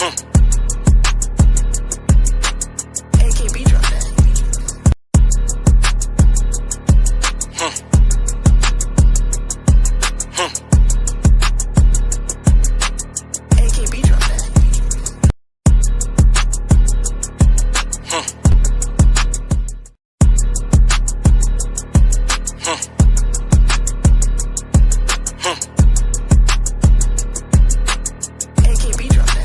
AKB drop that. AKB drop that. AKB drop that. AKB drop that.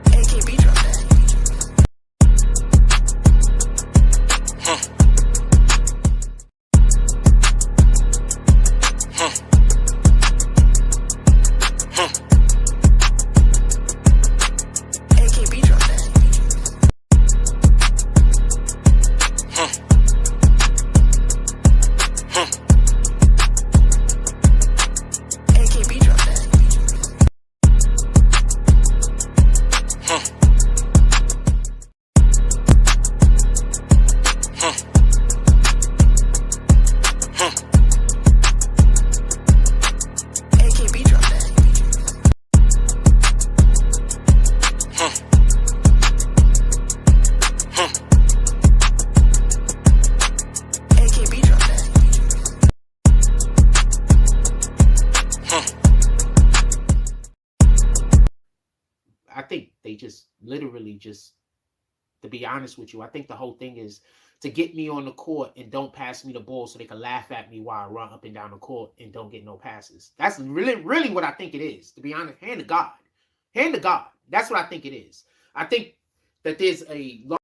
AKB drop that. AKB drop that. AKB drop that. AKB drop that. AKB drop that. AKB drop that. I think they just literally just, to be honest with you, I think the whole thing is to get me on the court and don't pass me the ball so they can laugh at me while I run up and down the court and don't get no passes. That's really what I think it is, to be honest. Hand to God. Hand to God. That's what I think it is. I think that there's a lot.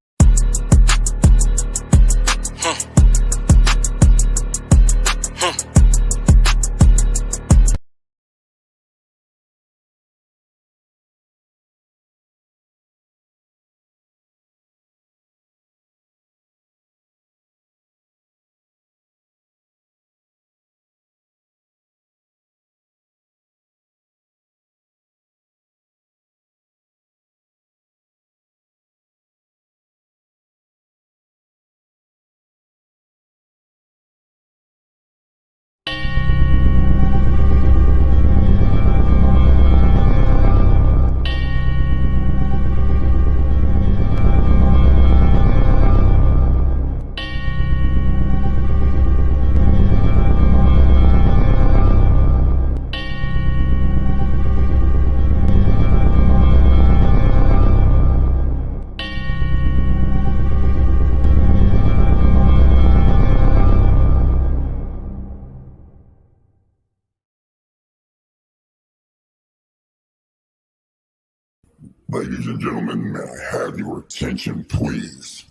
Ladies and gentlemen, may I have your attention, please?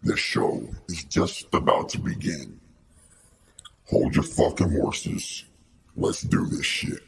The show is just about to begin. Hold your fucking horses. Let's do this shit.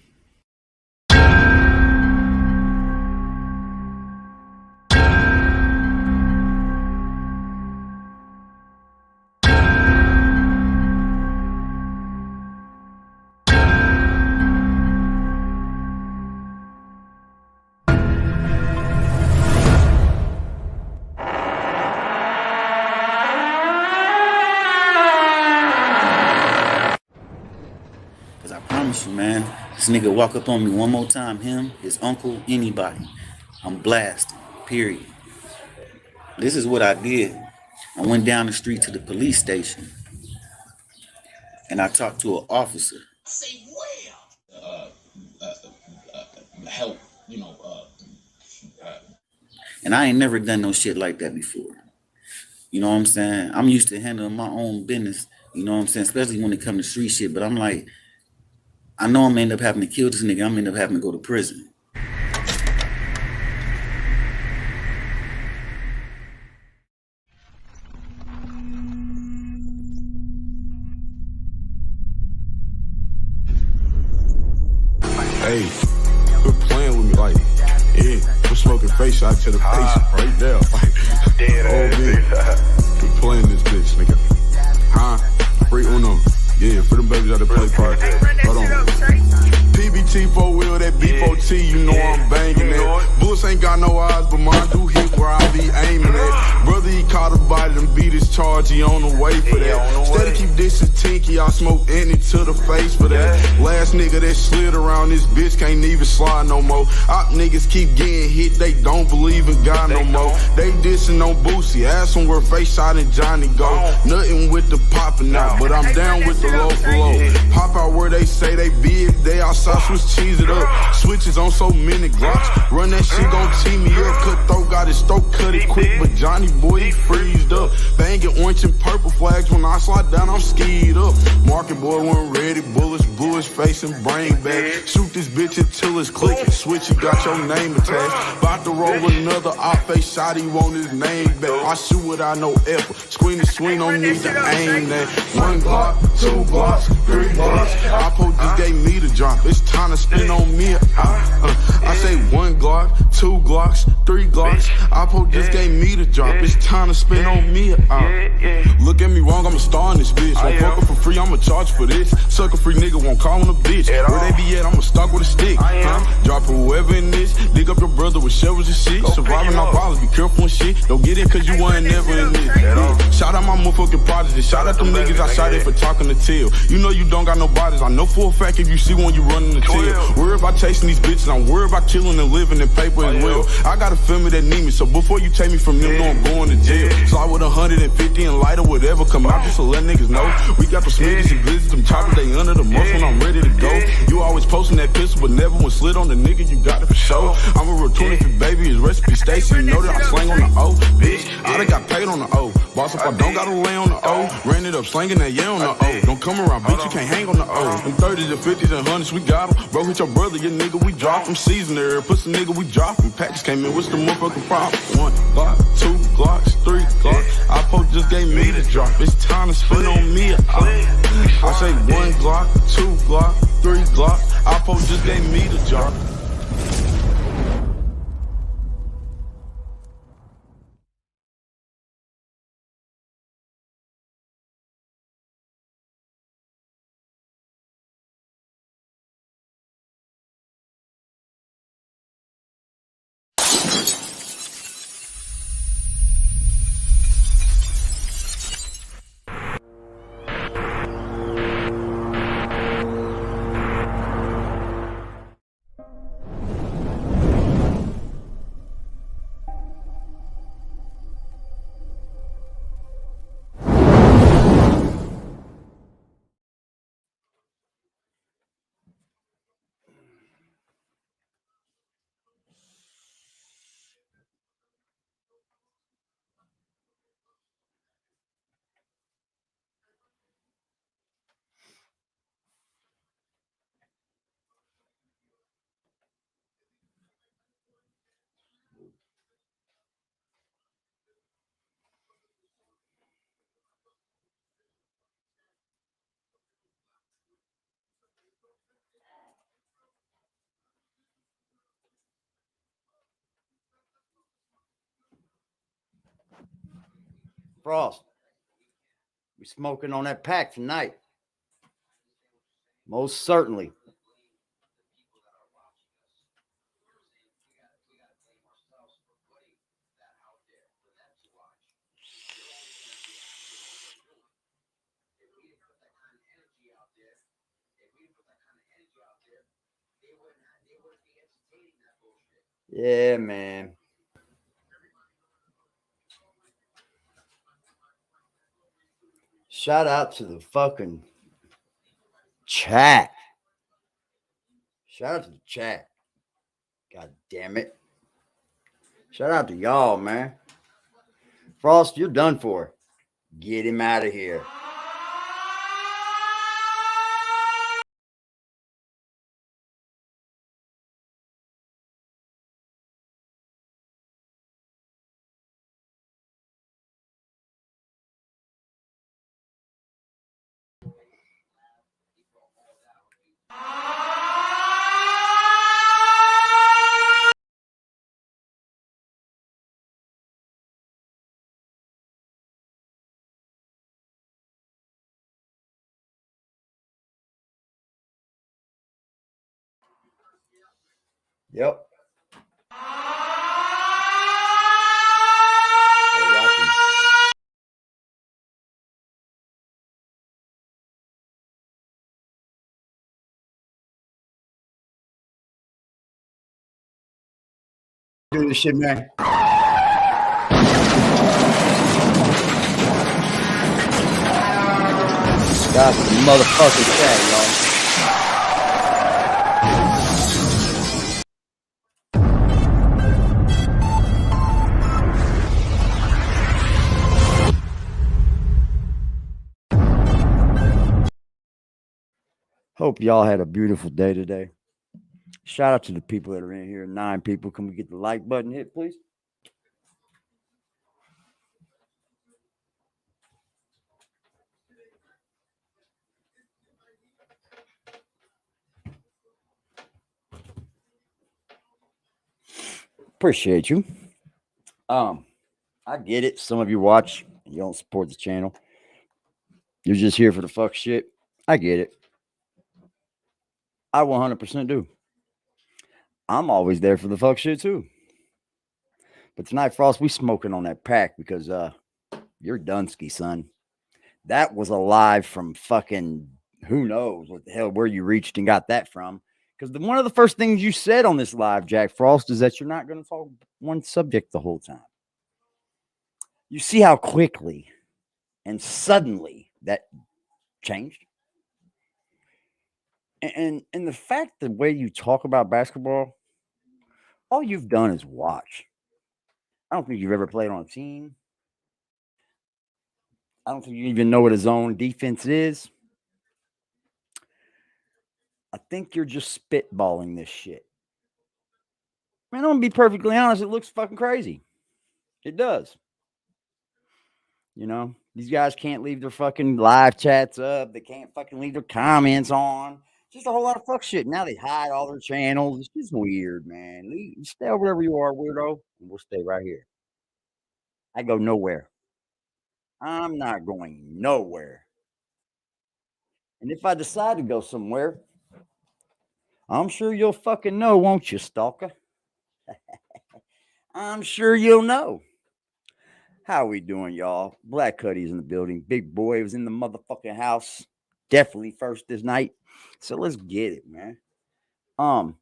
Man, this nigga walk up on me one more time, him, his uncle, anybody, I'm blasting, period. This is what I did. I went down the street to the police station and I talked to an officer. Say where? Help, you know. And I ain't never done no shit like that before. You know what I'm saying? I'm used to handling my own business, you know what I'm saying? Especially when it comes to street shit, but I'm like, I know I'm gonna end up having to kill this nigga. I'm gonna end up having to go to prison. Hey, quit playing with me, like, yeah, I'm smoking face shot to the face right there. Like, oh, man. Quit playing this bitch, nigga. Huh? Free Uno. Yeah, for them babies out there play part. Hold on. PBT 4-wheel, that B4T, you know I'm banging that. Bullets ain't got no eyes, but mine do hit where I be aiming at. Brother, he caught a body and beat his charge, he on the way for that. Steady keep dissing Tinky, I smoke any to the face for that. Last nigga that slid around this bitch can't even slide no more. Op niggas keep getting hit, they don't believe in God no more. They dissing on Boosie, ask them where Face Shot and Johnny go. Nothing with the popping out, but I'm down with the low for low. Pop out where they say they be if they outside, switch cheese it up. Switches on so many Glocks, run that shit gon' tee me up. Cutthroat got his throat cut it quick, but Johnny boy he freezed up. Banging orange and purple flags when I slide down, I'm skied up. Market boy wasn't ready, bullets blew his face and brain back. Shoot this bitch until it's clicking. Switch, you got your name attached. About to roll another op face shot, he want his name back. I shoot without no effort. Screen to swing, don't need to aim that. 1 Glock, 2 Glocks, 3 Glocks. Oppo just gave me the drop. It's time to spin on me. I say 1 Glock, 2 Glocks, 3 Glocks. Oppo just gave me the drop. It's time to spin on me. Look at me wrong, I'm a star in this bitch. Won't fuck her for free, I'ma charge for this. Sucker free nigga won't call him a bitch. Where they be at, I'ma stalk with a stick. Drop whoever in this. Dig up your brother with shovels and shit. Surviving our violence, be careful and shit. Don't get it cause you wasn't never in this. Shout out my motherfucking prodigy. Shout out them niggas I shot at for talking to tail. You know you don't got no bodies. I know for a fact if you see one, you running the tail. Worry about chasing these bitches, I'm worried about killing and living in paper as well. I got a family that need me, so before you take me from them, know I'm going to jail. Slide with 150 and light or whatever, come out just to let niggas know. We got the Smitties and Blizzards, them choppers, they under the most when I'm ready to go. You always posting that pistol, but never when slid on the nigga, you got it for sure. I'm a real 25 baby, his recipe Stacy, you know that I slang on the O. Bitch, I done got paid on the O. Boss up, I don't gotta lay on the O. Ran it up, slanging that yeah on the O. Don't come around, bitch, you can't hang on the O. Them 30s and 50s and 100s, we got them. Bro, hit your brother, your nigga, we drop him. Season there, pussy nigga, we drop him. Package came in, what's the motherfucking problem? 1 Glock, 2 Glocks, 3 Glocks. Oppo just gave me the drop. It's time to spin on me. I say 1 Glock, 2 Glock, 3 Glock. Oppo just gave me the drop. Frost, we smoking on that pack tonight. Most certainly. Yeah, man. Shout out to the fucking chat. Shout out to the chat. God damn it. Shout out to y'all, man. Frost, you're done for. Get him out of here. Yep. Do this shit, man. Got the motherfucking chat, y'all. Hope y'all had a beautiful day today. Shout out to the people that are in here. 9 people. Can we get the like button hit, please? Appreciate you. I get it. Some of you watch, you don't support the channel. You're just here for the fuck shit. I get it. I 100% do. I'm always there for the fuck shit too. But tonight, Frost, we smoking on that pack because you're Dunsky, son. That was a live from fucking who knows what the hell where you reached and got that from. Because one of the first things you said on this live, Jack Frost, is that you're not going to talk one subject the whole time. You see how quickly and suddenly that changed? And the fact the way you talk about basketball, all you've done is watch. I don't think you've ever played on a team. I don't think you even know what a zone defense is. I think you're just spitballing this shit. Man, I'm gonna be perfectly honest, it looks fucking crazy. It does. You know, these guys can't leave their fucking live chats up. They can't fucking leave their comments on. Just a whole lot of fuck shit. Now they hide all their channels. It's just weird, man. You stay wherever you are, weirdo, and we'll stay right here. I go nowhere. I'm not going nowhere. And if I decide to go somewhere, I'm sure you'll fucking know, won't you, stalker? I'm sure you'll know. How we doing, y'all? Black Cuddy's in the building. Big boy was in the motherfucking house. Definitely first this night. So let's get it, man. I'm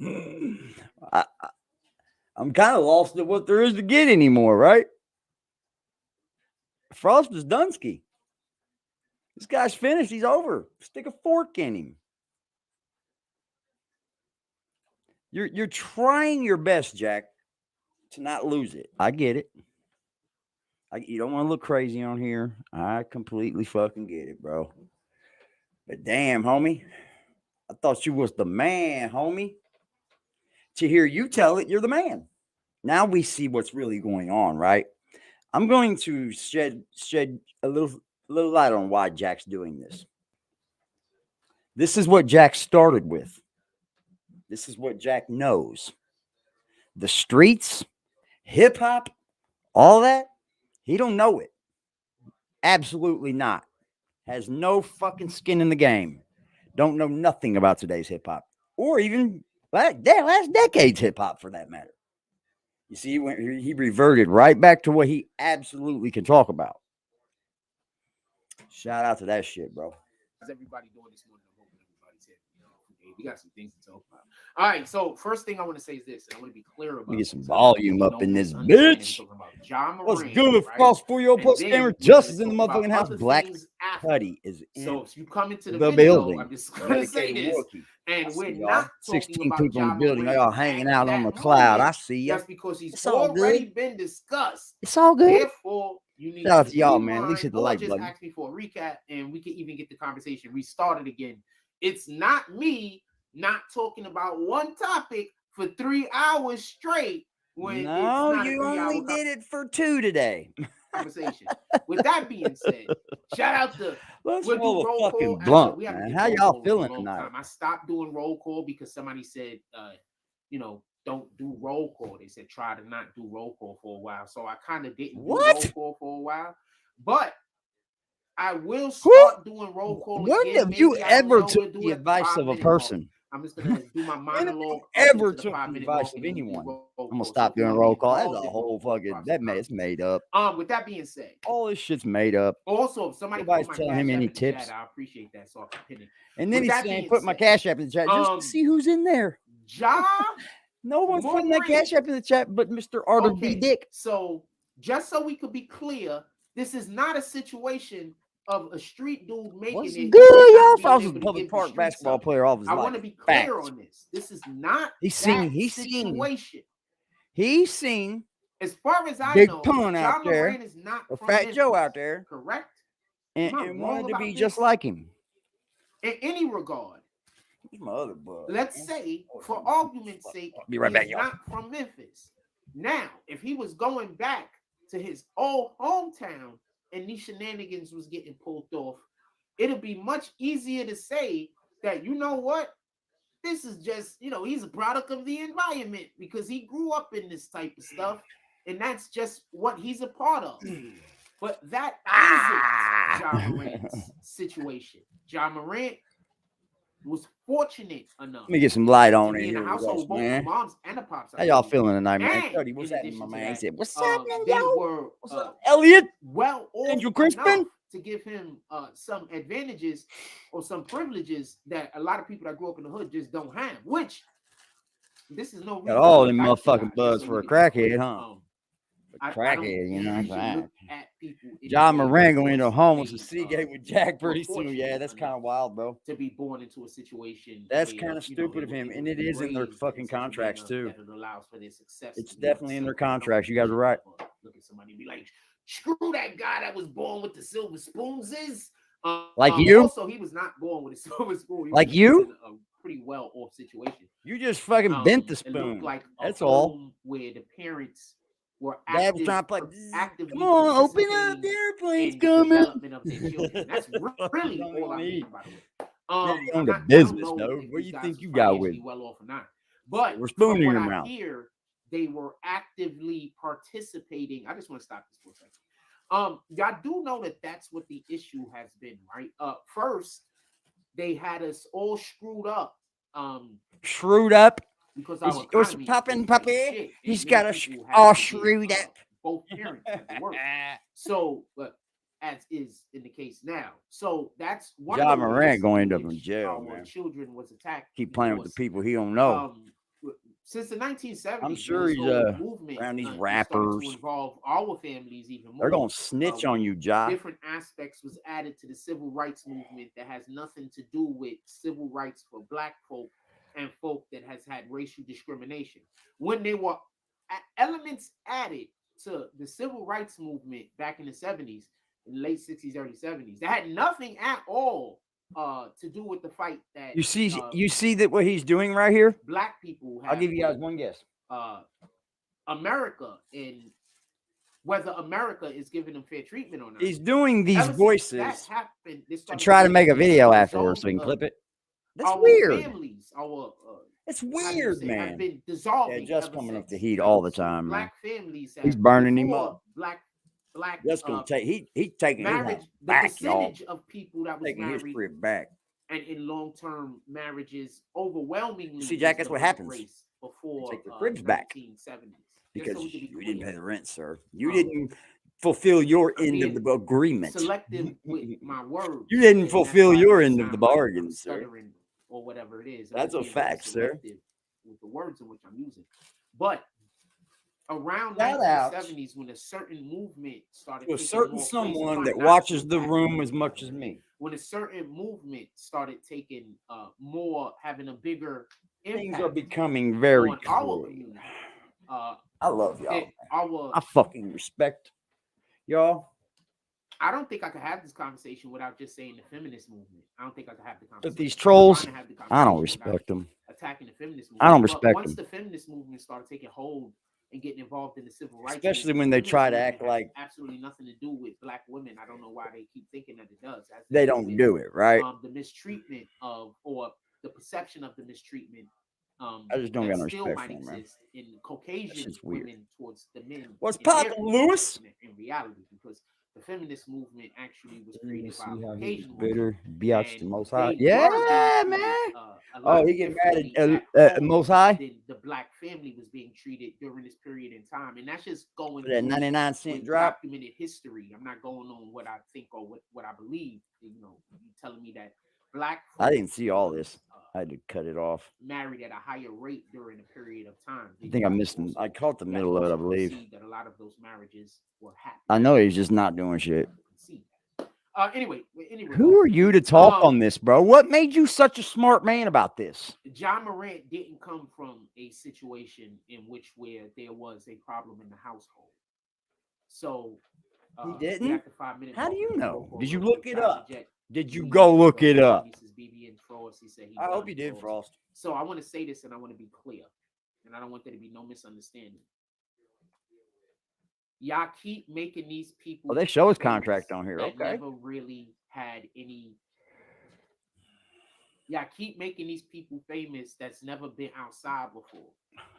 kind of lost at what there is to get anymore, right? Frost is Dunsky. This guy's finished. He's over. Stick a fork in him. You're trying your best, Jack, to not lose it. I get it. You don't want to look crazy on here. I completely fucking get it, bro. But damn, homie, I thought you was the man, homie. To hear you tell it, you're the man. Now we see what's really going on, right? I'm going to shed a little light on why Jack's doing this. This is what Jack started with. This is what Jack knows. The streets, hip hop, all that, he don't know it. Absolutely not. Has no fucking skin in the game. Don't know nothing about today's hip hop. Or even last decade's hip hop for that matter. You see, he reverted right back to what he absolutely can talk about. Shout out to that shit, bro. How's everybody doing this morning? I hope everybody's here. We got some things to talk about. All right, so first thing I want to say is this, and I want to be clear about. We get some volume up in this bitch. What's good, Frost 4-year-old plus gamer? Justice in the motherfucking house. Black Cuddy is in. So if you come into the building, I'm just gonna say this, and we're not 16 people in the building. Y'all hanging out on the cloud. I see you. That's because he's already been discussed. It's all good. Therefore, you need shout out to y'all, man. At least hit the like button. Just ask me for a recap, and we can even get the conversation restarted again. It's not me not talking about one topic for 3 hours straight. When no, you only did it for 2 today. Conversation. With that being said, shout out to let's roll a fucking blunt, man. How y'all feeling tonight? I stopped doing roll call because somebody said, don't do roll call. They said try to not do roll call for a while. So I kind of didn't do roll call for a while, but I will start doing roll call. When have you ever took the advice of a person I'm just gonna do my monologue. Ever up into the took the 5-minute advice mark of and then do anyone. roll I'm gonna call. stop So doing if roll you're call. That's involved a in whole roll call fucking process, that man. It's made up. With that being said, All this shit's made up. also if somebody Nobody's put my telling cash him app any in the tips. chat, I appreciate that. So I can pin it. And then With he's that saying, being "Put my said, cash app in the chat just to see who's in there." Ja No one's putting that Morant. cash app in the chat, but Mr. Arthur B. Okay, Dick. so just so we could be clear, this is not a situation of a street dude making What's it. good, and y'all? not If I was being a able to public give the park streets basketball up. player all of his I life. want to be clear Facts. on this. This is not He's seen. that He's seen. situation. He's seen As far as I Big know, Pun out John there, Moran is not or from Fat Memphis, Joe out there, correct? and Am I wrong wanted to about be this? just like him. In any regard, He's my other bud. let's say, for argument's sake, Be right he back, is y'all. not from Memphis. Now, if he was going back to his old hometown and these shenanigans was getting pulled off, it'd be much easier to say that, you know what, this is just, he's a product of the environment because he grew up in this type of stuff, and that's just what he's a part of. But that isn't Ja Morant's situation. Ja Morant was fortunate enough. Let me get some light on to it be in here, a household, both man. the moms and the pops. How y'all feeling tonight, man? And Cody, what's in happening, my addition to man? He that, said, "What's happening, they yo? were What's up, Elliot? well off Angel Crispin? enough to give him some advantages or some privileges that a lot of people that grew up in the hood just don't have. Which this is no reason Got all to them indict you motherfucking guys, buds so for a we can be crackhead, clear. huh? I Crackhead, don't you know what I'm usually saying? look at people in John the way Moran that going into a once home with they, a Seagate with Jack were pretty soon. Yeah, fortunate that's enough kind of wild, bro. to be born into a situation That's where, kind of stupid of they him, were and it able to is in their raised fucking such a contracts manner too. that it allows for their success. It's to be more definitely in their simple. I don't contracts. You think guys are right. look at somebody and be like, screw that guy that was born with the silver spoons. Like you? Also, he was not born with a silver spoon. He Like was you? in a pretty well off situation. You just fucking bent the It spoon. looked like That's all. home where the parents were Dad was trying to play. actively Come on, open up. participating The airplane's in the coming. development of their children. That's really Don't all I need. mean, by the way. Daddy I'm owned a not, I don't business, know no. if What do these you guys think was you got with? financially well off or not. But We're spoon from in what your I mouth. hear, they were actively participating. I just want to stop this for a second. Y'all do know that that's what the issue has been, right? First, they had us all screwed up. Shrewd up. Because Is our yours economy popping, is like puppy? shit, and He's many got a people had all to get, shrewd up. Both parents had to work. So, but as is in the case now. So that's one Ja of the Morant ways going in to end up in which jail, our man. children was attacked. Keep playing with the because, people he don't know. Since the 1970s, I'm sure this he's whole movement around these started rappers. to involve our families even more. They're gonna snitch on you, Ja. Different aspects was added to the civil rights movement that has nothing to do with civil rights for Black folk and folk that has had racial discrimination. When there were elements added to the civil rights movement back in the 70s, in the late 60s, early 70s, that had nothing at all to do with the fight that You see that what he's doing right here? Black people have. I'll give you guys one guess. America, and whether America is giving them fair treatment or not. He's doing these voices that happened, to try to make a video afterwards so we can clip it. That's weird. Families, it's weird, man. Have been dissolving. Yeah, just coming up to heat all the time, man. Black families. He's burning him up. Black. Just gonna take. He's taking marriage. his The back, percentage y'all. of people that was Taking married his crib back. and in long-term marriages, overwhelmingly. See, Jack, that's what happens. Before take the cribs back 1970s. Because so you didn't pay the rent, sir. You didn't fulfill your end of the agreement. Selective with my words. You didn't fulfill your end of the bargain, sir. Or whatever it is. That's a fact, sir. With the words in which I'm using, but around Shout 1970s, when a certain movement started, to a certain someone that watches the room as much as me. When a certain movement started taking more, having a bigger impact, things are becoming very clear. I love y'all. I fucking respect y'all. I don't think I could have this conversation without just saying the feminist movement. I don't think I could have the conversation. But these trolls, I don't respect them. Attacking the feminist movement. I don't respect them. Once the feminist movement started taking hold and getting involved in the civil rights, especially when they try to act like absolutely nothing to do with Black women. I don't know why they keep thinking that it does. They don't do it, right? The mistreatment of, or the perception of the mistreatment. I just don't got no respect for them, man. In Caucasian women towards the men. What's poppin', Lewis? In reality, because the feminist movement actually was created by Caucasian bitter, women. biatch the most high. Yeah, man. lot he get mad differently at home Most High than the black family was being treated during this period in time. And that's just going for that through 99-cent with drop. documented history. I'm not going on what I think or what I believe. You know, you telling me that black I folk didn't see all was, this. I had to cut it off. married at a higher rate during a period of time. I think I missed him. I caught the middle of it, I believe. That a lot of those marriages were happening. I know he's just not doing shit. Anyway, Who are you to talk on this, bro? What made you such a smart man about this? John Morant didn't come from a situation in which where there was a problem in the household. So he didn't. How do you know? Did you look look it up? Did you go look it up? I hope you did, Frost. So I want to say this, and I want to be clear, and I don't want there to be no misunderstanding. Y'all keep making these people. Oh, they show his contract on here. That Okay. Never really had any. Y'all keep making these people famous that's never been outside before.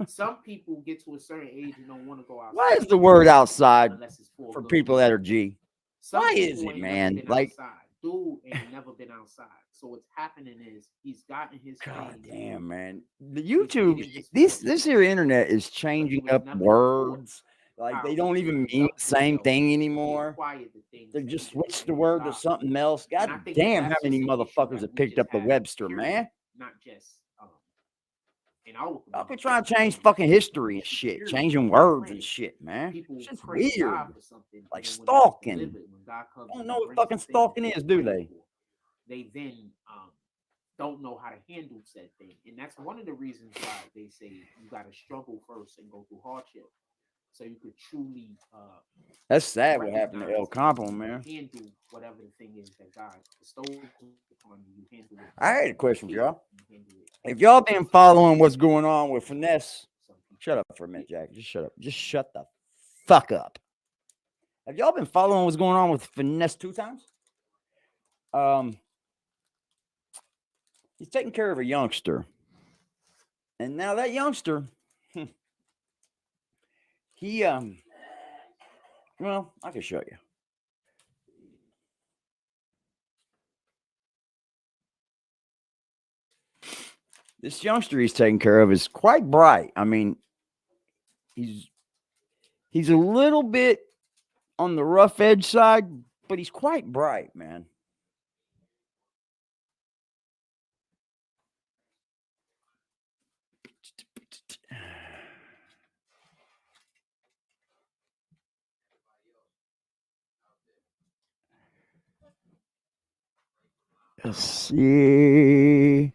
Some people get to a certain age and don't want to go outside. Why is the word outside for good people that are G? Some Why is people it, ain't man? never been Like, outside. Dude ain't never been outside. So what's happening is he's gotten his. God fame. damn, man. The YouTube, this here internet is changing up words. Like, they don't even mean the same thing anymore. They just switched the word to something else. God damn, how many motherfuckers have picked up the Webster, man? Not just in our Y'all been trying to change fucking history and shit, changing words and shit, man. It's just weird. Like stalking. Don't know what fucking stalking is, do they? They then don't know how to handle said thing. And that's one of the reasons why they say you got to struggle first and go through hardship. So you could truly that's sad what happened to El Campo, man. Handle whatever the thing is that God bestowed upon you. Handle it. I had a question for y'all. If y'all been following what's going on with Finesse, shut up for a minute, Jack. Just shut up. Just shut the fuck up. Have y'all been following what's going on with FINESSE2TYMES? He's taking care of a youngster. And now that youngster, he, well, I can show you. This youngster he's taking care of is quite bright. I mean, he's a little bit on the rough edge side, but he's quite bright, man. Let's see.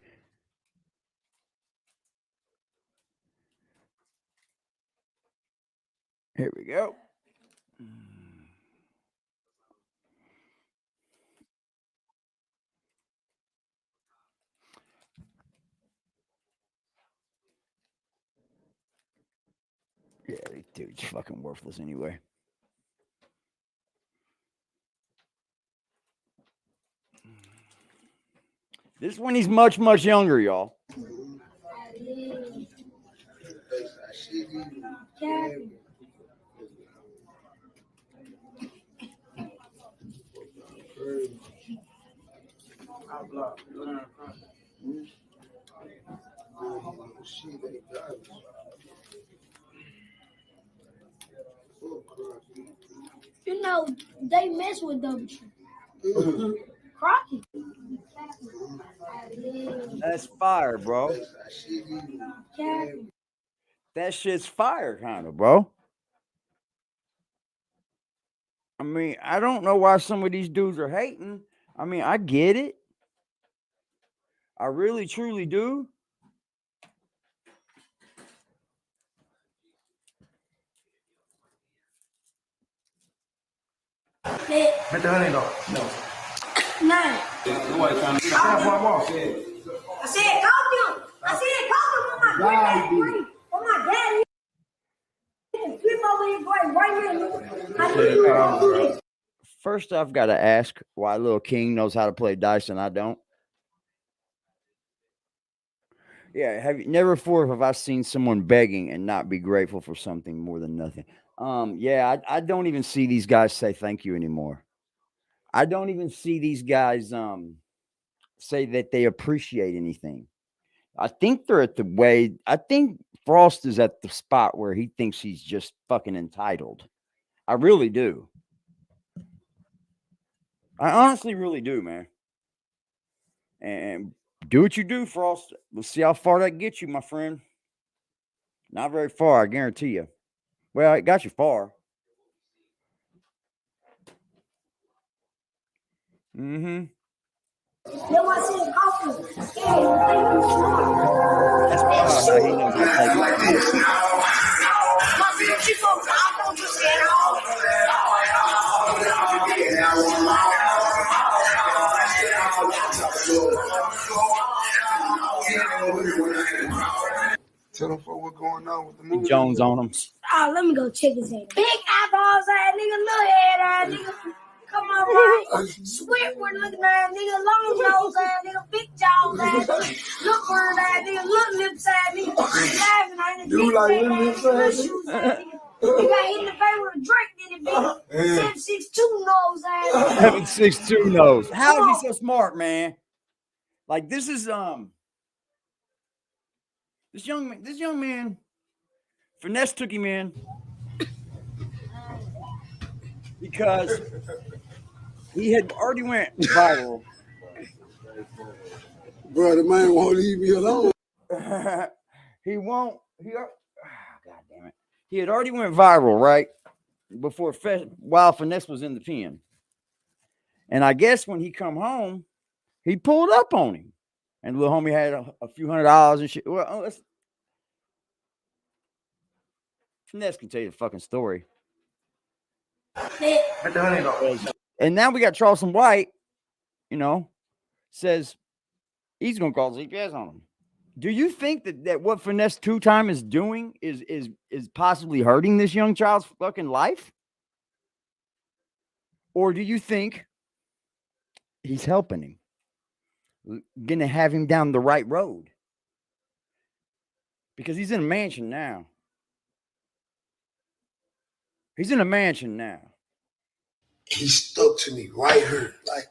Here we go. Yeah, dude's fucking worthless anyway. This one, he's much, much younger, y'all. You know, they mess with them. Crocky. That's fire, bro. That shit's fire, kind of, bro. I mean, I don't know why some of these dudes are hating. I mean, I get it. I really, truly do. Mete veneno. No. Nine. I said, call him. I said, call him on my granddaddy. On my daddy. Flip over his grave right here. First, I've got to ask why Lil King knows how to play dice and I don't. Yeah, never before have I seen someone begging and not be grateful for something more than nothing. Yeah, I don't even see these guys say thank you anymore. I don't even see these guys say that they appreciate anything. I think they're at the way. I think Frost is at the spot where he thinks he's just fucking entitled. I really do. I honestly really do, man. And do what you do, Frost. Let's see how far that gets you, my friend. Not very far, I guarantee you. Well, it got you far. Mm-hmm. That's wild how he knows how to play music. Tell them for what's going on with the movie. Jones on him. Oh, let me go check his head. Big eyeballs, ass nigga, little head, ass nigga. Come on, man. Squidward looking ass nigga, long nose ass nigga, big jaws ass nigga, look bird ass nigga, little lips ass nigga, laughing ass nigga. You like little lips ass shoes ass nigga. You got hit in the face with a drink, did it, bitch? 7'6" nose ass. 7'6" nose. How is he so smart, man? Like this is this young man, Finesse took him in because he had already went viral. Bro, the man won't leave me alone. He won't. God damn it. He had already went viral, right? Before while Finesse was in the pen. And I guess when he come home, he pulled up on him. And little homie had a few $100s and shit. Well, Finesse can tell you the fucking story. And now we got Charleston White, says he's gonna call CPS on him. Do you think that what FINESSE2TYMES is doing is possibly hurting this young child's fucking life? Or do you think he's helping him? Gonna have him down the right road? Because he's in a mansion now. He stuck to me right here, like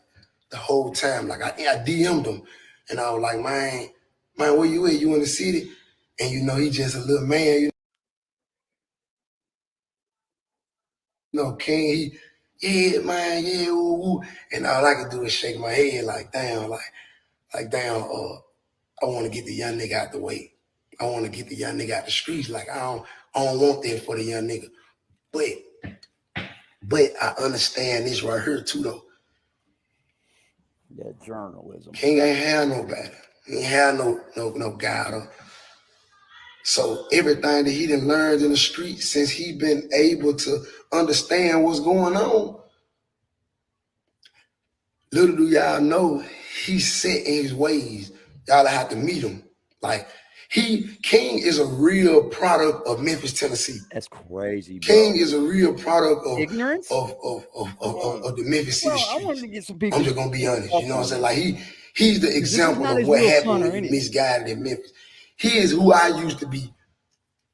the whole time. Like I DM'd him, and I was like, man, where you at? You in the city? And he just a little man. King, yeah, man, yeah, ooh. And all I could do is shake my head, like damn, I want to get the young nigga out the way. I want to get the young nigga out the streets. Like I don't want that for the young nigga. But I understand this right here too, though. Yeah, journalism. King ain't have nobody. He ain't have no guide. So everything that he done learned in the street since he been able to understand what's going on, little do y'all know, he's set in his ways. Y'all have to meet him. Like King is a real product of Memphis, Tennessee. That's crazy, bro. King is a real product of ignorance of the Memphis City streets. I wanted to get some people. I'm just gonna be honest. You know what I'm saying? Like he's the example of what happened when he misguided in Memphis. He is who I used to be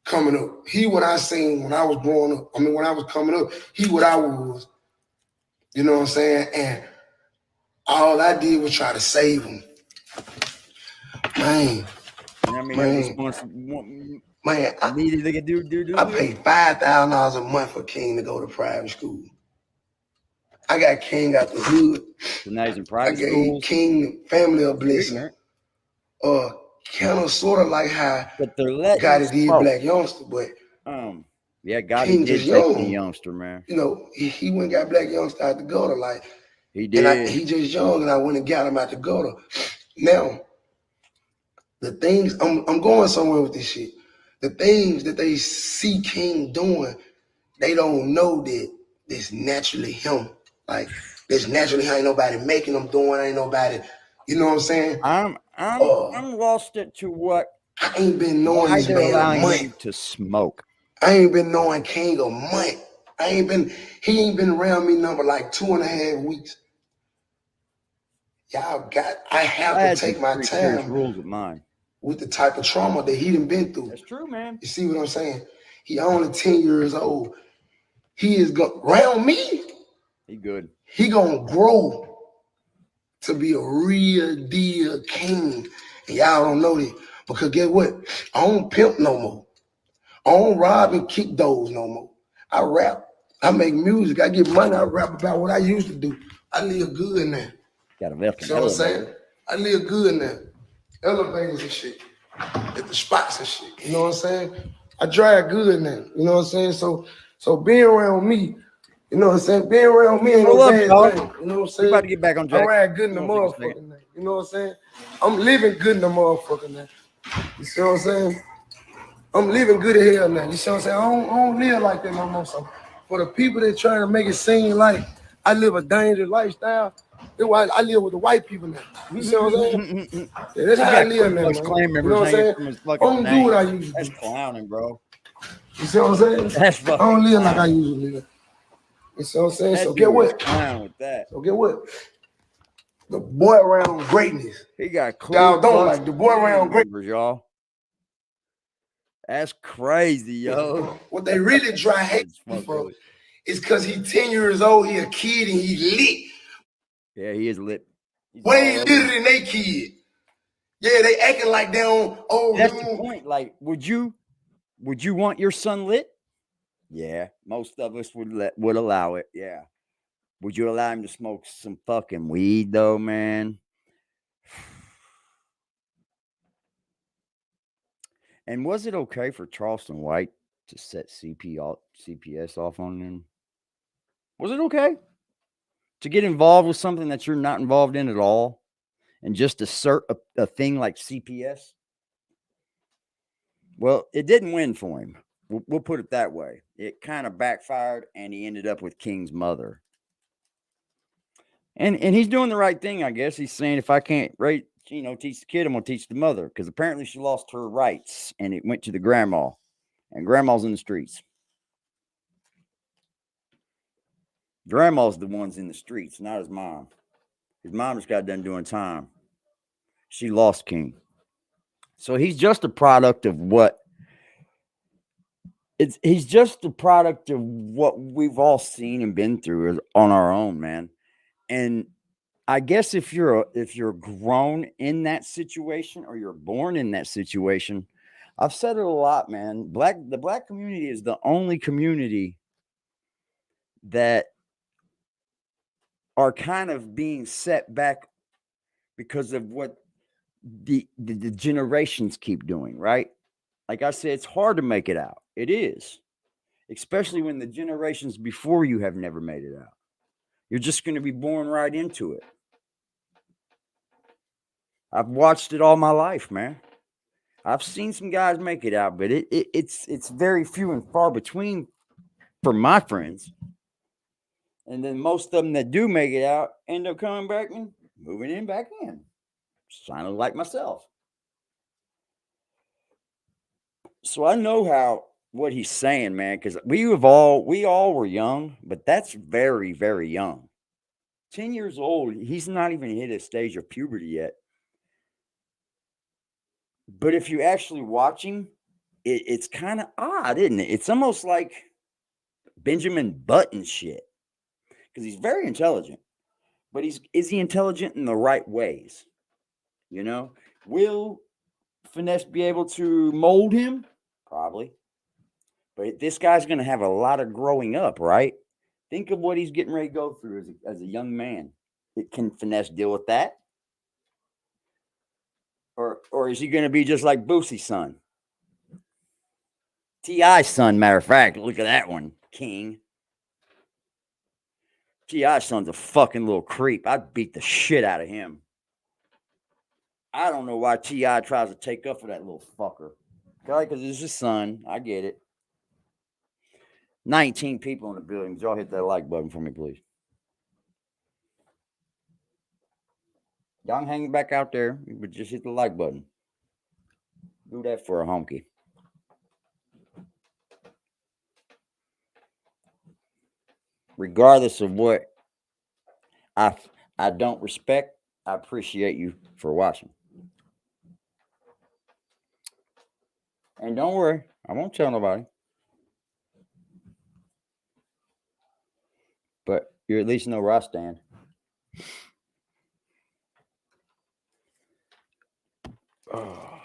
coming up. He what I seen when I was growing up. I mean, when I was coming up, he what I was. You know what I'm saying? And all I did was try to save him. Man. I paid $5,000 a month for King to go to private school. I got King out the hood. So now he's in private school. I gave King family a blessing. Kind of sort of like how Gotti did Black Youngster, but yeah, Gotti did take the youngster, man. He went and got Black Youngster out the gutter, like he did. And he just young, and I went and got him out the gutter. Now, the things I'm going somewhere with this shit. The things that they see King doing, they don't know that it's naturally him. Like it's naturally ain't nobody making them doing. Ain't nobody. You know what I'm saying? I'm lost it to what I ain't been knowing this man a month to smoke. I ain't been knowing King a month. He ain't been around me number like 2.5 weeks. I have to take my time rules of mine with the type of trauma that he done been through. That's true, man. You see what I'm saying? He only 10 years old. He is around me. He good. He gonna grow to be a real deal king. And y'all don't know that. Because guess what? I don't pimp no more. I don't rob and kick those no more. I rap. I make music. I get money. I rap about what I used to do. I live good now. Got a fucking See what I'm saying? elevator. I live good now. Elevators and shit. At the spots and shit. You know what I'm saying? I drive good now. You know what I'm saying? So being around me, you know what I'm saying? Being around me ain't no Roll up, bad y'all. thing. You know what I'm We saying? about to get back on I Jack. ride good in the Hold on a second. motherfucking now. You know what I'm saying? I'm living good in the motherfucking now. You see what I'm saying? I'm living good as hell now. You see what I'm saying? I don't live like that no more. So for the people that trying to make it seem like I live a dangerous lifestyle, that's why I live with the white people now. You see what I'm saying? Yeah, that's He how I got live now, Ku Klux man. Klan You members know what I'm hanging saying? from his I fucking don't do what neck. I used to That's do. clowning, bro. You see what I'm saying? That's I fucking don't live like I clowning. usually live. You see what I'm saying? That So dude get is what? clowning with that. So get what? The boy around greatness. He got Ku Y'all don't Klux like the boy Klan around greatness. members, y'all. That's crazy, yo. What they really try hate It's me fucked for up. is because he 10 years old, he a kid, and he lit. Yeah, he is lit. He's Way all over. litter than they kid. Yeah, they acting like they don't. Oh, That's the point. Like, would you want your son lit? Yeah, most of us would allow it. Yeah. Would you allow him to smoke some fucking weed though, man? And was it okay for Charleston White to set CPS off on him? Was it okay to get involved with something that you're not involved in at all and just assert a thing like CPS? Well, it didn't win for him. We'll put it that way. It kind of backfired, and he ended up with King's mother. And he's doing the right thing, I guess. He's saying, if I can't teach the kid, I'm gonna teach the mother, because apparently she lost her rights, and it went to the grandma, and grandma's in the streets. Grandma's the ones in the streets, not his mom. His mom just got done doing time. She lost King, so he's just a product of what. He's just a product of what we've all seen and been through on our own, man. And I guess if you're grown in that situation or you're born in that situation, I've said it a lot, man. The black community is the only community that are kind of being set back because of what the generations keep doing, right? Like I said, it's hard to make it out. It is, especially when the generations before you have never made it out. You're just going to be born right into it. I've watched it all my life, man. I've seen some guys make it out, but it's very few and far between for my friends. And then most of them that do make it out end up coming back and moving in back in. Kind of like myself. So I know what he's saying, man, because we all were young, but that's very, very young. 10 years old, he's not even hit a stage of puberty yet. But if you actually watch him, it's kind of odd, isn't it? It's almost like Benjamin Button shit, because he's very intelligent. But is he intelligent in the right ways? You know, will Finesse be able to mold him? Probably. But this guy's going to have a lot of growing up, right? Think of what he's getting ready to go through as a young man. Can Finesse deal with that? Or is he going to be just like Boosie's son? T.I.'s son, matter of fact. Look at that one, King. T.I.'s son's a fucking little creep. I'd beat the shit out of him. I don't know why T.I. tries to take up for that little fucker. Because it's his son. I get it. 19 people in the building. Y'all hit that like button for me, please. Y'all can hang back out there, but just hit the like button. Do that for a honky. Regardless of what I don't respect, I appreciate you for watching. And don't worry, I won't tell nobody. But you at least know where I stand. Oh.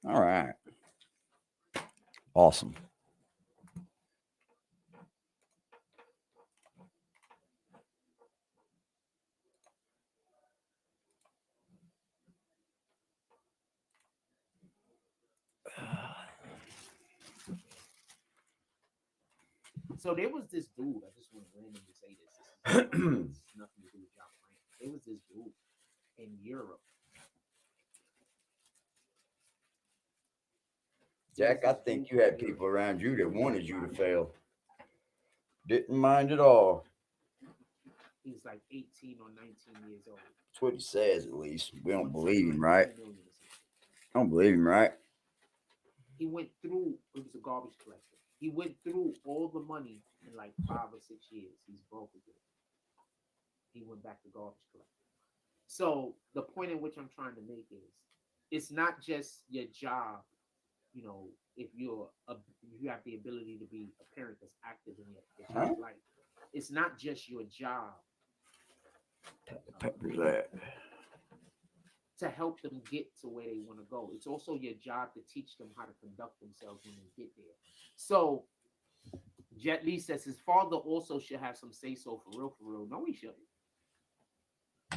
All right. Awesome. So there was this dude. I just want to randomly say this. This is nothing to do with John Frank. There was this dude in Europe. Jack, I think you had people around you that wanted you to fail. Didn't mind at all. He's like 18 or 19 years old. That's what he says, at least. We don't believe him, right? I don't believe him, right? He went through, it was a garbage collector. He went through all the money in like 5 or 6 years. He's broke again. He went back to garbage collector. So the point in which I'm trying to make is, it's not just your job. You know, if you have the ability to be a parent that's active in your child's life, it's not just your job to help them get to where they want to go. It's also your job to teach them how to conduct themselves when they get there. So Jet Li says his father also should have some say so for real. No, he shouldn't.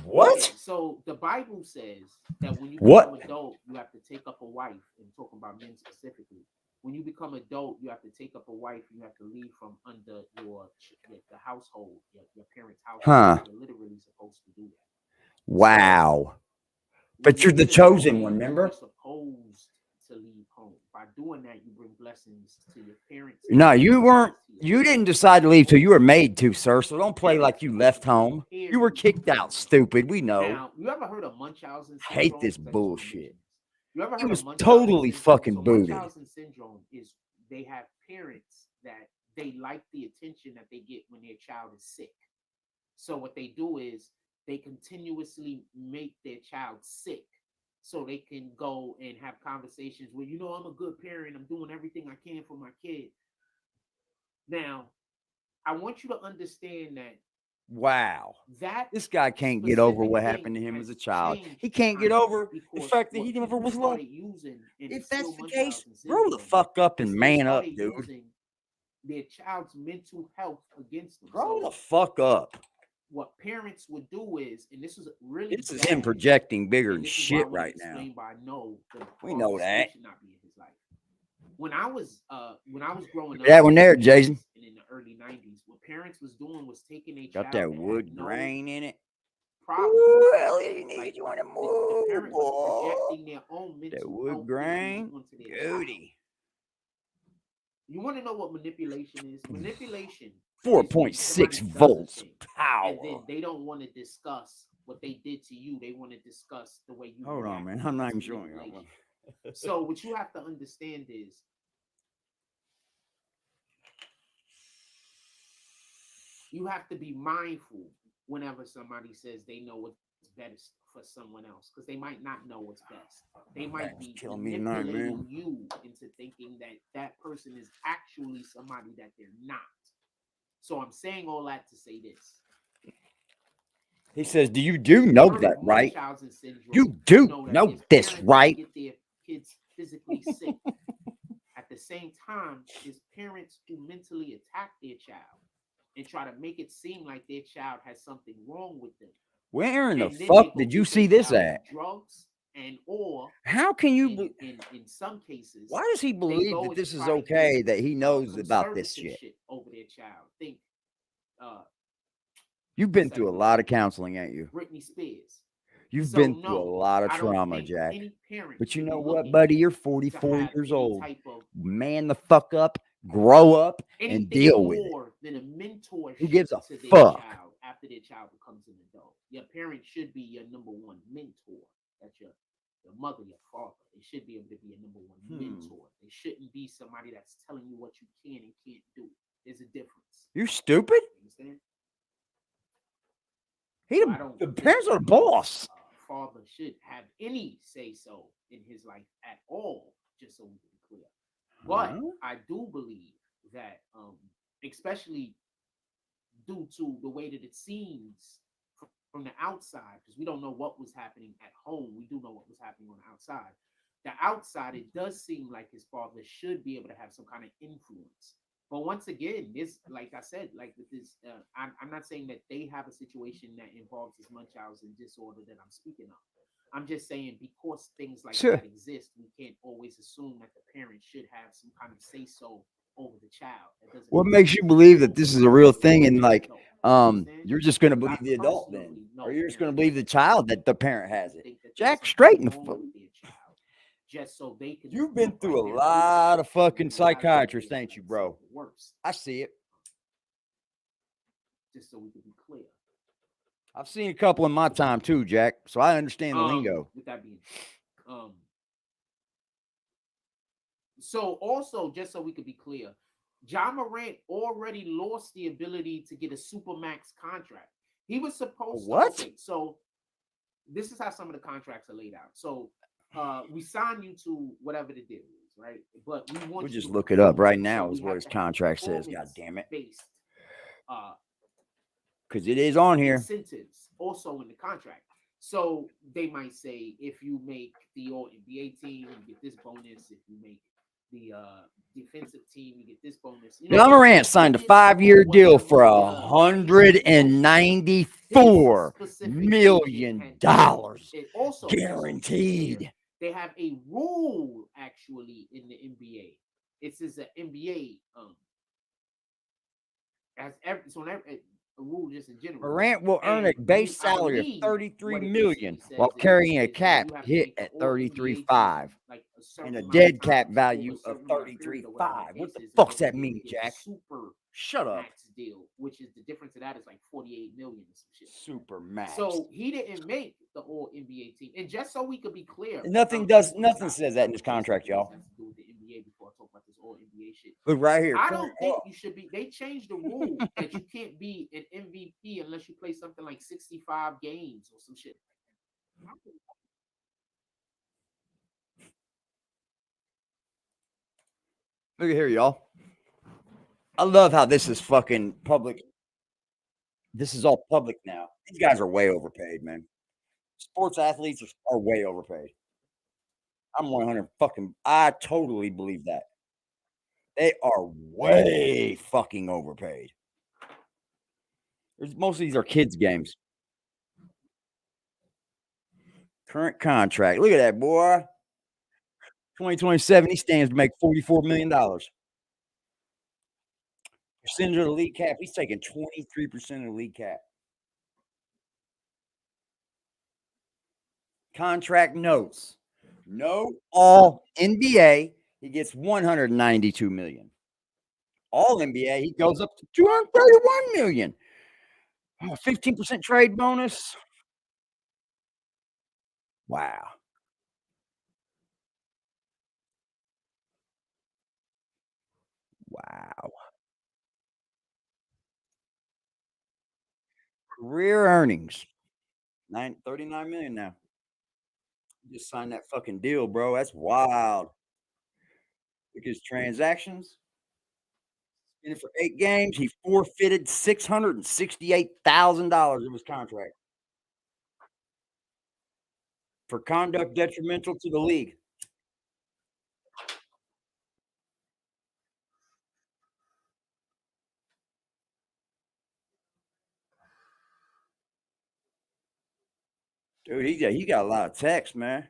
What? Okay, so the Bible says that when you become adult, you have to take up a wife, and talking about men specifically. When you become adult, you have to take up a wife. You have to leave from under the household, your parents' household. You're literally supposed to do that. Wow. But you're the chosen one, remember? You're supposed to leave home. By doing that, you bring blessings to your parents. No, you weren't. You didn't decide to leave till you were made to, sir. So don't play like you left home. You were kicked out, stupid. We know. Now, you ever heard of Munchausen syndrome? Hate this bullshit. You ever He heard was of Munchausen totally syndrome? fucking So booted. Munchausen syndrome is they have parents that they like the attention that they get when their child is sick. So what they do is they continuously make their child sick so they can go and have conversations where, you know, I'm a good parent. I'm doing everything I can for my kid. Now, I want you to understand that Wow. that This guy can't get over what specific happened to thing him as a has child. changed He can't get over the because fact that what he never people was loved. started using, and If it's still that's the case, Munchausen grow the syndrome, fuck up is and they man up, started dude. using their child's mental health against them. Grow So the fuck up. what parents would do is, and this is really This is him projecting bigger and than this is why I shit wanna right now. explain why I know the We know that. should not be in his life. When I was growing up, That one there, Jason. and in the early 90s, what parents was doing was taking a Got child that had wood no grain in it. problem. Well, you need Like, you want to the move, parent was boy. projecting their own That mental wood health grain. issues onto their child. Goody. You want to know what manipulation is? Manipulation 4.6 volts power. and then they don't want to discuss what they did to you. They want to discuss the way you Hold on, react. man. I'm not even That's showing you. manipulation. So what you have to understand is you have to be mindful whenever somebody says they know what's best for someone else, because they might not know what's best. They might be killing me tonight, manipulating man. you into thinking that that person is actually somebody that they're not. So I'm saying all that to say this. He says, do you know that, right? You do know this, right? Get their kids physically sick. At the same time, his parents who mentally attack their child and try to make it seem like their child has something wrong with them. Where in the fuck did you see this at? Drugs and or how can you in some cases? Why does he believe that this is okay that he knows about this shit over their child? Think you've been through a lot of counseling, ain't you? Britney Spears. You've been through a lot of trauma, Jack. But you know what, buddy? You're 44 years old. Man the fuck up, grow up, and deal with it. Than a mentor. Who gives a fuck? After their child becomes an adult, your parent should be your number one mentor. That's your mother, your father. They should be able to be your number one mentor. They shouldn't be somebody that's telling you what you can and can't do. There's a difference. You stupid? You understand? The parents are the boss. Father should have any say so in his life at all, just so we can be clear. But I do believe that, especially due to the way that it seems from the outside, because we don't know what was happening at home, we do know what was happening on the outside. the outside, it does seem like his father should be able to have some kind of influence. But once again, this, like I said, like with this, I'm not saying that they have a situation that involves this Munchausen disorder that I'm speaking of. I'm just saying because things like Sure. that exist, we can't always assume that the parent should have some kind of say so over the child. That doesn't What mean makes you believe that this is a real thing and like You understand? you're just gonna Because believe I the adult then, personally know or you're just gonna parents believe the that child that the parent has it? think that there's Jack, something straighten the wrong fuck. with their child, just so they can. You've been look through like a they're lot of good, when fucking in reality, psychiatrists, they're, ain't you, like, bro? some of the worst. I see it. Just so we can be clear. I've seen a couple in my time too, Jack. So I understand the lingo. With that being, so also just so we could be clear, John Morant already lost the ability to get a supermax contract. He was supposed What? to. Okay, so this is how some of the contracts are laid out. So we sign you to whatever the deal is, right? But we want We'll you just to look it up perform. right So now. we Is what have his to have contract says. God performance damn it. based Because it is on here. incentives also in the contract. So they might say if you make the All NBA team, you get this bonus. If you make the defensive team, you get this bonus. You know, John it's Morant signed a dependent 5-year on deal for whatever the $194 specific million agent had. It also, just so we can be clear, guaranteed. they have a rule actually in the NBA. It says the NBA as every so a rule just in general. Morant will earn a And base I salary of believe $33 what it million basically while says is carrying a that cap you have to hit make an at All-NBA team, 33.5 like a and certain a amount dead of cap times over value a of certain amount of period or whatever 33.5. the What case the is, and fuck's then that you mean, get a Jack? super Shut up. max deal, which is the difference of that is like 48 million or some shit. Super max. So he didn't make the All NBA team, and just so we could be clear, Nothing says that in his contract, y'all. Has to do with the NBA before I talk about this All NBA shit. Look right here. I don't think you should be. They changed the rule that you can't be an MVP unless you play something like 65 games or some shit. Look at here, y'all. I love how this is fucking public. This is all public now. These guys are way overpaid, man. Sports athletes are way overpaid. I'm 100 fucking. I totally believe that. They are way fucking overpaid. Most of these are kids' games. Current contract. Look at that, boy. 2027, he stands to make $44 million. Percentage of the league cap. He's taking 23% of the league cap. Contract notes. No all NBA. He gets $192 million. All NBA, he goes up to $231 million. 15% trade bonus. Wow. Wow. Career earnings. 39 million now. You just signed that fucking deal, bro. That's wild. Look at his transactions. In it for 8 games, he forfeited $668,000 of his contract for conduct detrimental to the league. Dude, he got a lot of text, man.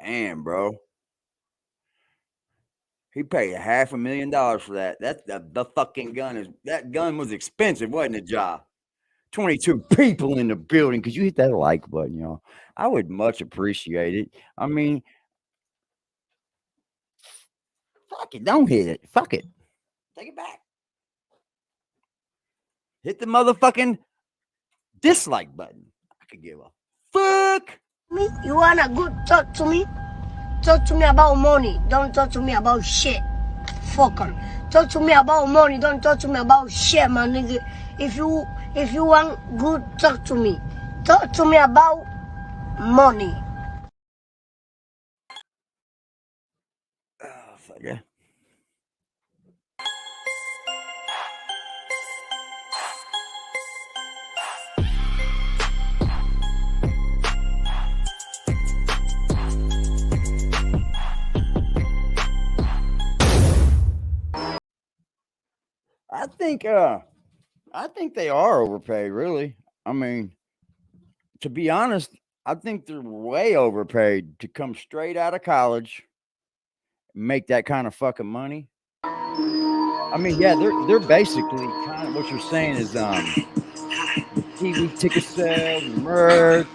Damn, bro. He paid $500,000 for that. That's the fucking gun. That gun was expensive, wasn't it, Ja? 22 people in the building. Could you hit that like button, y'all? I would much appreciate it. I mean, fuck it. Don't hit it. Fuck it. Take it back. Hit the motherfucking dislike button. I could give a fuck. Me, you wanna good talk to me? Talk to me about money. Don't talk to me about shit. Fucker. Talk to me about money. Don't talk to me about shit, my nigga. If you want good, talk to me. Talk to me about money. Oh, fuck yeah. think they are overpaid, really. I mean, to be honest, I think they're way overpaid to come straight out of college, make that kind of fucking money. I mean, yeah, they're basically kind of what you're saying is TV ticket sales, merch.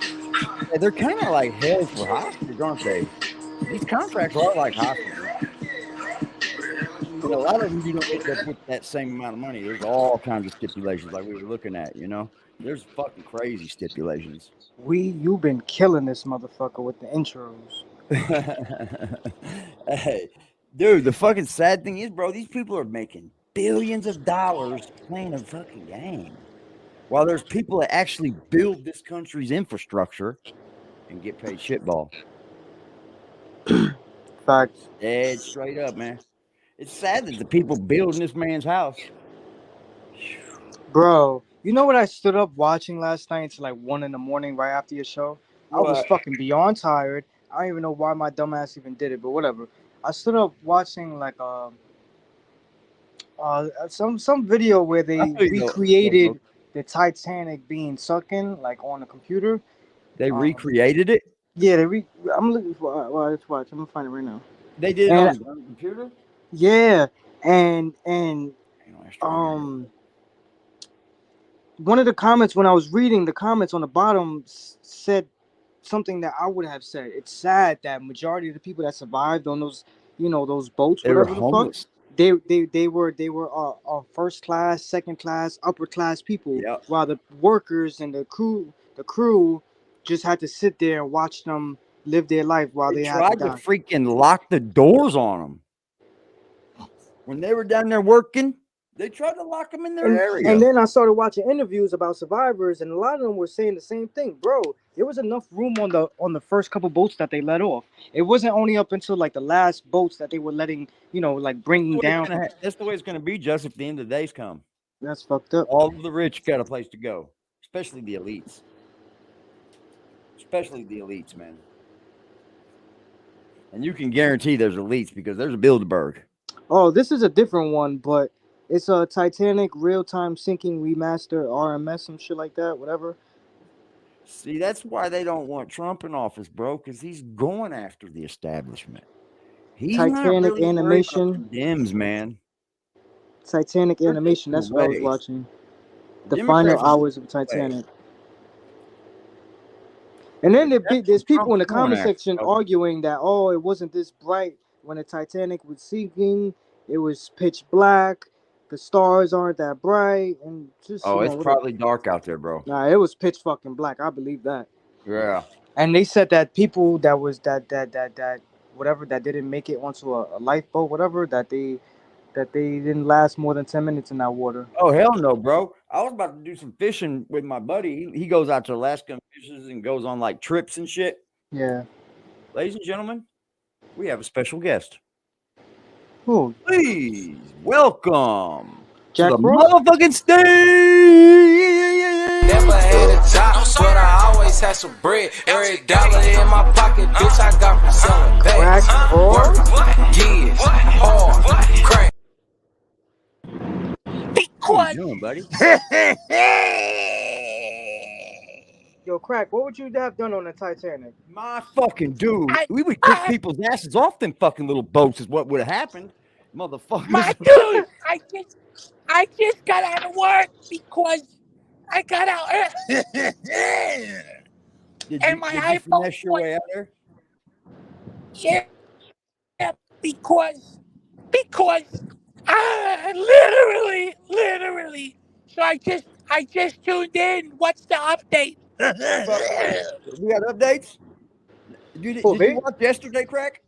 Yeah, they're kind of like hell for hostage, aren't they? These contracts are like hostages. And a lot of them, you don't end up with that same amount of money. There's all kinds of stipulations, like we were looking at. There's fucking crazy stipulations. You've been killing this motherfucker with the intros. Hey, dude, the fucking sad thing is, bro, these people are making billions of dollars playing a fucking game, while there's people that actually build this country's infrastructure and get paid shitball. Facts. Dead straight up, man. It's sad that the people building this man's house. Bro, you know what I stood up watching last night until like 1 a.m. right after your show? I was fucking beyond tired. I don't even know why my dumbass even did it, but whatever. I stood up watching like some video where they recreated the Titanic being sunk in, like on a computer. They recreated it? Yeah, I'm looking for. Well, let's watch. I'm gonna find it right now. They did it on the computer. Yeah, and one of the comments when I was reading the comments on the bottom said something that I would have said. It's sad that majority of the people that survived on those, those boats, they were homeless. They were first class, second class, upper class people, while the workers and the crew just had to sit there and watch them live their life while they tried to freaking lock the doors on them when they were down there working. They tried to lock them in their area. And then I started watching interviews about survivors, and a lot of them were saying the same thing, bro. There was enough room on the first couple boats that they let off. It wasn't only up until like the last boats that they were letting, like bringing down. That's the way it's going to be, just if the end of the days come. That's fucked up. All of the rich got a place to go, especially the elites. Man. And you can guarantee there's elites because there's a Bilderberg. Oh, this is a different one, but it's a Titanic real-time sinking remaster, RMS, some shit like that, whatever. See, that's why they don't want Trump in office, bro, because he's going after the establishment. He's Titanic really animation. Dems, man. Titanic animation, that's what I was watching. The final hours of Titanic. And then there's people in the comment section arguing that, it wasn't this bright when the Titanic was sinking. It was pitch black. The stars aren't that bright. And just it's probably dark out there, bro. Nah, it was pitch fucking black. I believe that. Yeah. And they said that people that was that whatever that didn't make it onto a lifeboat, whatever, that they didn't last more than 10 minutes in that water. Oh, hell no, bro. I was about to do some fishing with my buddy. He goes out to Alaska and fishes and goes on like trips and shit. Yeah. Ladies and gentlemen, we have a special guest. Who? Please welcome Jack to the Bro? motherfucking stage. Never had a job, but I always had some bread. Every dollar in my pocket, bitch, I got from selling bags. Work, years, hard, crack. What you doing, buddy? Yo, Crack, what would you have done on the Titanic? My fucking dude. We would kick people's asses off them fucking little boats is what would have happened. Motherfuckers. My dude, I just got out of work because I got out. Did my you iPhone finesse your way out there? Yeah, because literally. So I just tuned in. What's the update? We got updates? Did you watch yesterday, Crack?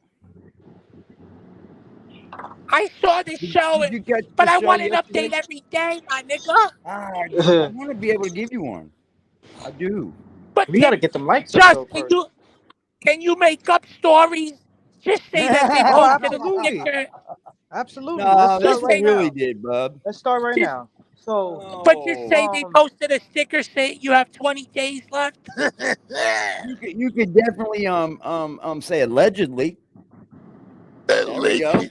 I saw the show, but I want an update every day, my nigga. I want to be able to give you one. I do. But we got to get them likes up. Can you make up stories? Just say that they posted a sticker. Absolutely. No, that's what really did, bub. Let's start right now. So, but just say they posted a sticker saying you have 20 days left. You could definitely say allegedly. There we go.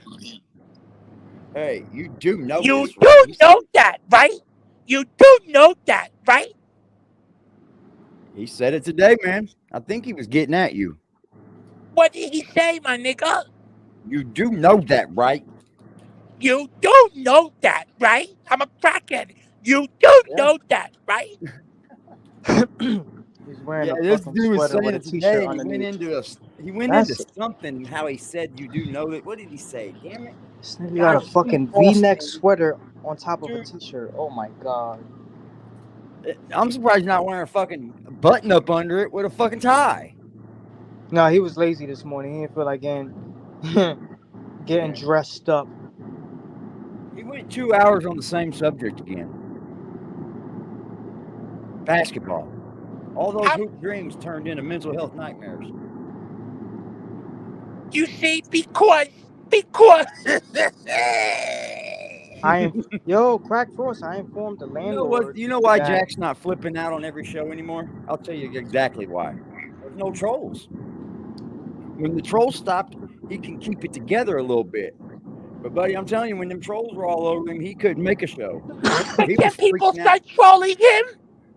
Hey, you do know You this, do right? know that, right? You do know that, right? He said it today, man. I think he was getting at you. What did he say, my nigga? You do know that, right? You do know that, right? I'm a crackhead. You do Yeah. know that, right? He's wearing Yeah, a this fucking dude was sweater saying with a it today, t-shirt and underneath. he went into That's something. How he said you do know that. What did he say? Damn it! this nigga got God, a it's gonna fucking cost V-neck me. sweater on top of a Dude, t-shirt. Oh my god. I'm surprised he's not wearing a fucking button up under it with a fucking tie. No, he was lazy this morning. He didn't feel like getting dressed up. He went 2 hours on the same subject again. Basketball. All those How, hoop dreams turned into mental health nightmares. you see, because. Crack Frost. I informed the You know what? landlord You know why that Jack's not flipping out on every show anymore? I'll tell you exactly why. There's no trolls. When the trolls stopped, he can keep it together a little bit. But buddy, I'm telling you, when them trolls were all over him, he couldn't make a show. But He can was people freaking out. start trolling him?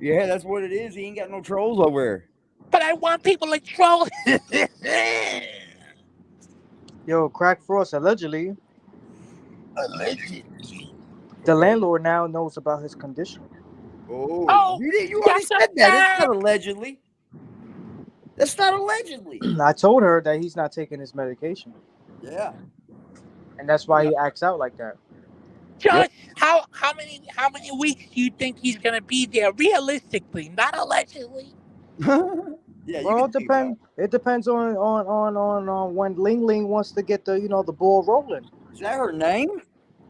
Yeah, that's what it is. He ain't got no trolls over there. But I want people to troll. Crack Frost allegedly the Okay. landlord now knows about his condition. Oh, You already that's a said that. It's fact. not allegedly. That's not allegedly. I told her that he's not taking his medication, Yeah. and that's why he acts out like that. Just how many weeks do you think he's gonna be there? Realistically, not allegedly. Yeah, you Well, can see why. it depends on when Ling Ling wants to get the ball rolling. Is that her name?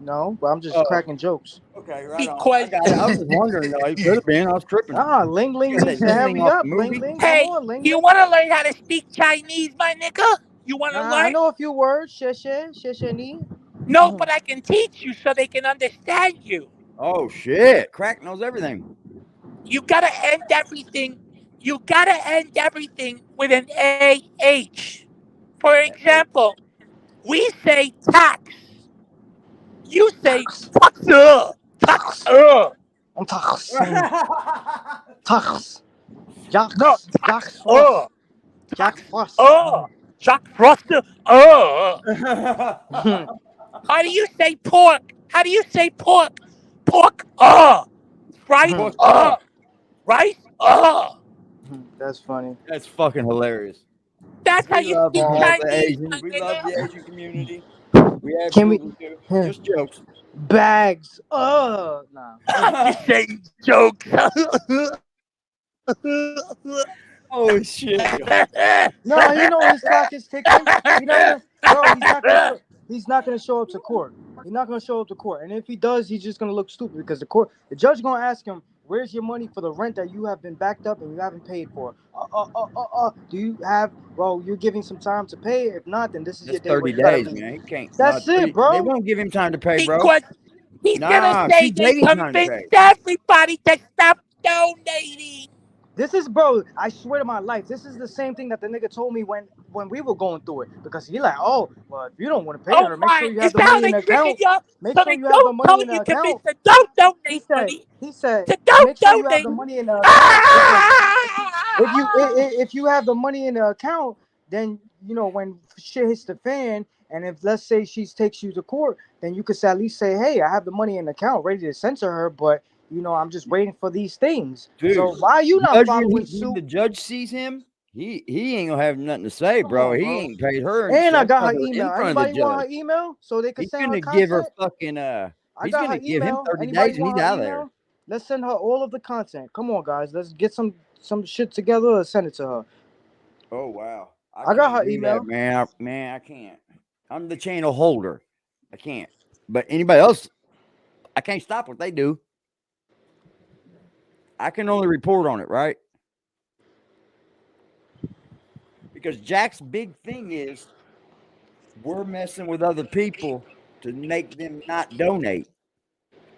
No, but I'm just Oh, cracking jokes. okay, right on. I Because got it. I was just wondering though. It could have been. I was tripping. Ling You Ling got that needs to Yingling hurry off up. the Ling movie? Ling, come hey, on, Ling you Ling. want to learn how to speak Chinese, my nigga? You want to Nah, I learn? know a few words. She ni. No, but I can teach you so they can understand you. Oh shit! Crack knows everything. You gotta end everything. You gotta end everything with an AH. For example, we say tax. You say Tax. tax. Tax. Tax. Tax. Tax. No, Jacks. tax. Jacks Frost. Jack Tax. Frost. Jack Frost. How do you say pork? How do you say pork? Pork. Rice. What's up? Rice. That's funny. That's fucking hilarious. That's how We you love speak all the Chinese, Asians. my We love the nigga. Asian community. We Can we absolutely do. Just jokes. bags? Nah. You say jokes. Oh shit! No, he know his clock is ticking. He's not gonna, bro. He's not gonna show up to court. He's not gonna show up to court. And if he does, he's just gonna look stupid because the judge gonna ask him, "Where's your money for the rent that you have been backed up and you haven't paid for? Do you have? Well, you're giving some time to pay. If not, then this is your That's day where 30 you gotta days, leave." man. He can't. That's it, They bro. won't give him time to pay, bro. Because he's gonna Nah, say she they gave him time to convinced pay. everybody to stop donating. This is, bro, I swear to my life, this is the same thing that the nigga told me when we were going through it. Because he like, oh, well, if you don't want to pay Oh her, make sure my! you have Is the that how money in they the tricking account. you? Make So sure they you have the don't money tell in the you account. convince them don't He donate, said, honey. he said, To don't make sure you have donate. the money in the account because if you have the money in the account, then when shit hits the fan, and if let's say she takes you to court, then you could at least say, hey, I have the money in the account ready to censor her, but I'm just waiting for these things. Dude, so why are you not judge, following when suit? the judge sees him, he ain't gonna have nothing to say, Come bro. on, He bro. ain't paid her And I got her in email. front of the Anybody want her judge. email so they can He's send her gonna give her content? fucking I he's got gonna her give him email. 30 Anybody days and he's want her out of there. email? Let's send her all of the content. Come on, guys. Let's get some shit together and send it to her. Oh wow. I got can't her do email. that, man. I can't. I'm the channel holder. I can't. But anybody else, I can't stop what they do. I can only report on it, right? Because Jack's big thing is we're messing with other people to make them not donate.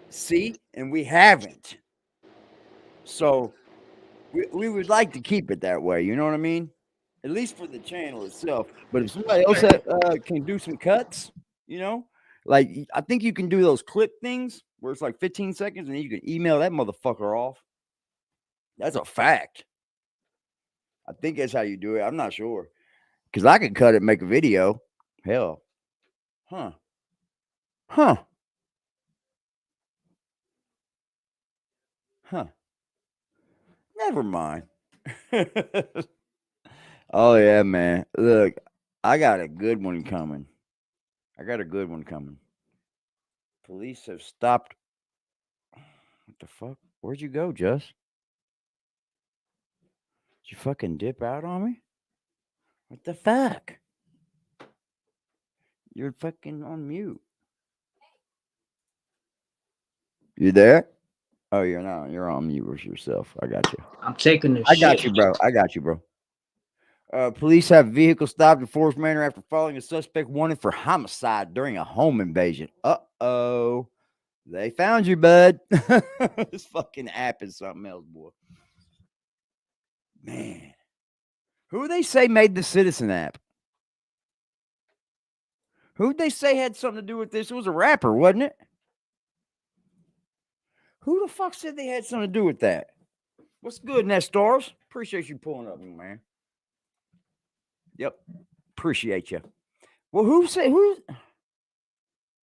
See? And we haven't. So we would like to keep it that way. You know what I mean? At least for the channel itself. But if somebody else can do some cuts, Like, I think you can do those clip things where it's like 15 seconds and then you can email that motherfucker off. That's a fact. I think that's how you do it. I'm not sure. Because I could cut it and make a video. Hell. Huh. Huh. Huh. Never mind. Oh, yeah, man. Look, I got a good one coming. Police have stopped. What the fuck? Where'd you go, Just? Did you fucking dip out on me? What the fuck? You're fucking on mute. You there? Oh, you're not. You're on mute with yourself. I got you. I'm taking a I got shit. you, bro. I got you, bro. Police have vehicle stopped in Forest Manor after following a suspect wanted for homicide during a home invasion. Uh-oh. They found you, bud. This fucking app is something else, boy. Man. Who they say made the Citizen app? Who'd they say had something to do with this? It was a rapper, wasn't it? Who the fuck said they had something to do with that? What's good, Net Stars? Appreciate you pulling up, man. Yep. Appreciate you. Well, who said who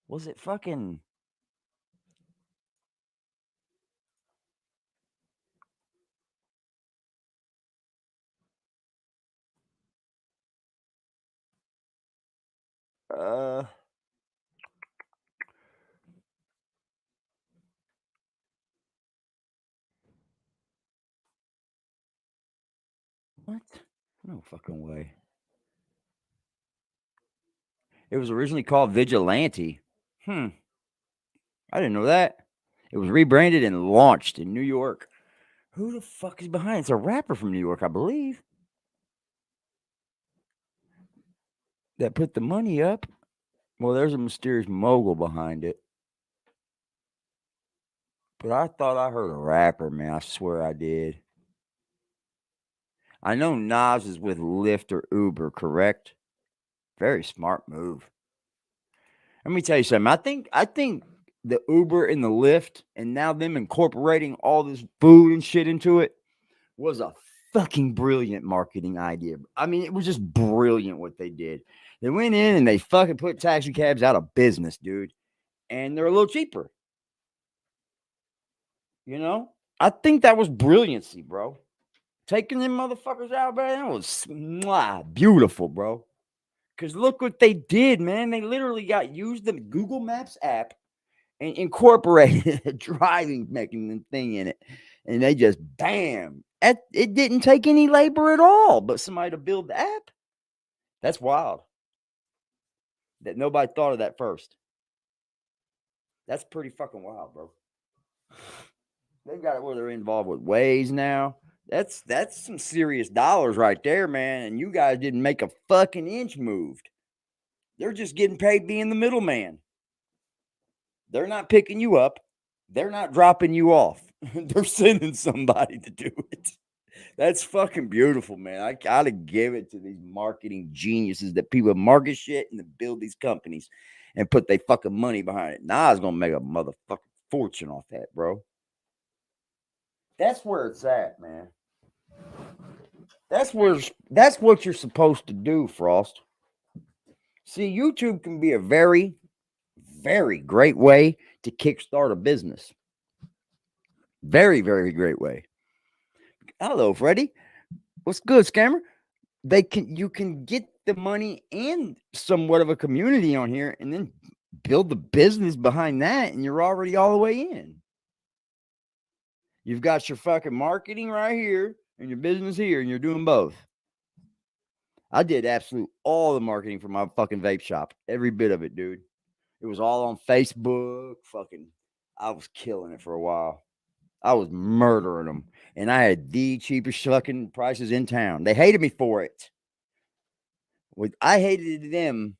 was it fucking what? No fucking way. It was originally called Vigilante. I didn't know that. It was rebranded and launched in New York. Who the fuck is behind it? It's a rapper from New York, I believe. That put the money up. Well, there's a mysterious mogul behind it. But I thought I heard a rapper, man. I swear I did. I know Nas is with Lyft or Uber, correct? Very smart move. Let me tell you something. I think the Uber and the Lyft and now them incorporating all this food and shit into it was a fucking brilliant marketing idea. I mean, it was just brilliant what they did. They went in and they fucking put taxi cabs out of business, dude. And they're a little cheaper. You know? I think that was brilliancy, bro. Taking them motherfuckers out, man, that was beautiful, bro. Because look what they did, man. They literally used the Google Maps app and incorporated a driving mechanism thing in it. And they just, bam. It didn't take any labor at all, but somebody to build the app. That's wild. That nobody thought of that first. That's pretty fucking wild, bro. They've got it where they're involved with Waze now. That's some serious dollars right there, man. And you guys didn't make a fucking inch moved. They're just getting paid being the middleman. They're not picking you up. They're not dropping you off. They're sending somebody to do it. That's fucking beautiful, man. I gotta give it to these marketing geniuses that people market shit and then build these companies and put their fucking money behind it. Nas gonna make a motherfucking fortune off that, bro. That's where it's at, man. That's what you're supposed to do, Frost. See, YouTube can be a very, very great way to kickstart a business. Very, very great way. Hello, Freddie. What's good, scammer? You can get the money and somewhat of a community on here and then build the business behind that, and you're already all the way in. You've got your fucking marketing right here and your business here, and you're doing both. I did absolute all the marketing for my fucking vape shop. Every bit of it, dude. It was all on Facebook. I was killing it for a while. I was murdering them. And I had the cheapest fucking prices in town. They hated me for it. I hated them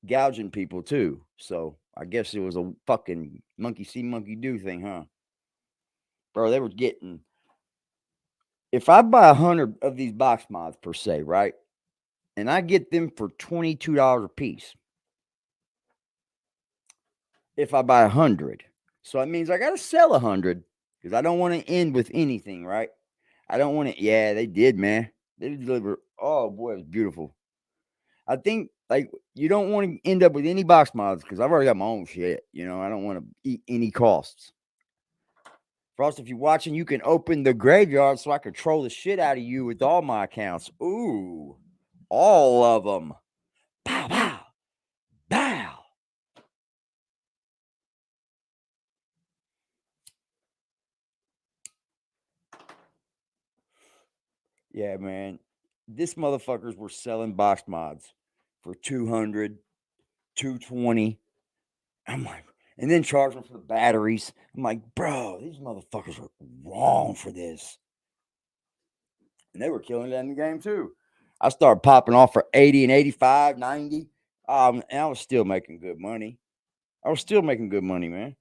gouging people too. So I guess it was a fucking monkey see, monkey do thing, huh? Bro, they were getting... If I buy 100 of these box mods per se, right? And I get them for $22 a piece. if I buy 100. So that means I got to sell 100 because I don't want to end with anything, right? I don't want to. Yeah, they did, man. They deliver. Oh boy, it was beautiful. I think like you don't want to end up with any box mods because I've already got my own shit. You know, I don't want to eat any costs. Frost, if you're watching, you can open the graveyard so I can troll the shit out of you with all my accounts. Ooh, all of them. Pow, pow, pow. Yeah, man. This motherfuckers were selling box mods for 200, 220. I'm like, and then charging for the batteries. I'm like, bro, these motherfuckers are wrong for this. And they were killing it in the game too. I started popping off for 80 and 85, 90. And I was still making good money. I was still making good money, man.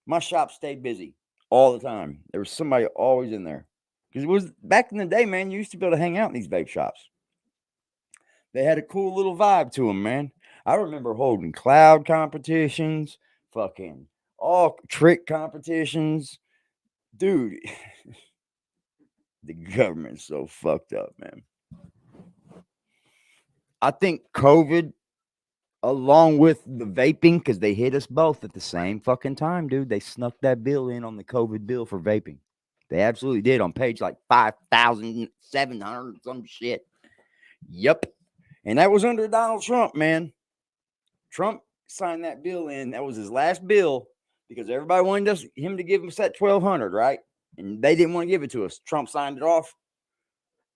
My shop stayed busy all the time. There was somebody always in there. Because it was back in the day, man, you used to be able to hang out in these vape shops. They had a cool little vibe to them, man. I remember holding cloud competitions, fucking all trick competitions. Dude, the government's so fucked up, man. I think COVID, along with the vaping, because they hit us both at the same fucking time, dude. They snuck that bill in on the COVID bill for vaping. They absolutely did on page like 5,700, some shit. Yep. And that was under Donald Trump, man. Trump signed that bill in. That was his last bill because everybody wanted him to give us that 1,200, right? And they didn't want to give it to us. Trump signed it off.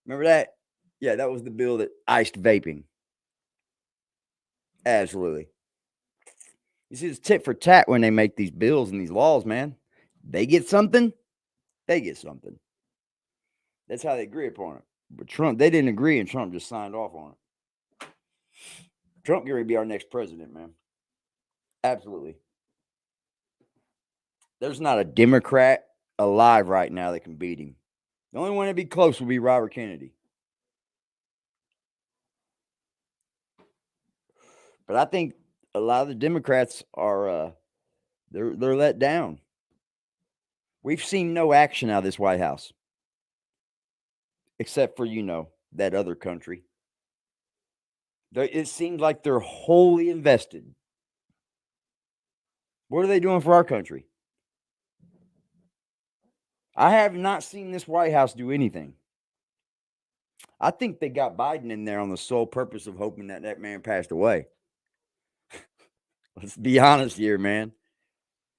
Remember that? Yeah, that was the bill that iced vaping. Absolutely. You see, it's tit for tat when they make these bills and these laws, man. They get something, they get something. That's how they agree upon it. But Trump, they didn't agree, and Trump just signed off on it. Trump going to be our next president, man. Absolutely. There's not a Democrat alive right now that can beat him. The only one that'd be close would be Robert Kennedy. But I think a lot of the Democrats are they're let down. We've seen no action out of this White House. Except for, that other country. It seems like they're wholly invested. What are they doing for our country? I have not seen this White House do anything. I think they got Biden in there on the sole purpose of hoping that that man passed away. Let's be honest here, man.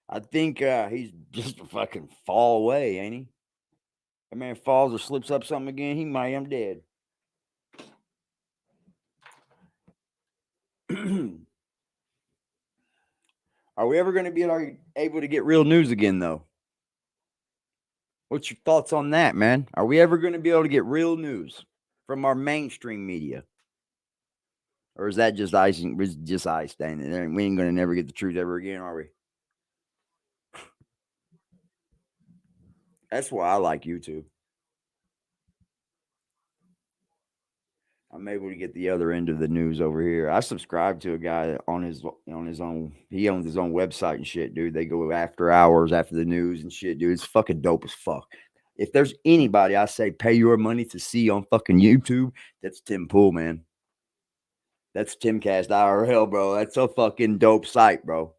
I think he's just a fucking fall away, ain't he? That man falls or slips up something again, he might am dead. Are we ever going to be able to get real news again, though? What's your thoughts on that, man? Are we ever going to be able to get real news from our mainstream media? Or is that just icing? Just ice standing there, and we ain't going to never get the truth ever again, are we? That's why I like YouTube. I'm able to get the other end of the news over here. I subscribe to a guy on his own. He owns his own website and shit, dude. They go after hours after the news and shit, dude. It's fucking dope as fuck. If there's anybody I say pay your money to see on fucking YouTube, that's Tim Pool, man. That's Timcast IRL, bro. That's a fucking dope site, bro.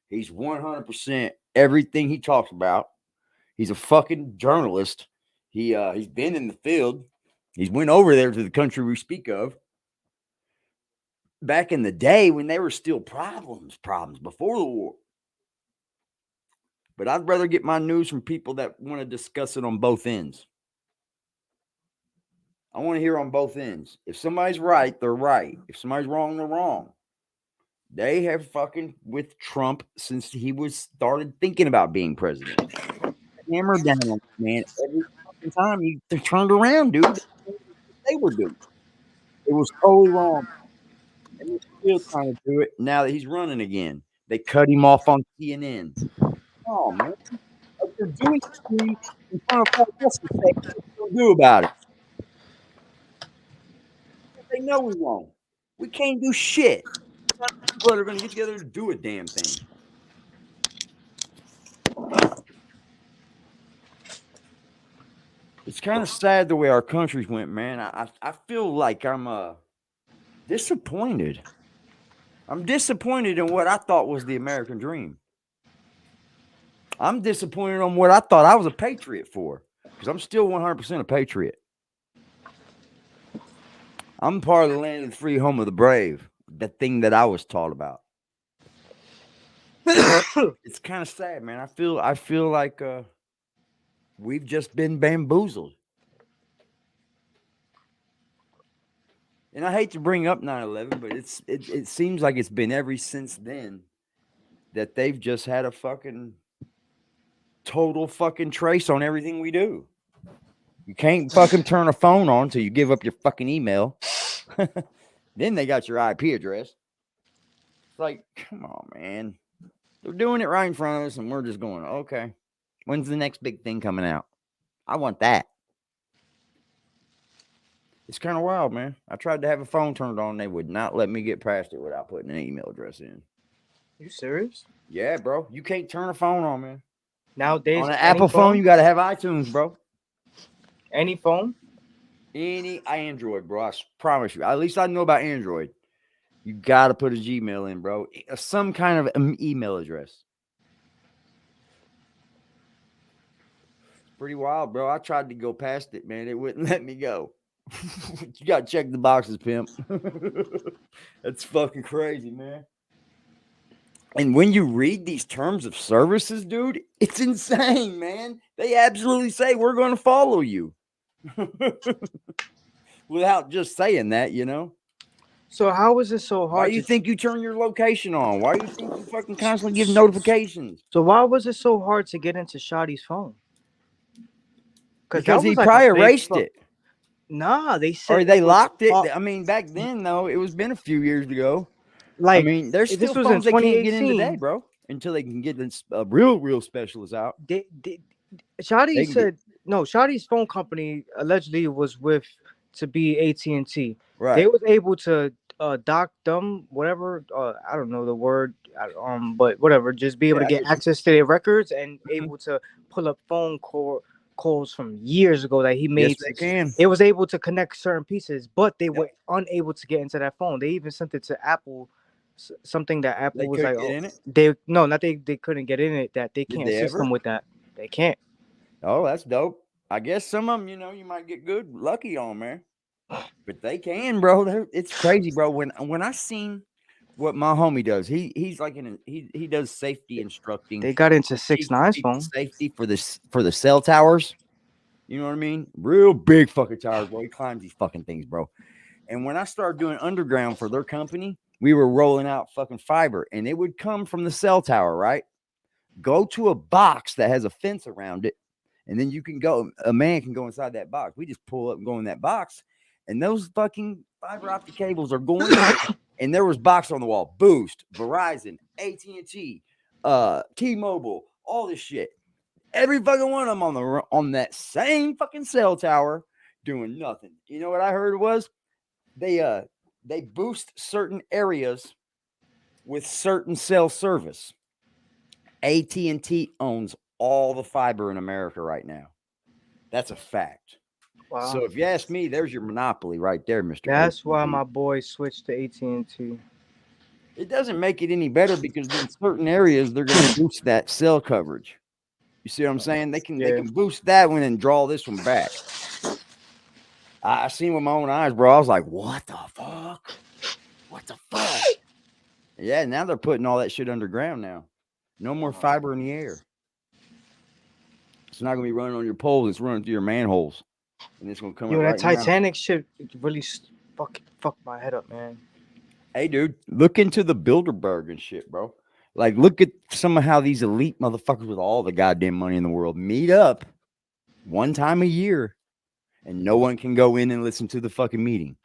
He's 100% everything he talks about. He's a fucking journalist. He's been in the field. He's went over there to the country we speak of. Back in the day when they were still problems before the war. But I'd rather get my news from people that want to discuss it on both ends. I want to hear on both ends. If somebody's right, they're right. If somebody's wrong, they're wrong. They have fucking with Trump since he started thinking about being president. Hammer down on man every fucking time they turned around, dude. They were doing. It was totally wrong. And they're still trying to do it now that he's running again. They cut him off on CNN. Oh, man. Like they're doing it in front of all of us to say what they'll do about it. They know we won't. We can't do shit. People that are going to get together to do a damn thing. It's kind of sad the way our countries went, man. I feel like I'm disappointed. I'm disappointed in what I thought was the American dream. I'm disappointed on what I thought I was a patriot for, because I'm still 100% a patriot. I'm part of the land of the free, home of the brave, the thing that I was taught about. It's kind of sad, man. I feel like we've just been bamboozled. And I hate to bring up 9/11, but it seems like it's been ever since then that they've just had a fucking total fucking trace on everything we do. You can't fucking turn a phone on until you give up your fucking email. Then they got your IP address. It's like, come on, man. They're doing it right in front of us, and we're just going, okay. When's the next big thing coming out? I want that. It's kind of wild, man. I tried to have a phone turned on. They would not let me get past it without putting an email address in. You serious? Yeah, bro. You can't turn a phone on, man. Nowadays, on an Apple phone, you got to have iTunes, bro. Any phone? Any Android, bro. I promise you. At least I know about Android. You got to put a Gmail in, bro. Some kind of email address. It's pretty wild, bro. I tried to go past it, man. It wouldn't let me go. You got to check the boxes, pimp. That's fucking crazy, man. And when you read these terms of services, dude, it's insane, man. They absolutely say we're going to follow you. Without just saying that, you know. So how is it so hard? Why do you think you turn your location on? Why do you think you fucking constantly give notifications? So why was it so hard to get into Shotty's phone? Because he probably erased it. Nah, they said or they locked it. I mean, back then though, it was been a few years ago. Like, I mean, there's still phones they can't get in today, bro, until they can get a real specialist out. Shotty said no. Shotty's phone company allegedly was with to be AT&T. Right. They was able to dock them, whatever. I don't know the word. But whatever. Just be able to get access to their records and able to pull up phone calls from years ago that he made. Yes, they can. It was able to connect certain pieces, but they were unable to get into that phone. They even sent it to Apple. Something that Apple was like, they couldn't get in it. That they can't system with that. They can't. Oh, that's dope. I guess some of them, you know, you might get good lucky on, man. But they can, bro. It's crazy, bro. When I seen what my homie does, he's like he does safety instructing. They got into 6ix9ine's phone. Safety for the cell towers. You know what I mean? Real big fucking towers, bro. He climbs these fucking things, bro. And when I started doing underground for their company, we were rolling out fucking fiber, and it would come from the cell tower, right? Go to a box that has a fence around it, and then a man can go inside that box. We just pull up and go in that box, and those fucking fiber optic cables are going in, and there was box on the wall. Boost, Verizon, AT&T, T-Mobile, all this shit. Every fucking one of them on that same fucking cell tower doing nothing. You know what I heard was? They boost certain areas with certain cell service. AT&T owns all the fiber in America right now. That's a fact. Wow. So if you ask me, there's your monopoly right there, Mr. That's AT&T. why my boy switched to AT&T. It doesn't make it any better because in certain areas they're going to boost that cell coverage. You see what I'm saying? They can boost that one and draw this one back. I seen with my own eyes, bro. I was like, what the fuck? What the fuck? Yeah, now they're putting all that shit underground now. No more fiber in the air. It's not going to be running on your poles. It's running through your manholes. And it's going to come Yo, up that right Titanic shit really fucked my head up, man. Hey, dude, look into the Bilderberg and shit, bro. Like, look at some of how these elite motherfuckers with all the goddamn money in the world meet up one time a year. And no one can go in and listen to the fucking meeting.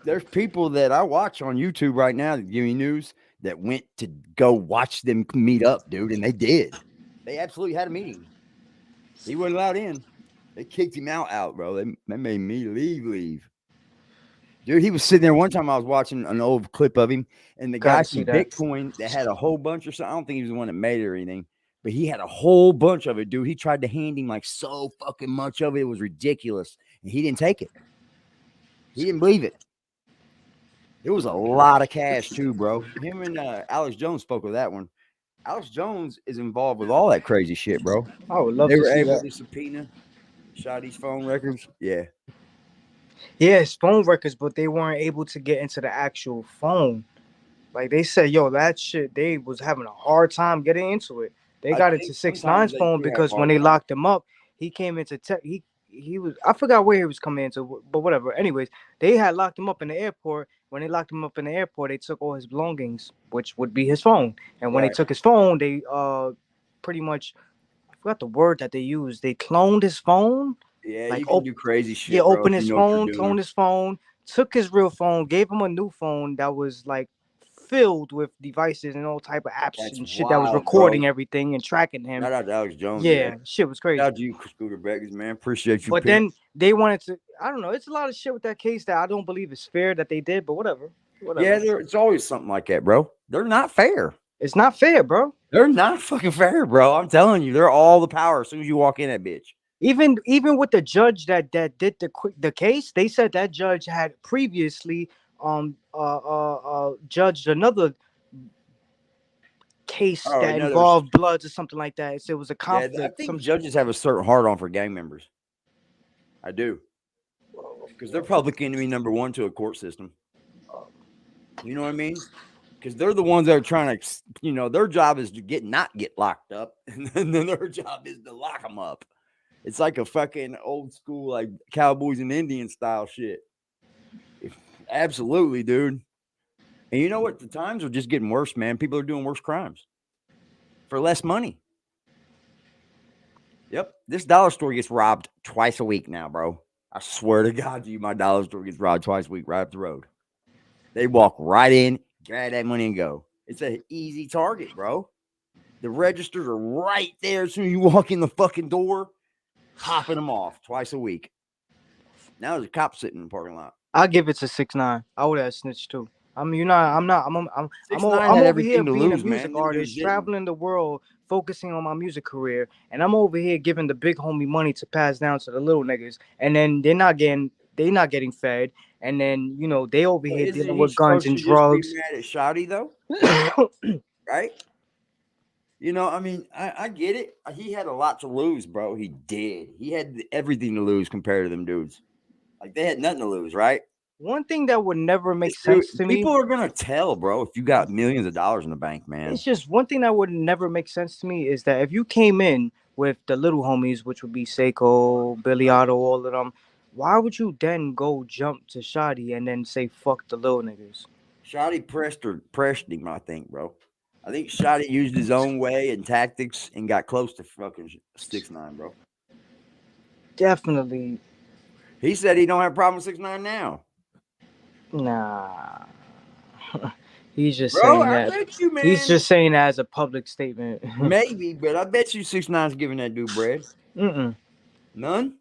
There's people that I watch on YouTube right now that give me news that went to go watch them meet up, dude, and they did. They absolutely had a meeting. He wasn't allowed in. They kicked him out, bro. They made me leave. Dude, he was sitting there one time. I was watching an old clip of him, and the guy from Bitcoin that had a whole bunch or something. I don't think he was the one that made it or anything. But he had a whole bunch of it, dude. He tried to hand him like so fucking much of it. It was ridiculous. And he didn't take it. He didn't believe it. It was a lot of cash too, bro. Him and Alex Jones spoke of that one. Alex Jones is involved with all that crazy shit, bro. I would love They to were see able that. to subpoena Shotty's phone records. Yeah. Yeah, it's phone records, but they weren't able to get into the actual phone. Like they said, yo, that shit, they was having a hard time getting into it. They got into 6ix9ine's phone because when they locked him up, he came into tech. He was, I forgot where he was coming into, but whatever. Anyways, they had locked him up in the airport. When they locked him up in the airport, they took all his belongings, which would be his phone. And when they took his phone, they pretty much, I forgot the word that they used. They cloned his phone. Yeah, like you can do crazy shit. Yeah, bro, open if his you know what phone, you're doing. cloned his phone, took his real phone, gave him a new phone that was like filled with devices and all type of apps and shit that was wild, recording bro. everything and tracking him. Shout out to Alex Jones. Yeah, shit was crazy. Shout out to you, Scooter Beckers, man. Appreciate you. But then they wanted to, I don't know, it's a lot of shit with that case that I don't believe is fair that they did, but whatever. Yeah, it's always something like that, bro. They're not fair. It's not fair, bro. They're not fucking fair, bro. I'm telling you, they're all the power as soon as you walk in that bitch. Even with the judge that did the case, they said that judge had previously judged another case that involved bloods or something like that. So it was a conflict. Yeah, I think judges have a certain hard on for gang members. I do. Because they're public enemy number one to a court system. You know what I mean? Because they're the ones that are trying to, you know, their job is to not get locked up. And then their job is to lock them up. It's like a fucking old school, like Cowboys and Indians style shit. Absolutely, dude. And you know what? The times are just getting worse, man. People are doing worse crimes for less money. Yep. This dollar store gets robbed twice a week now, bro. I swear to God to you, my dollar store gets robbed twice a week right up the road. They walk right in, grab that money and go. It's an easy target, bro. The registers are right there as soon as you walk in the fucking door, popping them off twice a week. Now there's a cop sitting in the parking lot. I'll give it to 6ix9ine. I would have snitched too. I mean, I'm over here being a music artist, traveling the world, focusing on my music career, and I'm over here giving the big homie money to pass down to the little niggas, and then they're not getting fed, and then you know they over here dealing with guns and drugs. Be mad at Shotty though, right? You know, I mean, I get it. He had a lot to lose, bro. He did. He had everything to lose compared to them dudes. Like they had nothing to lose, right? One thing that would never make sense to me. People are gonna tell, bro, if you got millions of dollars in the bank, man. It's just one thing that would never make sense to me is that if you came in with the little homies, which would be Seiko, Billy Otto, all of them, why would you then go jump to Shotty and then say fuck the little niggas? Shotty pressed him, I think, bro. I think Shotty used his own way and tactics and got close to fucking 6ix9ine, bro. Definitely. He said he don't have a problem with 6ix9ine now. Nah. He's just saying that. Bet you, man. He's just saying that as a public statement. Maybe, but I bet you 6ix9ine's giving that dude bread. None?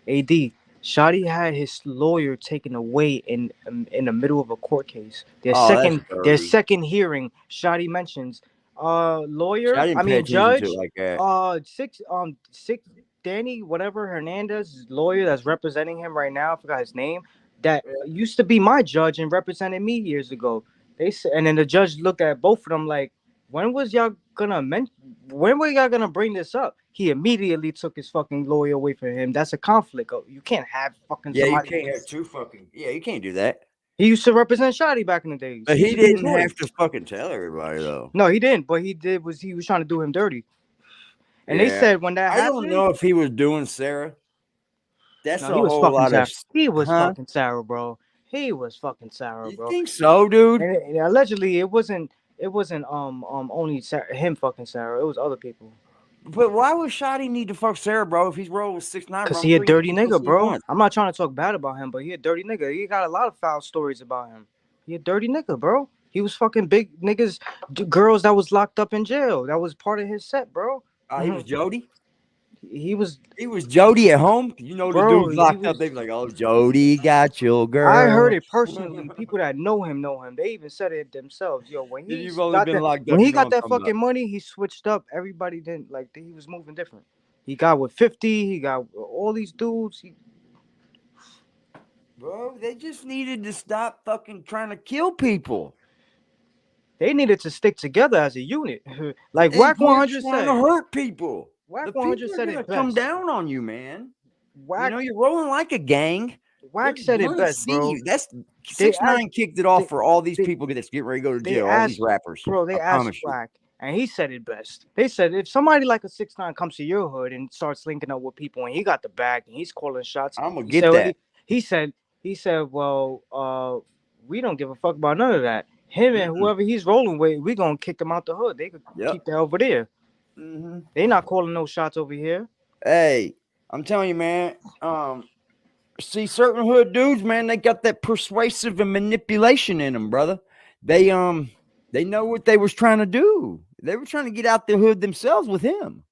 AD, Shotty had his lawyer taken away in the middle of a court case. Their second hearing, Shotty mentions lawyer, judge, Danny, whatever Hernandez, lawyer that's representing him right now, I forgot his name, that used to be my judge and represented me years ago. They said, and then the judge looked at both of them like, when were y'all gonna bring this up? He immediately took his fucking lawyer away from him. That's a conflict. You can't have fucking somebody. You can't have two fucking you can't do that. He used to represent Shotty back in the day. But he didn't have to fucking tell everybody though. No, he didn't. But he was trying to do him dirty. And they said when that happened, I don't know if he was doing Sarah. That's a whole lot of. He was fucking Sarah, bro. He was fucking Sarah, bro. You think so, dude? And allegedly, it wasn't only him fucking Sarah. It was other people. But why would Shotty need to fuck Sarah, bro? If he's rolling with 6ix9ine, because he a dirty nigga, bro. I'm not trying to talk bad about him, but he a dirty nigga. He got a lot of foul stories about him. He a dirty nigga, bro. He was fucking big niggas, girls that was locked up in jail. That was part of his set, bro. He was Jody. He was, Jody at home. You know, the bro. dude's He locked up. was. They be like, "Oh, Jody got your I heard girl." it personally. People that know him know him. They even said it themselves. Yo, when If he you've only got been that, locked when up, he you know what got I'm that talking about. fucking money, he switched up. Everybody didn't like. He was moving different. He got with 50. He got all these dudes. Bro, they just needed to stop fucking trying to kill people. They needed to stick together as a unit. Like And Whack quit 100 trying to said. hurt people. Whack The 100 people are said gonna it come best. down on you, man. You Whack, know, you're rolling like a gang. They're Whack said it gonna best, see bro. you. That's They 6ix9ine kicked it they, off for all these they, people that's getting ready to go to they jail. All these asked, rappers. bro. They I asked promise you. Whack, and he said it best. They said if somebody like a 6ix9ine comes to your hood and starts linking up with people, and he got the bag and he's calling shots, I'm gonna he get said, that. he said, well, we don't give a fuck about none of that. Him and whoever he's rolling with, we gonna kick them out the hood. They could keep that over there. They not calling no shots over here. Hey, I'm telling you, man. See, certain hood dudes, man, they got that persuasive and manipulation in them, brother. They know what they was trying to do. They were trying to get out the hood themselves with him.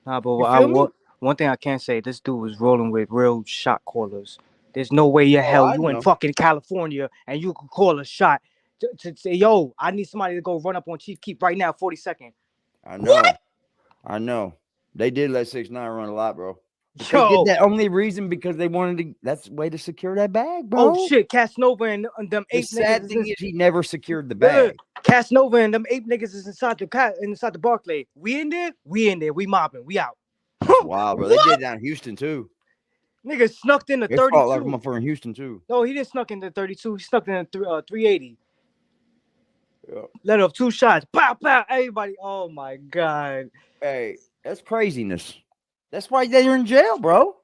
Nah, but You feel me? one thing I can't say, this dude was rolling with real shot callers. There's no way in hell I you in know. fucking California and you could call a shot to say, yo, I need somebody to go run up on Chief Keef right now, 42nd. I know. What? I know. They did let 6ix9ine run a lot, bro. But they Yo. did that only reason because they wanted to. That's the way to secure that bag, bro. Oh shit, Casanova and them The 8 sad niggas thing is he never secured the bag. Casanova and them 8 niggas is inside the Barclay. We in there, we mobbing, we out. That's wild, bro. They did it down in Houston too. Niggas snuck in the They 32. fought like a motherfucker in Houston too. No, he didn't snuck in the 32. He snuck in the 380. Yeah. Let off 2 shots. Pow, pow. Everybody. Oh my god. Hey, that's craziness. That's why they're in jail, bro.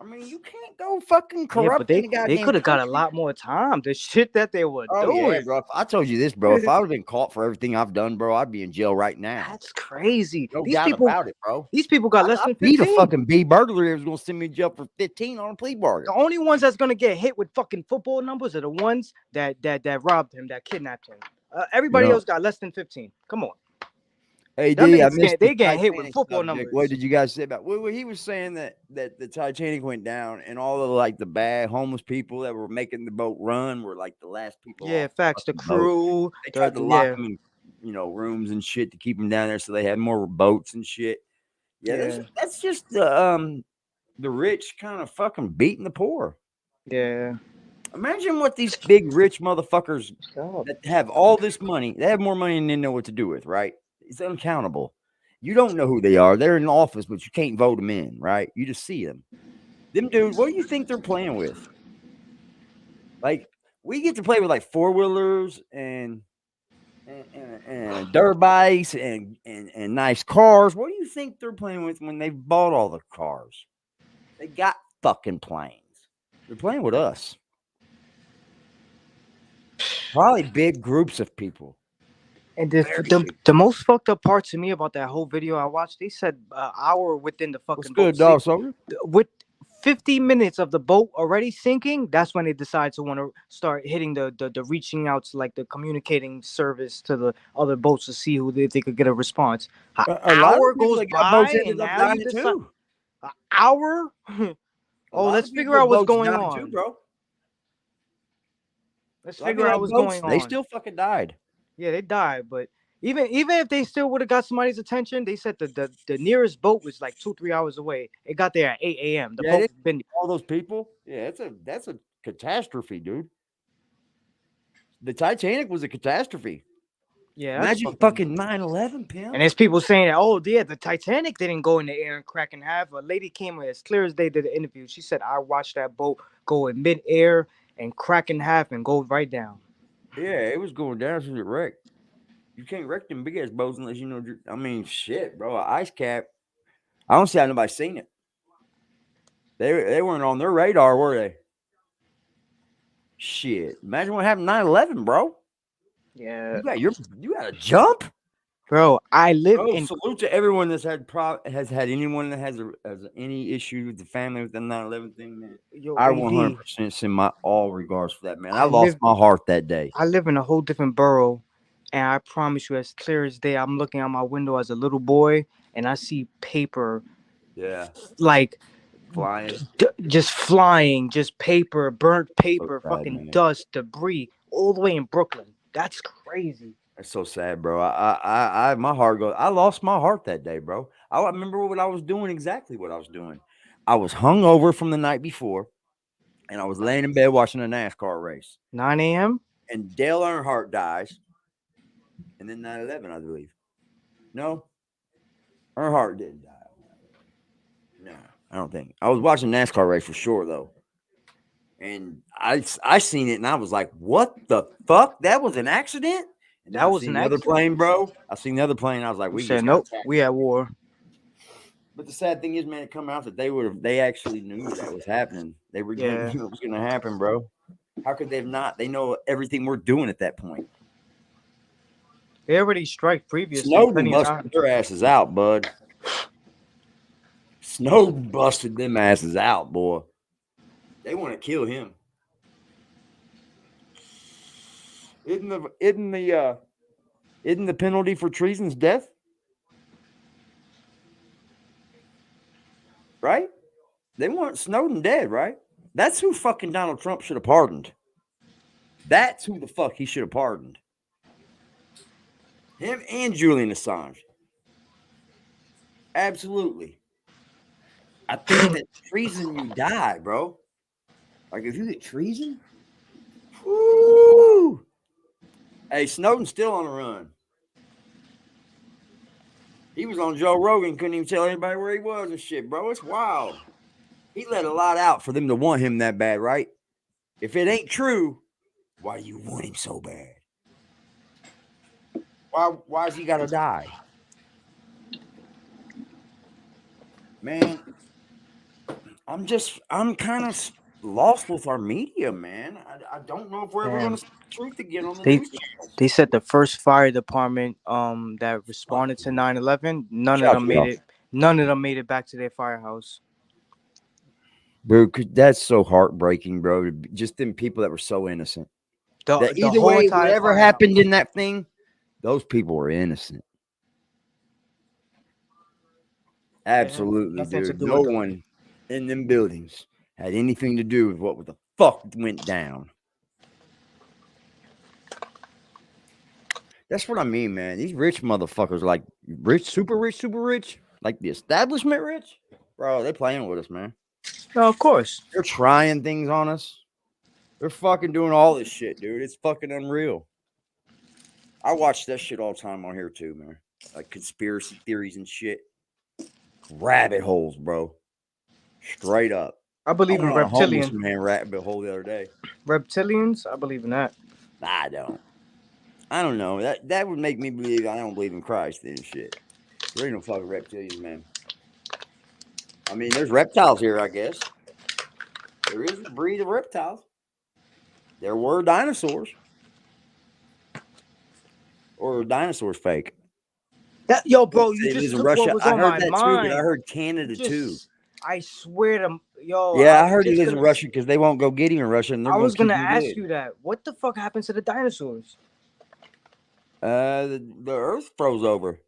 I mean, you can't go fucking corrupt Yeah, in the but goddamn they could have got a country. lot more time. The shit that they were Oh yeah, doing. bro. I told you this, bro. If I would have been caught for everything I've done, bro, I'd be in jail right now. That's crazy. No These doubt people, about it, bro. These people got less than I'd beat 15. a fucking B burglary. Was gonna send me to jail for 15 on a plea bargain. The only ones that's gonna get hit with fucking football numbers are the ones that robbed him, that kidnapped him. Everybody else got less than 15. Come on. Hey, D, I missed they getting hit with football subject. numbers. What did you guys say about? Well, he was saying that the Titanic went down, and all of like the bad homeless people that were making the boat run were like the last people. Yeah, facts. The crew. Boat. They tried to lock them in, rooms and shit to keep them down there, so they had more boats and shit. Yeah. That's just the rich kind of fucking beating the poor. Yeah. Imagine what these big rich motherfuckers that have all this money. They have more money than they know what to do with, right? It's uncountable. You don't know who they are. They're in office, but you can't vote them in, right? You just see them. Them dudes, what do you think they're playing with? Like, we get to play with like 4-wheelers and dirt bikes and nice cars. What do you think they're playing with when they've bought all the cars? They got fucking planes. They're playing with us. Probably big groups of people. And the most fucked up part to me about that whole video I watched, they said an hour within the fucking boat. Dog, Soldier? With 50 minutes of the boat already sinking, that's when they decide to want to start hitting the reaching out to like the communicating service to the other boats to see who they could get a response. An hour goes by and now you decide. An hour? Let's figure out what's going on, too, bro. Let's figure out what's going on. They still fucking died. Yeah, they died, but even if they still would have got somebody's attention, they said the nearest boat was like 2-3 hours away. It got there at 8 a.m. The boat been all those people. Yeah, that's a catastrophe, dude. The Titanic was a catastrophe. Yeah, imagine fucking 9/11, Pimp. And there's people saying that, oh yeah, the Titanic didn't go in the air and crack in half. A lady came as clear as day did the interview. She said, I watched that boat go in mid-air and crack in half and go right down. Yeah, it was going down to the wreck. You can't wreck them big ass boats unless you know. I mean, shit, bro. An ice cap. I don't see how nobody seen it. They weren't on their radar, were they? Shit. Imagine what happened 9/11, bro. Yeah. You got to jump, bro. I live in. Salute to everyone that's has had anyone that has any issue with the family with the 9/11 thing, man. I 100% send my all regards for that, man. I lost my heart that day. I live in a whole different borough, and I promise you, as clear as day, I'm looking out my window as a little boy, and I see paper Yeah. Like Flying. just flying, just paper, burnt paper, sad, fucking man. dust, debris, all the way in Brooklyn. That's crazy. That's so sad, bro. My heart goes. I lost my heart that day, bro. I remember what I was doing, exactly what I was doing. I was hungover from the night before, and I was laying in bed watching a NASCAR race. 9 a.m. And Dale Earnhardt dies, and then 9/11, I believe. No, Earnhardt didn't die. No, I don't think. I was watching NASCAR race for sure though, and I seen it, and I was like, "What the fuck? That was an accident." And then That I was seen an the other accident. plane, bro. I seen the other plane. I was like, We "We said just got nope. attacked." We at war. But the sad thing is, man, it come out that they actually knew that was happening. They were Yeah. knew it was gonna happen, bro. How could they not? They know everything we're doing at that point. They already strike previously Snowden plenty of busted times. their asses out, bud. Snowden busted them asses out, boy. They want to kill him. Isn't the penalty for treason's death? Right? They want Snowden dead, right? That's who fucking Donald Trump should have pardoned. That's who the fuck he should have pardoned. Him and Julian Assange. Absolutely. I think that treason, you die, bro. Like if you get treason, whoo. Hey, Snowden's still on the run. He was on Joe Rogan, couldn't even tell anybody where he was and shit, bro. It's wild. He let a lot out for them to want him that bad, right? If it ain't true, why do you want him so bad? Why's he gotta die? Man, I'm kind of lost with our media, man. I don't know if we're ever gonna see the truth again on the news channels. They said the first fire department that responded to 9/11, none of them made it back to their firehouse. Bro, that's so heartbreaking, bro. Just them people that were so innocent. That The either whole way, entire whatever firehouse. happened in that thing, those people were innocent. Absolutely, nothing to dude. do No with them. one in them buildings had anything to do with what the fuck went down. That's what I mean, man. These rich motherfuckers, like rich, super rich, like the establishment rich, bro. They playing with us, man. No, of course. They're trying things on us. They're fucking doing all this shit, dude. It's fucking unreal. I watch that shit all the time on here too, man. Like conspiracy theories and shit. Rabbit holes, bro. Straight up. I believe in went on a homeless reptilians. man rabbit hole the other day. Reptilians, I believe in that. I don't know. That would make me believe I don't believe in Christ and shit. There ain't no fucking reptilians, man. I mean, there's reptiles here, I guess. There is a breed of reptiles. There were dinosaurs. Or are dinosaurs fake? Yo, bro, you They live just in took Russia. what was I on heard my that mind. too, but I heard Canada too. I swear to yo. Yeah, I heard he lives in Russia because they won't go get him in Russia, and they're I was gonna gonna keep him ask dead. you that. What the fuck happened to the dinosaurs? The Earth froze over.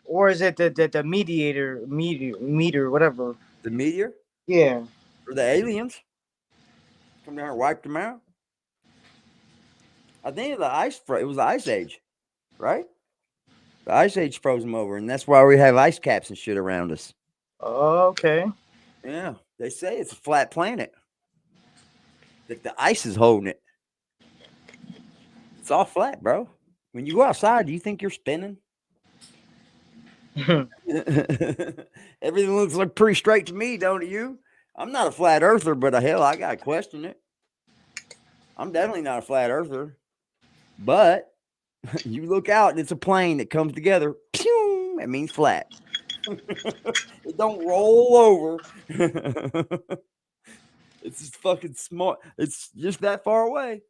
Or is it the meteor, whatever? The meteor? Yeah. Or the aliens? Come down and wiped them out? I think it was the Ice Age, right? The Ice Age froze them over, and that's why we have ice caps and shit around us. Oh, okay. Yeah, they say it's a flat planet. That the ice is holding it. It's all flat, bro. When you go outside, do you think you're spinning? Everything looks like pretty straight to me, don't you? I'm not a flat earther, but hell, I gotta question it. I'm definitely not a flat earther. But you look out and it's a plane that comes together. Pew, that means flat. It don't roll over. It's just fucking smart. It's just that far away.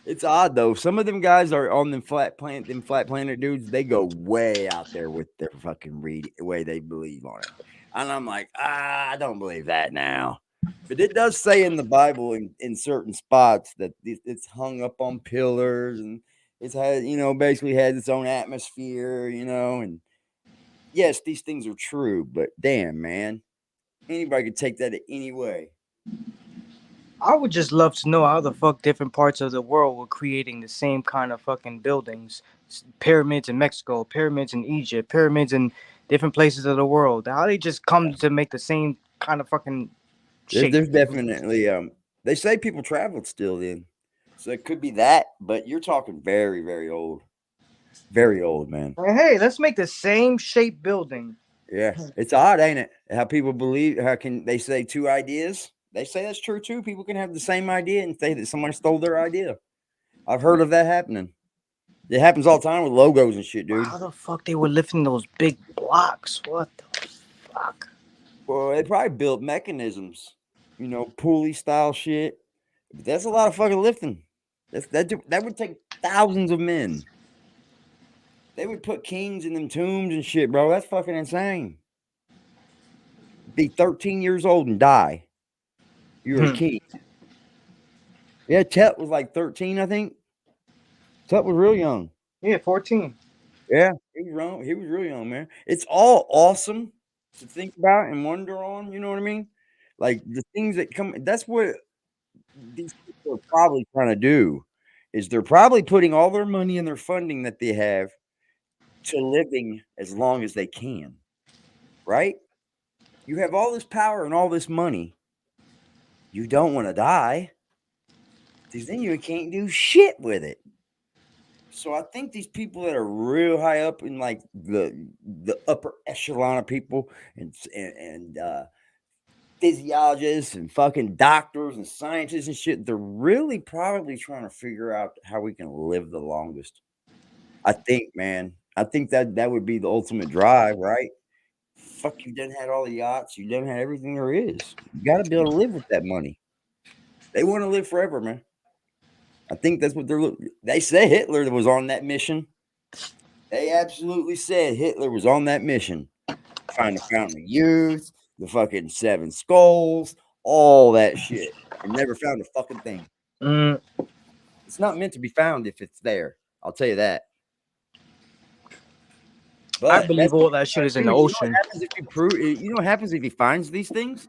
It's odd though. Some of them guys are on them flat planet dudes. They go way out there with their fucking way they believe on it. And I'm like, I don't believe that now. But it does say in the Bible in certain spots that it's hung up on pillars and it's had, basically has its own atmosphere, and yes, these things are true, but damn, man, anybody could take that any way. I would just love to know how the fuck different parts of the world were creating the same kind of fucking buildings. Pyramids in Mexico, pyramids in Egypt, pyramids in different places of the world. How they just come to make the same kind of fucking shape. There's definitely they say people traveled still then, so it could be that, but you're talking very, very old, man. Hey, let's make the same shape building. Yeah, it's odd, ain't it? How people believe? How can they say two ideas? They say that's true too. People can have the same idea and say that somebody stole their idea. I've heard of that happening. It happens all the time with logos and shit, dude. How the fuck they were lifting those big blocks? What the fuck? Well, they probably built mechanisms, pulley style shit. But that's a lot of fucking lifting. That would take thousands of men. They would put kings in them tombs and shit, bro. That's fucking insane. Be 13 years old and die. You're a king. Yeah, Tut was like 13, I think. Tut was real young. Yeah, 14. Yeah, he was wrong. He was real young, man. It's all awesome to think about and wonder on. You know what I mean? Like the things that come. That's what these people are probably trying to do. Is they're probably putting all their money and their funding that they have to living as long as they can. Right? You have all this power and all this money. You don't want to die, because then you can't do shit with it. So I think these people that are real high up in like the upper echelon of people and physiologists and fucking doctors and scientists and shit, they're really probably trying to figure out how we can live the longest. I think, man. I think that would be the ultimate drive, right? Fuck, you done had all the yachts, you done had everything there is. You got to be able to live with that money. They want to live forever, man. I think that's what they say Hitler was on that mission. They absolutely said Hitler was on that mission. Find the Fountain of Youth, the fucking 7 Skulls, all that shit. And never found a fucking thing. It's not meant to be found if it's there. I'll tell you that. But I believe all that shit is in the ocean. You know what happens if he finds these things?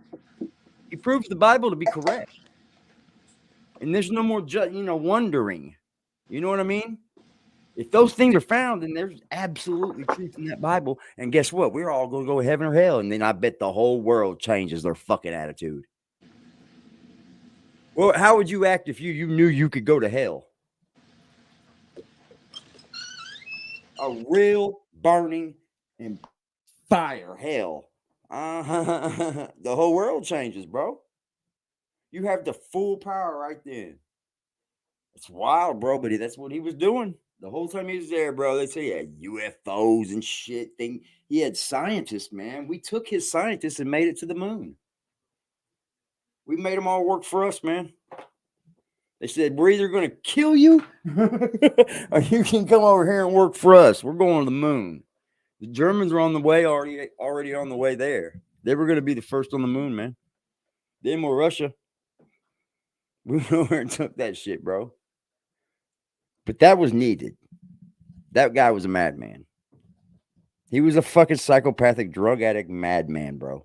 He proves the Bible to be correct. And there's no more wondering. You know what I mean? If those things are found, then there's absolutely truth in that Bible. And guess what? We're all going to go to heaven or hell. And then I bet the whole world changes their fucking attitude. Well, how would you act if you knew you could go to hell? A real burning and fire hell. The whole world changes, bro. You have the full power right then. It's wild, bro, but that's what he was doing. The whole time he was there, bro. They say he had UFOs and shit. He had scientists, man. We took his scientists and made it to the moon. We made them all work for us, man. They said, we're either going to kill you or you can come over here and work for us. We're going to the moon. The Germans were on the way, already on the way there. They were going to be the first on the moon, man. Then with Russia, we went over and took that shit, bro. But that was needed. That guy was a madman. He was a fucking psychopathic drug addict madman, bro.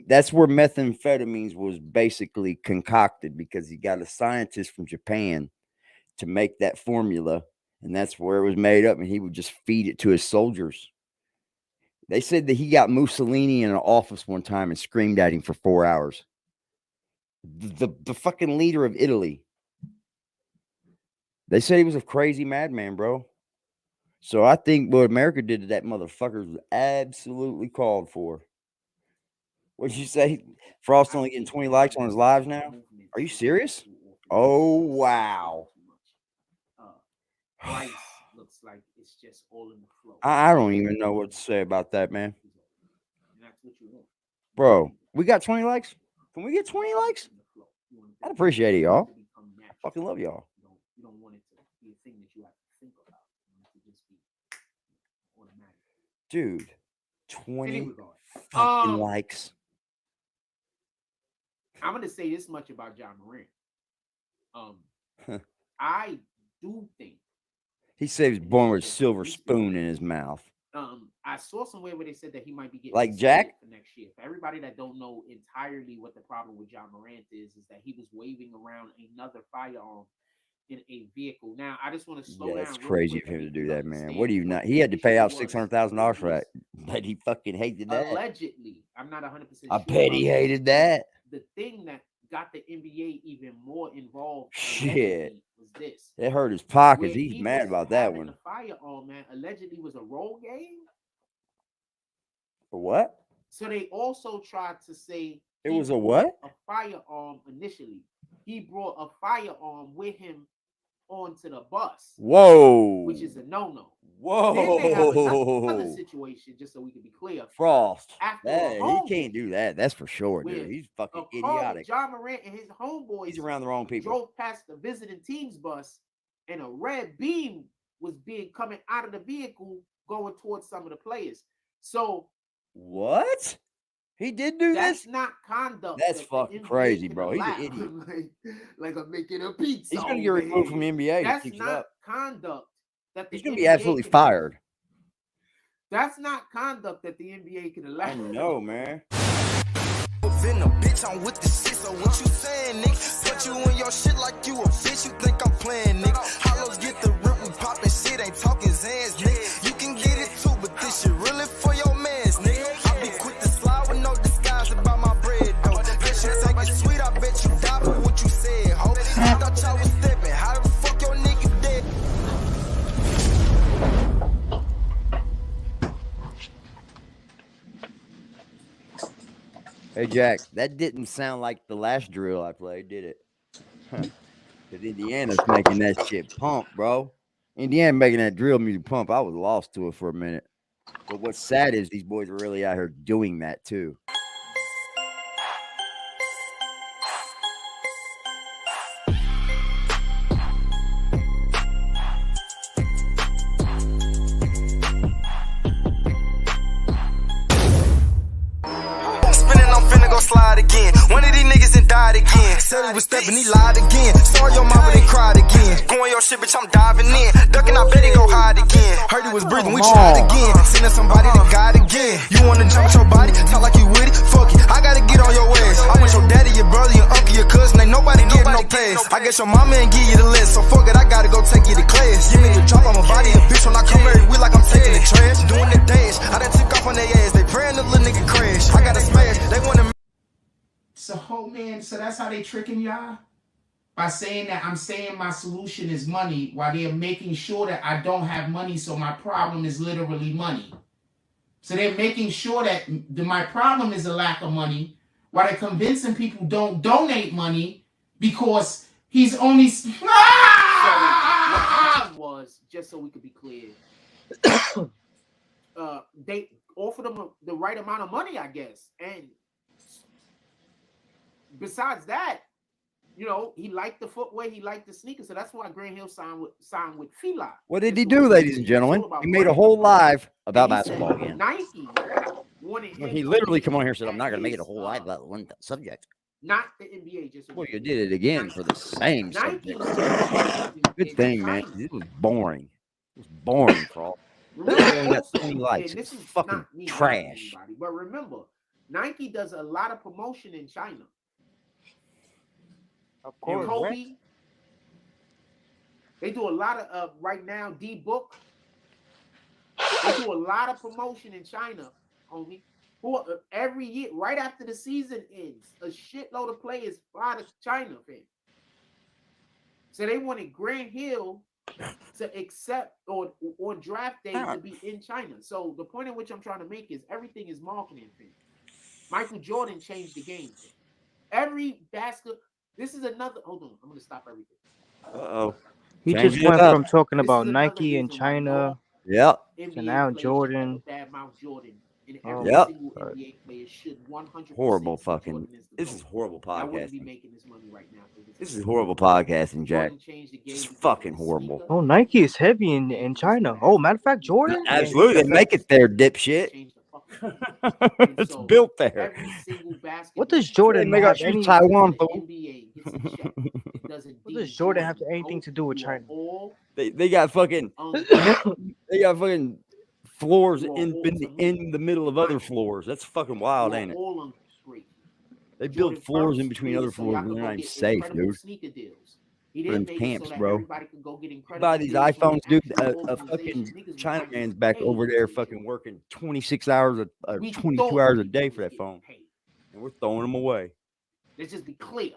That's where methamphetamines was basically concocted, because he got a scientist from Japan to make that formula, and that's where it was made up, and he would just feed it to his soldiers. They said that he got Mussolini in an office one time and screamed at him for 4 hours. The fucking leader of Italy. They said he was a crazy madman, bro. So I think what America did to that motherfucker was absolutely called for. What'd you say? Frost only getting 20 likes on his lives now? Are you serious? Oh, wow. Life looks like it's just all in the flow. I don't even know what to say about that, man. Bro, we got 20 likes? Can we get 20 likes? I'd appreciate it, y'all. I fucking love y'all. You don't want it to be a thing that you have to think about. You want it to just be automatic. Dude, 20 fucking likes. I'm going to say this much about John Moran. I do think he said he was born with a silver spoon in his mouth. I saw somewhere where they said that he might be getting Like suspended Jack? for next year. For everybody that don't know entirely what the problem with John Morant is that he was waving around another firearm in a vehicle. Now, I just want to slow Yeah, down it's real crazy quick of him to and do that, man. understand What do you what not? He had the to pay issue out was. $600,000 for It that. was But he fucking hated that. allegedly. I'm not 100% sure. I bet he about hated this, that. but the thing that got the NBA even more involved Shit. allegedly was this. It hurt his pockets. Where He's he mad was about that having one. the firearm, man, allegedly was a role game. For what? So they also tried to say It he was a brought what? a firearm initially. He brought a firearm with him onto the bus. Whoa. Which is a no-no. Whoa. Then they have another situation, just so we can be clear. Frost. After That, a he home can't do that. That's for sure, where dude. He's fucking a car idiotic. with John Morant and his homeboys He's around the wrong people. drove past the visiting team's bus, and a red beam was coming out of the vehicle going towards some of the players. So what? He did do that's this? not conduct. That's that fucking the NBA crazy, can bro. He's an allow. idiot. like I'm making a pizza. He's gonna get removed from the NBA. If That's he keeps it not up. conduct that the He's gonna NBA be absolutely can fired. That's not conduct that the NBA can allow. I know, man. Bitch, I'm with the shit, so what you saying, nigga? Put you in your shit like you a bitch, you think I'm playing, nigga. Hollows get the rip, we poppin' shit, ain't talking Zans, nigga. You can get it too, but this shit really for your mans, nigga. I be quick to slide with no disguise about my bread, though. That shit take it sweet, I bet you die for what you said, ho. I thought y'all was steppin', how the fuck your nigga dead? Hey, Jack, that didn't sound like the last drill I played, did it? Because Indiana's making that shit pump, bro. Indiana making that drill music pump. I was lost to it for a minute. But what's sad is these boys are really out here doing that, too. Slide again. One of these niggas done died again. Said he was stepping, he lied again. Sorry your mama, they cried again. Going your shit, bitch, I'm diving in. Ducking, I bet he go hide again. Heard he was breathing, we tried again. Sending somebody to God again. You wanna jump with your body? Talk like you with it? Fuck it, I gotta get on your ass. I want your daddy, your brother, your uncle, your cousin. Ain't nobody getting no pass. I guess your mama ain't give you the list. So fuck it, I gotta go take you to class. You nigga drop on my body, a bitch when I come every week like I'm taking the trash. Doing the dash, I done took off on their ass. They praying the little nigga crash. I gotta smash, they wanna. So, man, so that's how they tricking y'all? By saying that I'm saying my solution is money, while they're making sure that I don't have money, so my problem is literally money. So they're making sure that my problem is a lack of money, while they're convincing people don't donate money because he's only... So what happened was, just so we could be clear, they offered him the right amount of money, I guess, and besides that, you know, he liked the footwear, he liked the sneakers, so that's why Grant Hill signed with Fila. What did he do, ladies and gentlemen? He made a whole live about basketball again. Nike wanted him. He literally come on here and said, I'm not going to make it a whole live about one subject. Not the NBA, just well, you did it again for the same subject. Good thing, man. It was boring. It was boring, Frost. Got so many likes. It's fucking trash. But remember, Nike does a lot of promotion in China. Of course, Kobe. right? They do a lot of right now. D-Book. They do a lot of promotion in China, homie. Every year, right after the season ends, a shitload of players fly to China, fam. So they wanted Grant Hill to accept or draft day to be in China. So the point in which I'm trying to make is everything is marketing, fam. Michael Jordan changed the game, fam. Every basket. This is another. Hold on, I'm gonna stop everything. Uh-oh. He just went from talking about Nike in China. Yep. To now Jordan. And every single NBA player should 100%. Horrible fucking. This is horrible I wouldn't be podcasting. making this money right now. This is horrible podcasting, Jack. It's fucking horrible. Oh, Nike is heavy in China. Oh, matter of fact, Jordan. Absolutely, they make it there, dipshit. It's built there. What does Jordan They got have Taiwan, fool. What does Jordan have anything to do with China? They got fucking floors You are in all to me. in the middle of other floors. That's fucking wild, You are ain't it? all ungrateful. They build Jordan floors in first between made other it so floors y'all when could they're go not even get safe, incredible dude. sneaker deals. He For didn't them make it so camps, that bro. everybody could go get You incredible buy these deals from the iPhones, dude. actual A fucking organization. Niggas was not Chinaman's getting back paid over to there take fucking it. working 26 hours or We 22 thought hours a people day was for that getting phone, paid. and we're throwing them away. Let's just be clear.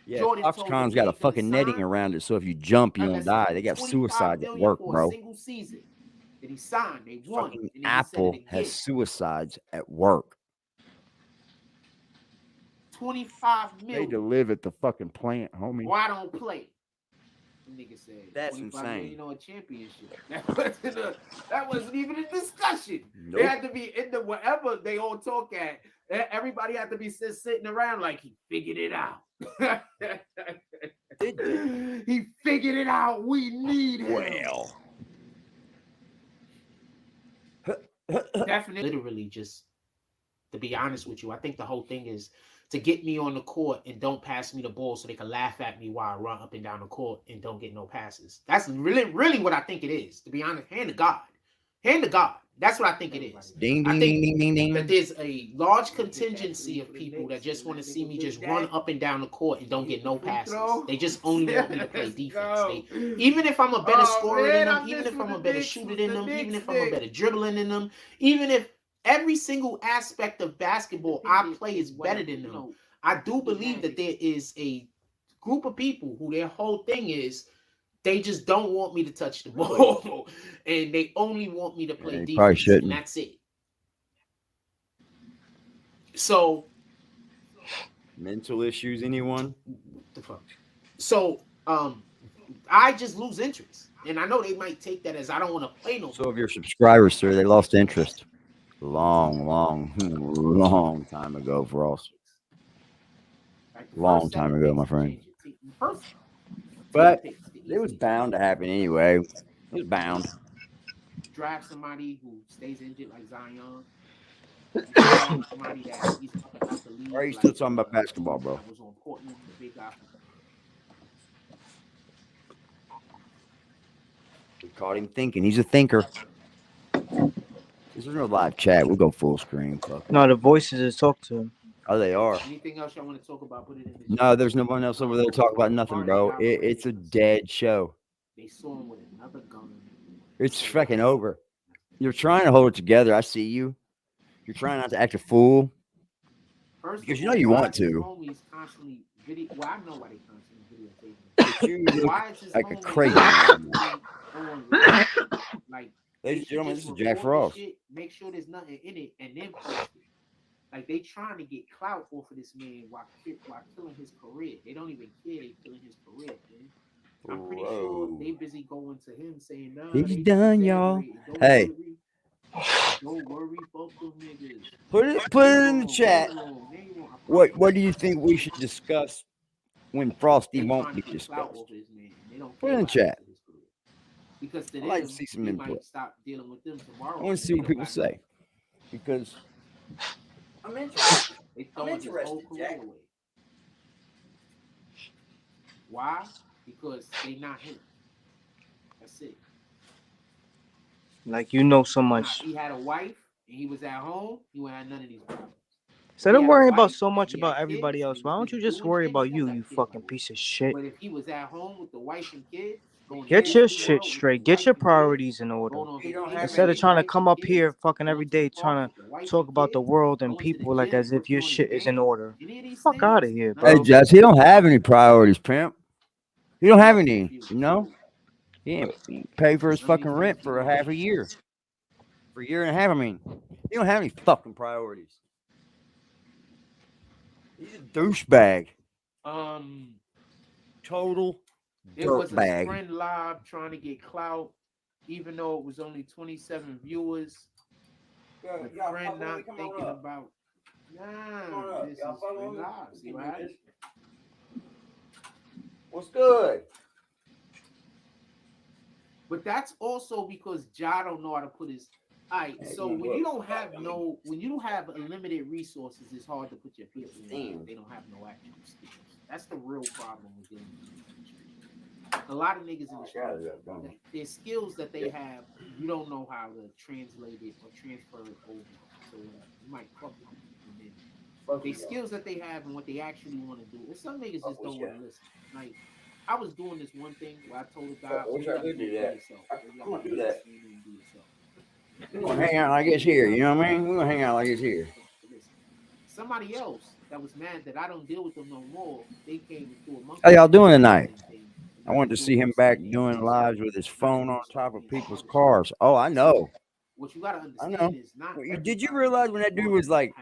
Yeah, Jordan told the Foxconn's got a man for the fucking netting sign, around it, so if you jump, you don't unless it's die. for They got 25 suicides at million work, for a bro. single season. That he signed, they won, Fucking and then he said it Apple has again. suicides at work. 25 They million. to live at the fucking plant, homie. Why don't play? The nigga said That's 25 insane. million on a championship. That wasn't even a discussion. Nope. They had to be in the wherever they all talk at. Everybody had to be sitting around like he figured it out. He figured it out. We need him. Well, definitely, literally, just to be honest with you, I think the whole thing is to get me on the court and don't pass me the ball so they can laugh at me while I run up and down the court and don't get no passes. That's really what I think it is. To be honest, hand to God. Hand to God. That's what I think it is. Ding, I ding, think ding, ding, ding, that ding. there's a large contingency of people that just want to see me just run up and down the court and don't get no passes. They just only want me to play defense. Even if I'm a better scorer than them, even if I'm a better shooter than them, even if I'm a better dribbling than them, even if every single aspect of basketball I play is better than them, I do believe that there is a group of people who their whole thing is they just don't want me to touch the ball, and they only want me to play Yeah, probably defense, shouldn't. and that's it. So, Mental issues, anyone? the fuck? So, I just lose interest, and I know they might take that as I don't want to play no more. So, of your subscribers, sir, they lost interest. Long time ago for us. Long time ago, my friend. But it was bound to happen anyway. It was bound. Draft somebody who stays injured like Zion. Draft somebody that he's up and out the league. Why are you still talking about basketball, bro? That was on Portland, the big guy. We caught him thinking. He's a thinker. This is no live chat. We'll go full screen. Fuck. No, the voices is talk to him. Oh, they are. Anything else y'all want to talk about? Put it in the No, chat. there's no one else over there to talk about nothing, bro. It's a dead show. They saw him with another gun. It's fucking over. You're trying to hold it together. I see you. You're trying not to act a fool. Because you know you want to. Homies constantly video. Well, I know why they constantly videotaping. Why is like a crazy like, ladies and gentlemen, this is Jack Frost. Shit, make sure there's nothing in it, and then post it. Like, they trying to get clout off of this man while killing his career. They don't even care they killing his career, man. I'm pretty sure they busy going to him saying, "No, he's done, y'all." Hey, don't worry, fuck them niggas. Put it in the chat. What do you think we should discuss when Frosty won't be discussed? Put it in the chat. Because I'd like to see some input. Stop dealing with them tomorrow. I want to see what people say. Because I'm interested. I'm interested, Jack. Why? Because they not him. That's it. Like, you know so much. He had a wife and he was at home. He wouldn't have none of these problems. Instead of worrying about so much about everybody else, why don't you just worry about you fucking piece of shit? But if he was at home with the wife and kids, get your shit straight. Get your priorities in order. Instead of trying to come up here fucking every day trying to talk about the world and people like as if your shit is in order. Fuck out of here, bro. Hey, Jess, he don't have any priorities, Pimp. He don't have any, you know? He ain't pay for his fucking rent for a half a year. For a year and a half, I mean. He don't have any fucking priorities. He's a douchebag. Total it was a dirtbag. friend live trying to get clout, even though it was only 27 viewers. The friend not thinking about, this is friend live. See what happens? What's good? But that's also because Ja don't know how to put his. All right, so when you don't have unlimited resources, it's hard to put your people in. They don't have no actual skills. That's the real problem with them. a lot of niggas in the street, there's skills that they have, you don't know how to translate it or transfer it over. So you might fuck with them. And then the skills that they have and what they actually want to do. And some niggas just don't want to listen. Like, I was doing this one thing where I told a guy, all you gotta do it for yourself. All you gotta do is do yourself. We're gonna hang out like it's here, you know what I mean? We're gonna hang out like it's here. Somebody else that was mad that I don't deal with them no more, they came and threw a monkey. How y'all doing tonight? I wanted to see him back doing lives with his phone on top of people's cars. Oh, I know. What you gotta understand is not. Did you realize when that dude was like,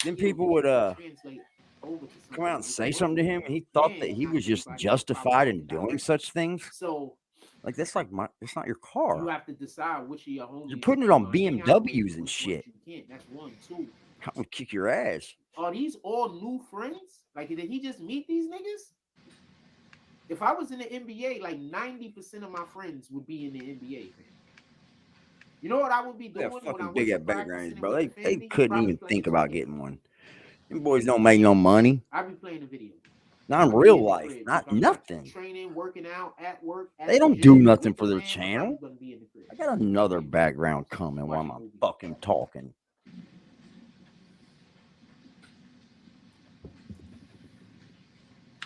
then people would come out and say something to him, and he thought that he was just justified in doing such things? So, like, that's like it's not your car. You have to decide which of your homies. You're putting it on BMWs and shit. You can't. That's 1, 2. I'm gonna kick your ass. Are these all new friends? Like, did he just meet these niggas? If I was in the NBA, like 90% of my friends would be in the NBA. Man. You know what I would be doing? Fucking big at backgrounds, bro. They couldn't even think about getting one. Them boys don't make no money. I'd be playing a video. Not in real life. Not nothing. Training, working out, at work. They don't do nothing for their channel. I got another background coming while I'm fucking talking.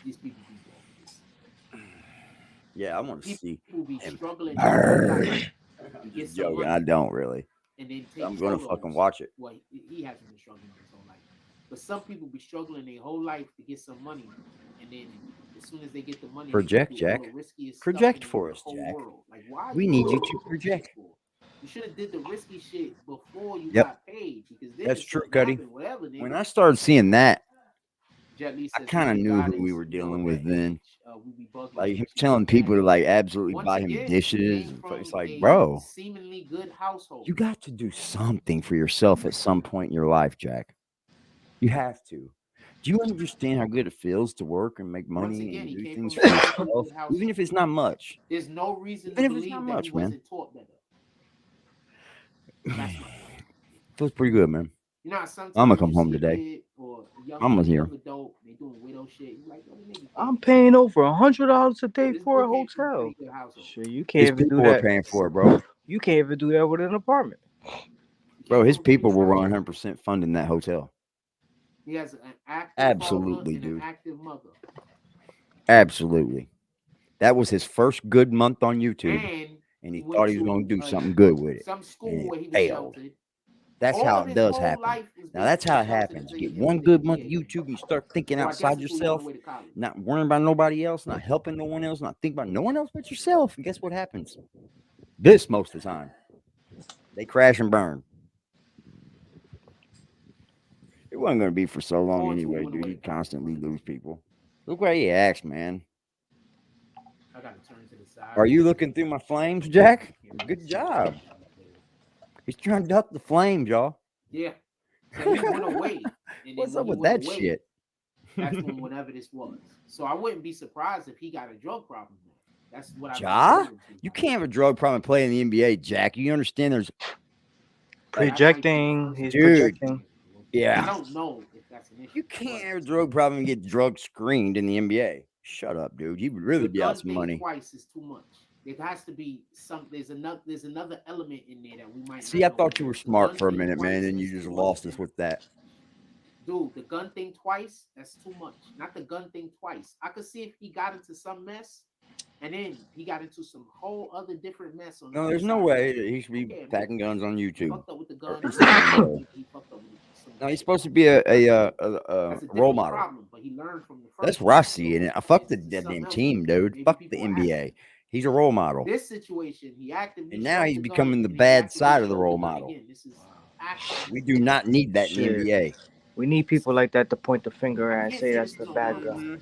These people yeah, I want to see be struggling. Yo, I don't really. And then I'm gonna fucking watch it. Well, he hasn't been struggling his whole life, but some people be struggling their whole life to get some money, and then as soon as they get the money, project, Jack. Project for us, Jack. Like, why we need you to project. You should have did the risky shit before you got paid. Because that's true, Cuddy. When I started seeing that, I kind of knew who we were dealing with then. Like him telling people to like absolutely buy him dishes. It's like, bro, seemingly good household. You got to do something for yourself at some point in your life, Jack. You have to. Do you understand how good it feels to work and make money and do things for yourself, even if it's not much? There's no reason to believe that he wasn't taught better. Feels pretty good, man. You know, sometimes I'm gonna come home today. I'm here. I'm paying over $100 a day for a hotel. Shit, you can't even do that. Paying for it, bro. You can't even do that with an apartment. Bro, his people were 100% funding that hotel. He has an active absolutely, and dude. An active mother. Absolutely. That was his first good month on YouTube, and he thought he was going to do something good with it. Some school where he failed. That's how it does happen. Now, that's how it happens. You get one good month of YouTube, and you start thinking outside yourself, not worrying about nobody else, not helping no one else, not thinking about no one else but yourself. And guess what happens? This most of the time. They crash and burn. It wasn't going to be for so long anyway, dude. You constantly lose people. Look where he acts, man. I gotta turn to the side. Are you looking through my flames, Jack? Good job. He's trying to duck the flames, y'all. Yeah. So he went away. What's up with that shit? That's when whenever this was. So I wouldn't be surprised if he got a drug problem. That's what You can't have a drug problem and play in the NBA, Jack. You understand there's projecting. He's projecting. Yeah. I don't know if that's an issue. You can't have a drug problem and get drug screened in the NBA. Shut up, dude. You would really be out some money. Twice is too much. There has to be some. There's another element in there that we might. See, I thought you were smart for a minute, man, and you just lost us with that. Dude, the gun thing twice, that's too much. Not the gun thing twice. I could see if he got into some mess, and then he got into some whole other different mess. No, there's no way that he should be packing guns on YouTube. Fucked up with the gun. He fucked up with no, he's supposed to be a role model. Problem, but he learned from the first That's what I see in it. I fuck the damn team, dude. Fuck the NBA. He's a role model. This situation, he actively. And now he's becoming the bad side of the role model. We do not need that in the NBA. We need people like that to point the finger and say that's the bad guy.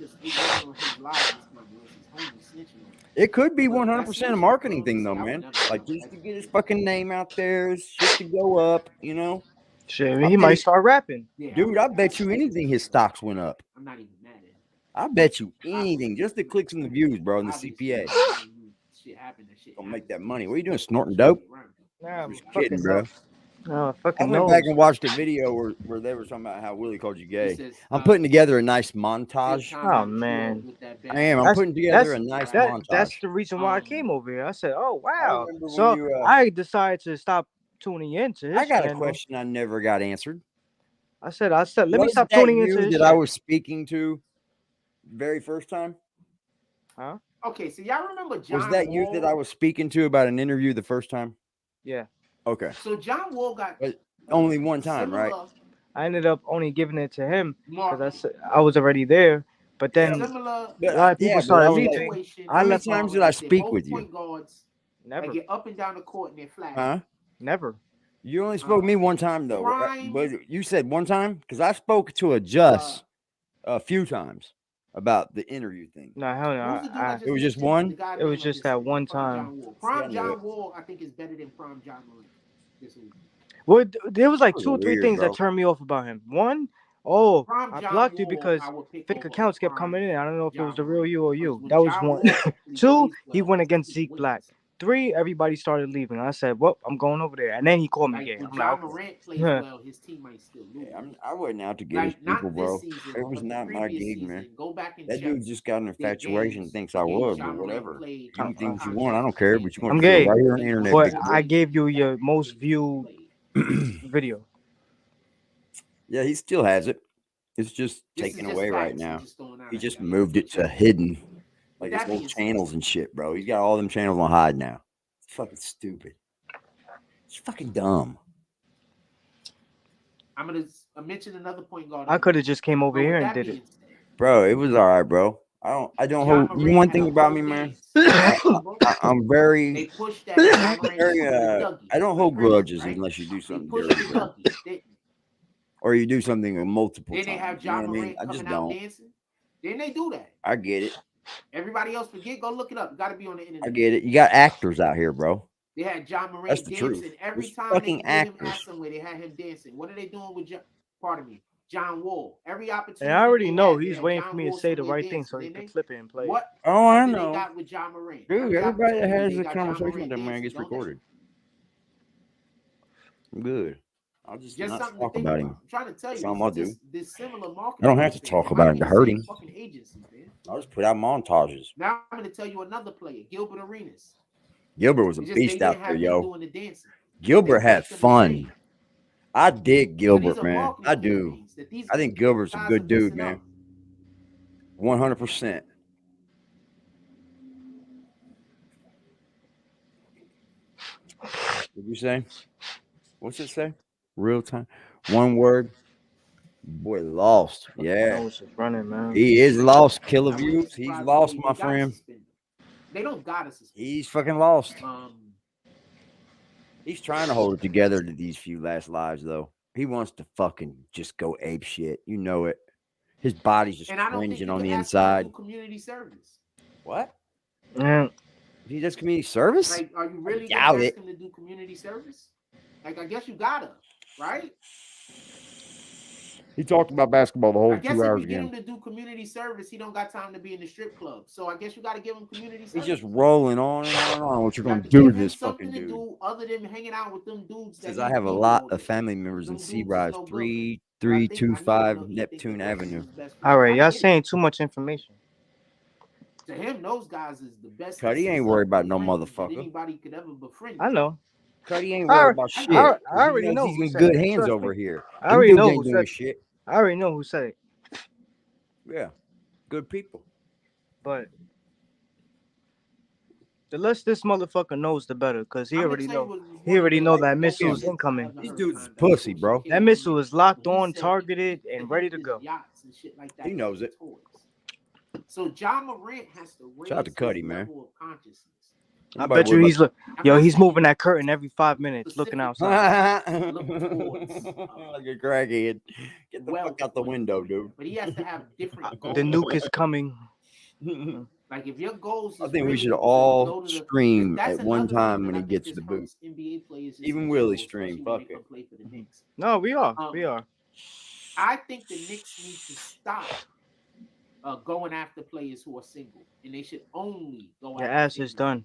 It could be 100% a marketing thing, though, man. Like, just to get his fucking name out there, shit to go up, you know? Shit, he might start rapping. Dude, I bet you anything his stocks went up. I'm not even mad at him. I bet you anything. Just the clicks and the views, bro, and the CPA. Don't make that money. What are you doing, snorting dope? Nah, I'm kidding, bro. Oh, I fucking went back knows. and watched a video where they were talking about how Willie called you He gay. says, I'm putting together a nice zip montage. time Oh hit you up man, with that I am. I'm that's putting together a that's nice that's montage. the reason why I came over here. I said, oh I wow. remember when So you. I decided to stop tuning into his I got a channel. question I never got answered. I said, let me Was stop that tuning into you his that I shit. was speaking to very first time? Huh? Okay, so y'all remember John Was that you Wall? that I was speaking to about an interview the first time? Yeah. Okay. So John Wall got But only one time, right? similar, I ended up only giving it to him because market, I was already there. But then similar a lot of people started I was like, leaving. situation. I how many left. times did Like I they're speak both with you? point guards. They Never. get up and down the court and they're flat. Huh? Never. You only spoke to me one time though. Prime, But you said one time because I spoke to a Just a few times about the interview thing. No, hell no. who's the dude that It was just mentioned? one? The guy It was named, just this that one fucking time. John Wall. See, I Prime knew John it. Wall, I think, is better than Prime John Moran. This week. Well, there was like That was 2 or 3 weird, things bro. that turned me off about him. One, oh, Prime I John blocked you Wall, because I would pick fake over accounts kept Prime coming in. I don't know if it was John the real Moran. you or Because you. when That was John one. Wall actually 2, plays he well, went against he's Zeke way Black. decent. 3, everybody started leaving. I said, well, I'm going over there. And then he called me Like gay. when I'm John like, Moran okay. plays well, his team might still lose. Yeah, I wasn't out to get his Like people, not bro. this season, It was but the not my previous gig, season. man. Go back and That check dude just got an their infatuation, games, thinks the I games was, but John Moran whatever. played. You can think what you contrast want. I don't to care, games but you that want I'm to do it gay. right here on the they internet, But big I boy. gave you your most viewed video. Yeah, he still has it. It's just This is taken just away right facts. I'm now. just throwing out He at just y'all. Y'all moved can it to check it. hidden, With like his that old being said, channels and shit, bro. He's got all them channels on hide now. It's fucking stupid. It's fucking dumb. I'm gonna mention another point guard. I could have just came over But with here and that did being it. said, Bro, it was all right, bro. I don't John hold you know Moran one had thing a about whole me, man. dance. Bro. I'm very They pushed that John Moran very used to be a Dougie. I don't like hold crazy, grudges right? unless you do They something pushed dirty, the bro. Dougie, didn't they? Or you do something multiple Then they times. have You know John what I mean? Moran I just coming out don't. dancing. Then they do that. I get it. Everybody else forget. Go look it up. You got to be on the internet. I get it. You got actors out here, bro. They had John Moran That's the dancing truth. every There's time they fucking could get him actors. at somewhere. They had him dancing. What are they doing with pardon me, John Wall? Every opportunity. And I already know they he's had waiting John for me to Wall say the somewhere right thing dancing, so he didn't can they? flip it and play it. What Oh, I did they know. got with John Moran? Dude, Every everybody that opportunity has they a got John conversation Moran with that man dancing, gets don't they? recorded. I'm good. I'll just Just not something to talk think about about. him. I'm trying to tell you, That's all I'll this is do. just this similar I marketing. don't have to thing. talk It about might him be to the hurt same him. fucking agencies, man. I'll just put out montages. Now I'm going to tell you another player, Gilbert Arenas. Gilbert was a It's just they beast out didn't there, have him yo. doing the dancing. Gilbert They had pushed him to fun. stage. I dig So these Gilbert, are man. marketing I do. campaigns that these I think Gilbert's a guys good are dude, messing man. up. 100%. What'd you say? What's it say? Real time. One word. Boy, lost. Fucking Yeah. nose is running, man. He is lost. Killer I wouldn't be views. He's surprised if lost, my they gotta friend. suspend him. They don't gotta suspend him. He's fucking lost. Um, He's trying to hold it together to these few last lives, though. He wants to fucking just go ape shit. You know it. His body's just and I don't think cringing you on can the ask him to inside. do community service. What? Yeah. He does community service? Like, are you really doubt gonna it. ask him to do community service? Like, I guess you gotta, right? He talked about basketball the whole I guess 2 if hours you get again. him to do community service, he don't got time to be in the strip club. So I guess you got to give him community service. He's just rolling on and on and on. What you're You going got to to do give to him this something fucking to dude? do other than hanging out with them dudes. Says that I he have a be lot of promoting. family members in Them dudes Sea is Rise no good. 3325 he think Neptune that Avenue. is best friend. All right, I y'all get it. saying too much information. To him, those guys is the best. Cuddy ain't worried about no motherfucker. That anybody could ever befriend. I know. Cuddy ain't I, worried about I, shit. I He already knows know he's who in said good it. hands Trust over me. here. I Them already dudes know ain't who doing said it. shit. I already know who said it. Yeah. Good people. But the less this motherfucker knows, the better, because he already know. He already know that missile's incoming. These dudes is pussy, bro. That missile is locked on, targeted, and ready to go. Yachts and shit like that. He knows it. So John Morant has to raise Shout out to Cuddy, his man. level of consciousness. I bet you he's he's moving that curtain every 5 minutes, looking outside. Look towards like a crackhead. Get the fuck out the window, dude. But he has to have different goals. The nuke is coming. Like if your goals, I think we should all stream at one time when he he gets the boot. NBA players Even Willie stream. Fuck it. No, we are. We are. I think the Knicks need to stop going after players who are single, and they should only go. Your ass is done.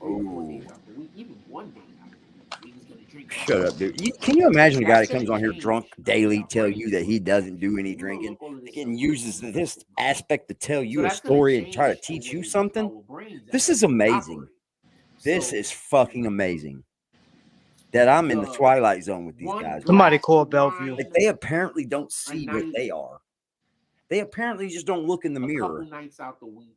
3 or 4 days out the week, even 1 day out the week. Niggas gonna drink Shut all up, day. dude. Can you imagine a guy That's that gonna comes on here change drunk how daily, y'all tell brain you that he work. doesn't do any You're gonna drinking, look all of this and stuff up uses and this listen. aspect to tell So you a that's gonna story and try to change the teach you way something? our brains This is actually amazing. operate. This So is fucking amazing. That I'm in the the twilight zone with these 1 guys. Somebody glass call of Bellevue. Like, wine they apparently don't a see what night, they are. They apparently just don't look in the a couple mirror. nights out the week.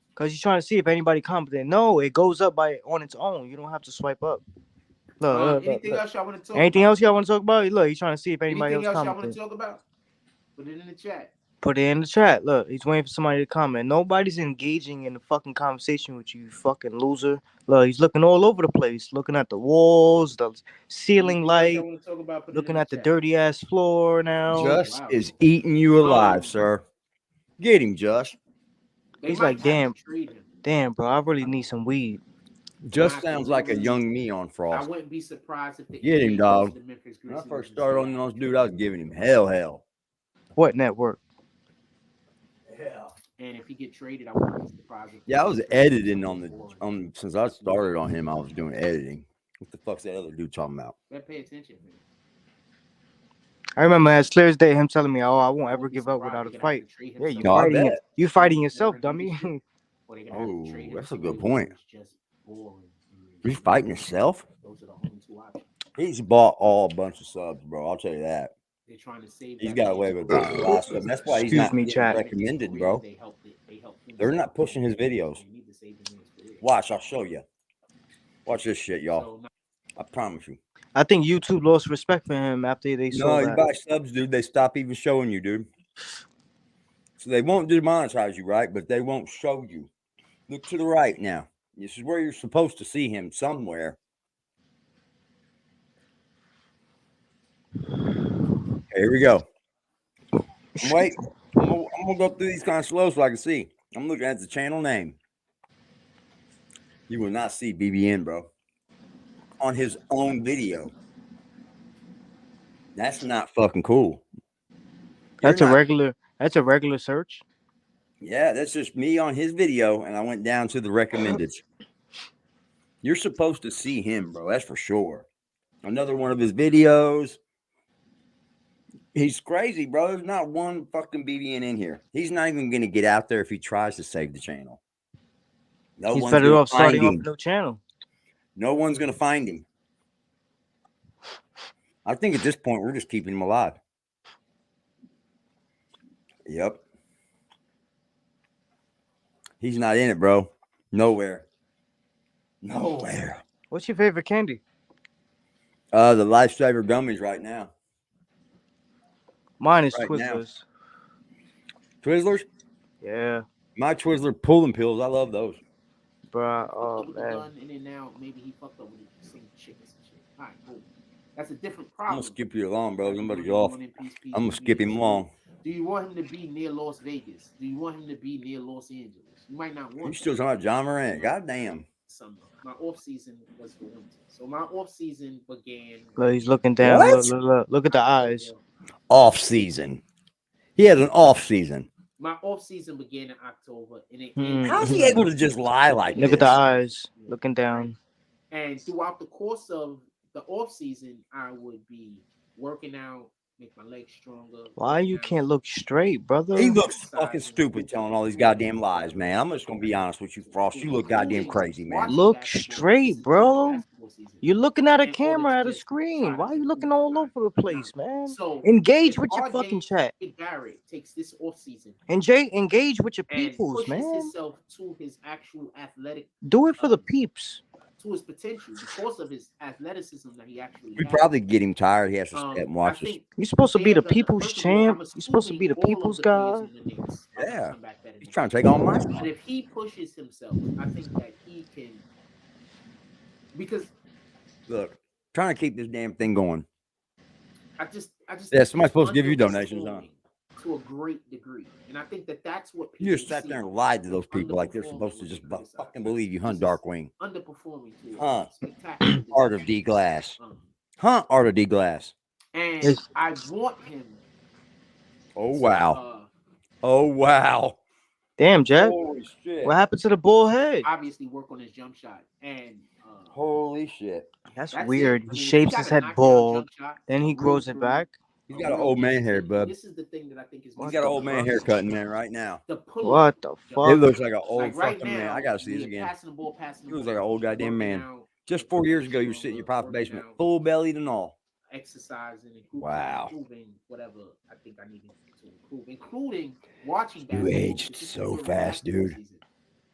Because he's trying to see if anybody commented. No, it goes up on its own. You don't have to swipe up. Look. Anything else y'all want to talk Anything about? else y'all want to talk about? Look, he's trying to see if anybody Anything else else y'all want commented. to talk about? Put it in the chat. Put it in the chat. Look, he's waiting for somebody to comment. Nobody's engaging in the fucking conversation with you, fucking loser. Look, he's looking all over the place, looking at the walls, the ceiling light, Want to talk about? Put it looking in at the chat. dirty ass floor now. Just Wow. is eating you alive, sir. Get him, Josh. They He's might like, have damn, to trade him. damn, bro, I really need some weed. Just I could sounds like a literally- young me on I Frost. wouldn't be surprised if the Get him, NBA dog. goes to the Memphis When I Grizzlies first and started say, on those dude, I was giving him hell. What network? Yeah. and if he get traded, I wouldn't be surprised. If Yeah, I he was get traded editing to on the someone since I started on him, I was doing editing. What the fuck's that other dude talking about? Better pay attention, man. I remember as clear as day him telling me, "Oh, I won't I ever won't be give up surprised. without a They're gonna have fight." to trade Yeah, you himself. No, I fighting bet. it. You fighting Never yourself, do dummy. this shit, or they're gonna have to trade Oh, that's a him good to point. who's just boring. He's fighting himself. Those are the only two options. He's bought all a bunch of subs, bro. I'll tell you that. They're trying to save. He's that got man away to with go buying a lot of stuff. That's why he's Excuse not me, getting chat. recommended, bro. They help him They're save not pushing his career. videos. They need to save the man's career. Watch, I'll show you. Watch this shit, y'all. So, I promise you. I think YouTube lost respect for him after they No, saw you that. buy subs, dude. They stop even showing you, dude. So they won't demonetize you, right? But they won't show you. Look to the right now. This is where you're supposed to see him somewhere. Here we go. Wait, I'm gonna go through these kind of slow so I can see. I'm looking at the channel name. You will not see BBN, bro, on his own video. That's not fucking cool. That's a regular. That's a regular search. Yeah, that's just me on his video, and I went down to the recommended. You're supposed to see him, bro. That's for sure. Another one of his videos. He's crazy, bro. There's not one fucking BBN in here. He's not even going to get out there if he tries to save the channel. No He's one's better gonna off starting find off him. a new channel. No one's going to find him. I think at this point, we're just keeping him alive. Yep. He's not in it, bro. Nowhere. Nowhere. What's your favorite candy? The Lifesaver gummies right now. Mine is Right now. Twizzlers. Twizzlers? Yeah, My Twizzler pulling pills. I love those. bro. fucked Oh up with the man. gun, and then now maybe he fucked up with the same chick or some shit. All right, cool. That's a different I'm problem. gonna skip you along, bro. Like, Somebody's you want off. him in peace, I'm gonna skip him along. Do you want him to be near Las Vegas? Do you want him to be near Los Angeles? You might not want. You still talking about John Morant? Goddamn. Summer. My off season was for winter. So my off season began. Look, he's looking down. What? Look at the eyes. Off season. He has an off season. My off season began in October, and it Hmm. ended. How's he able to just lie like Look this? at the eyes. Looking down. And throughout the course of the off season, I would be working out, make my legs stronger. Why you can't look straight, brother? He looks fucking stupid telling all these goddamn lies, man. I'm just gonna be honest with you, Frost. You look goddamn crazy, man. Look straight, bro. You're looking at a camera at a screen. Why are you looking all over the place, man? So Engage if with your RJ fucking chat. Barrett takes this off season Engage with your and peoples, pushes man. himself to his actual athletic, Do it for the peeps. to his potential because of his athleticism that he actually We has. probably get him tired. He has to sit and I watch us. think You're supposed to be they the are gonna- people's first of all, I'm champ. You're supposed to be the assuming all people's of the players guy. on the Knicks are gonna Yeah. come back better He's than trying to take all my But stuff. if he pushes himself, I think that he can, because Look, trying to keep this damn thing going. I just Yeah, think somebody's he's supposed to give you donations, huh? underperforming to a great degree, and I think that that's what people You just sat see. there and lied to those people like they're supposed to just fucking believe you, huh, Darkwing? Underperforming to Huh? a spectacular degree. Art of D Glass. Huh? Art of D Glass. And Yes. I want him. Oh to, wow. Oh wow. Damn, Jack. Holy shit. What happened to the bull head? obviously work on his jump shot, and Holy shit. That's that's weird. it. I He mean, if shapes got his a head knockdown bald, jump shot, then he real grows it smooth, back. He's got an old man hair, bub. This is the thing that I think is He's got an old man haircut in there right now. The pull What the It fuck? looks like an old Like right fucking man. now, I gotta see this we're again. passing the ball. He looks like an old goddamn man. working out, Just 4 years ago, you were sitting in your private basement, full bellied and all. exercising, and Wow. improving whatever I think I needed to improve, including watching You basketball, aged which is so during fast, basketball dude. season,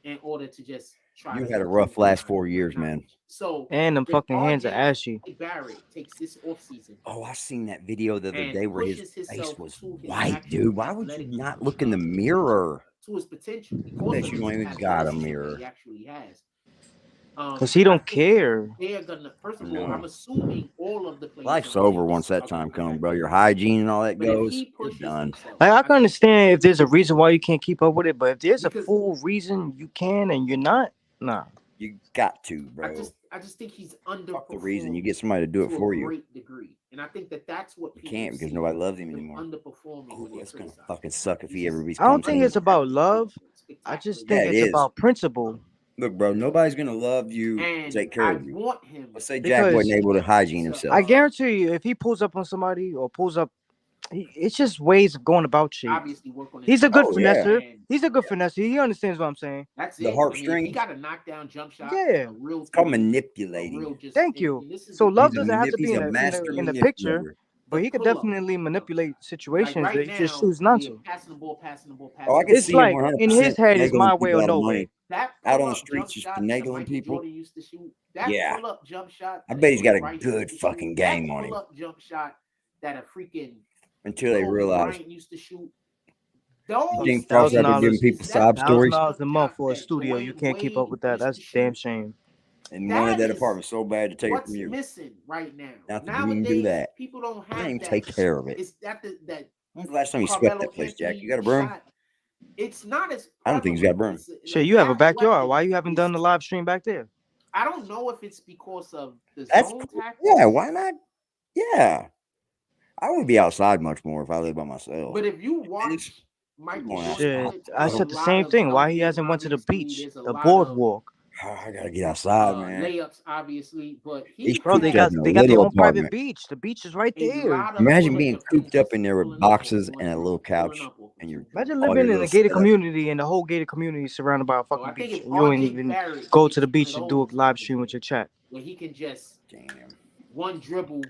in order to just try You to had a improve rough last my 4 years, man. knowledge. So And them if fucking hands are RJ ashy. Barrett takes this off season Oh, I seen that video the other and day where his pushes face himself was to his white, actual dude. Why would you athletic not look in the mirror? to his potential, I because bet of you don't his even got a athleticism that mirror. he actually has. Because he don't care. They're gonna. First of all, No. I'm assuming all of the players. Life's on the over Knicks once that are time gonna comes, back bro. him. Your hygiene and all that But if goes, he you're pushes done. himself, Like, I I can think understand if there's a reason why you can't keep up with it, but if there's a Because- full reason you can and you're not, nah. You got to, bro. I just think he's underperformed. Fuck the reason. You get somebody to do it for a you. great degree, and I think that's what You people can't because see nobody loves him him anymore. underperforming. Oh, when they that's gonna criticize. fucking suck if he ever I don't becomes think it's anything. about love. I just think Yeah, it it's is. about principle. Look, bro, nobody's gonna love you, And take care I of you. want him Let's say Jack wasn't able to hygiene himself. I guarantee you, if he pulls up on somebody or pulls up, it's just ways of going about shit. Obviously, work on He's a good Oh, yeah. finesser. And He's a good finesser. He understands what I'm saying. that's The it. heartstrings. He got a knockdown jump shot. Yeah. A real It's called three, manipulating. a real just. Thank and- you. and this is So the- love He's a doesn't have to be he's in a the, master in the picture, manipulator. but he could pull-up definitely manipulate situations. Like right He just now, choose not they're to. passing the ball, passing the ball, passing. Oh, I the can ball. It's see him like 100% in his head is finagling my way people or out of no money. way. That Out on the pull-up streets, jump just shot that finagling Michael people. Jordan used to shoot. That Yeah. pull-up jump shot. I that bet he's got a Kobe Bryant good used to fucking shoot, game that on him. pull-up jump shot that a freaking Until they Kobe realize. Bryant used to shoot. Those James Frost out there giving people sob stories. $1,000 a month for a studio. You can't keep up with that. That's a damn shame. And wanted that is apartment so bad to take it what's from you. missing right now. Not to even Nowadays, do that. people don't You have ain't that. take care of it. It's that When's the last time you swept Carmelo that place, Jack? Anthony You got a broom? shot. It's not as I don't think he's got a broom. It's, Shit, like, you have a that backyard. weapon Why you haven't is- done the live stream back there? I don't know if it's because of the That's zone cool. tactics. Yeah, why not? Yeah. I would be outside much more if I lived by myself. But if you watch Michael going Jordan, Shit, I said the same thing. Why he hasn't went to the beach, the boardwalk? I gotta get outside, man. layups, obviously, but He's Bro, they cooped up got in a they got their little own private apartment. beach. The beach is right there. Imagine being cooped up in there with boxes and a little couch, and you're Imagine all living your in a little gated setup. community and the whole gated community is surrounded by a fucking I think beach. if And you don't RJ even Barrett go to the gets beach one to of do a those live stream with your chat. where he can just Damn. one dribble.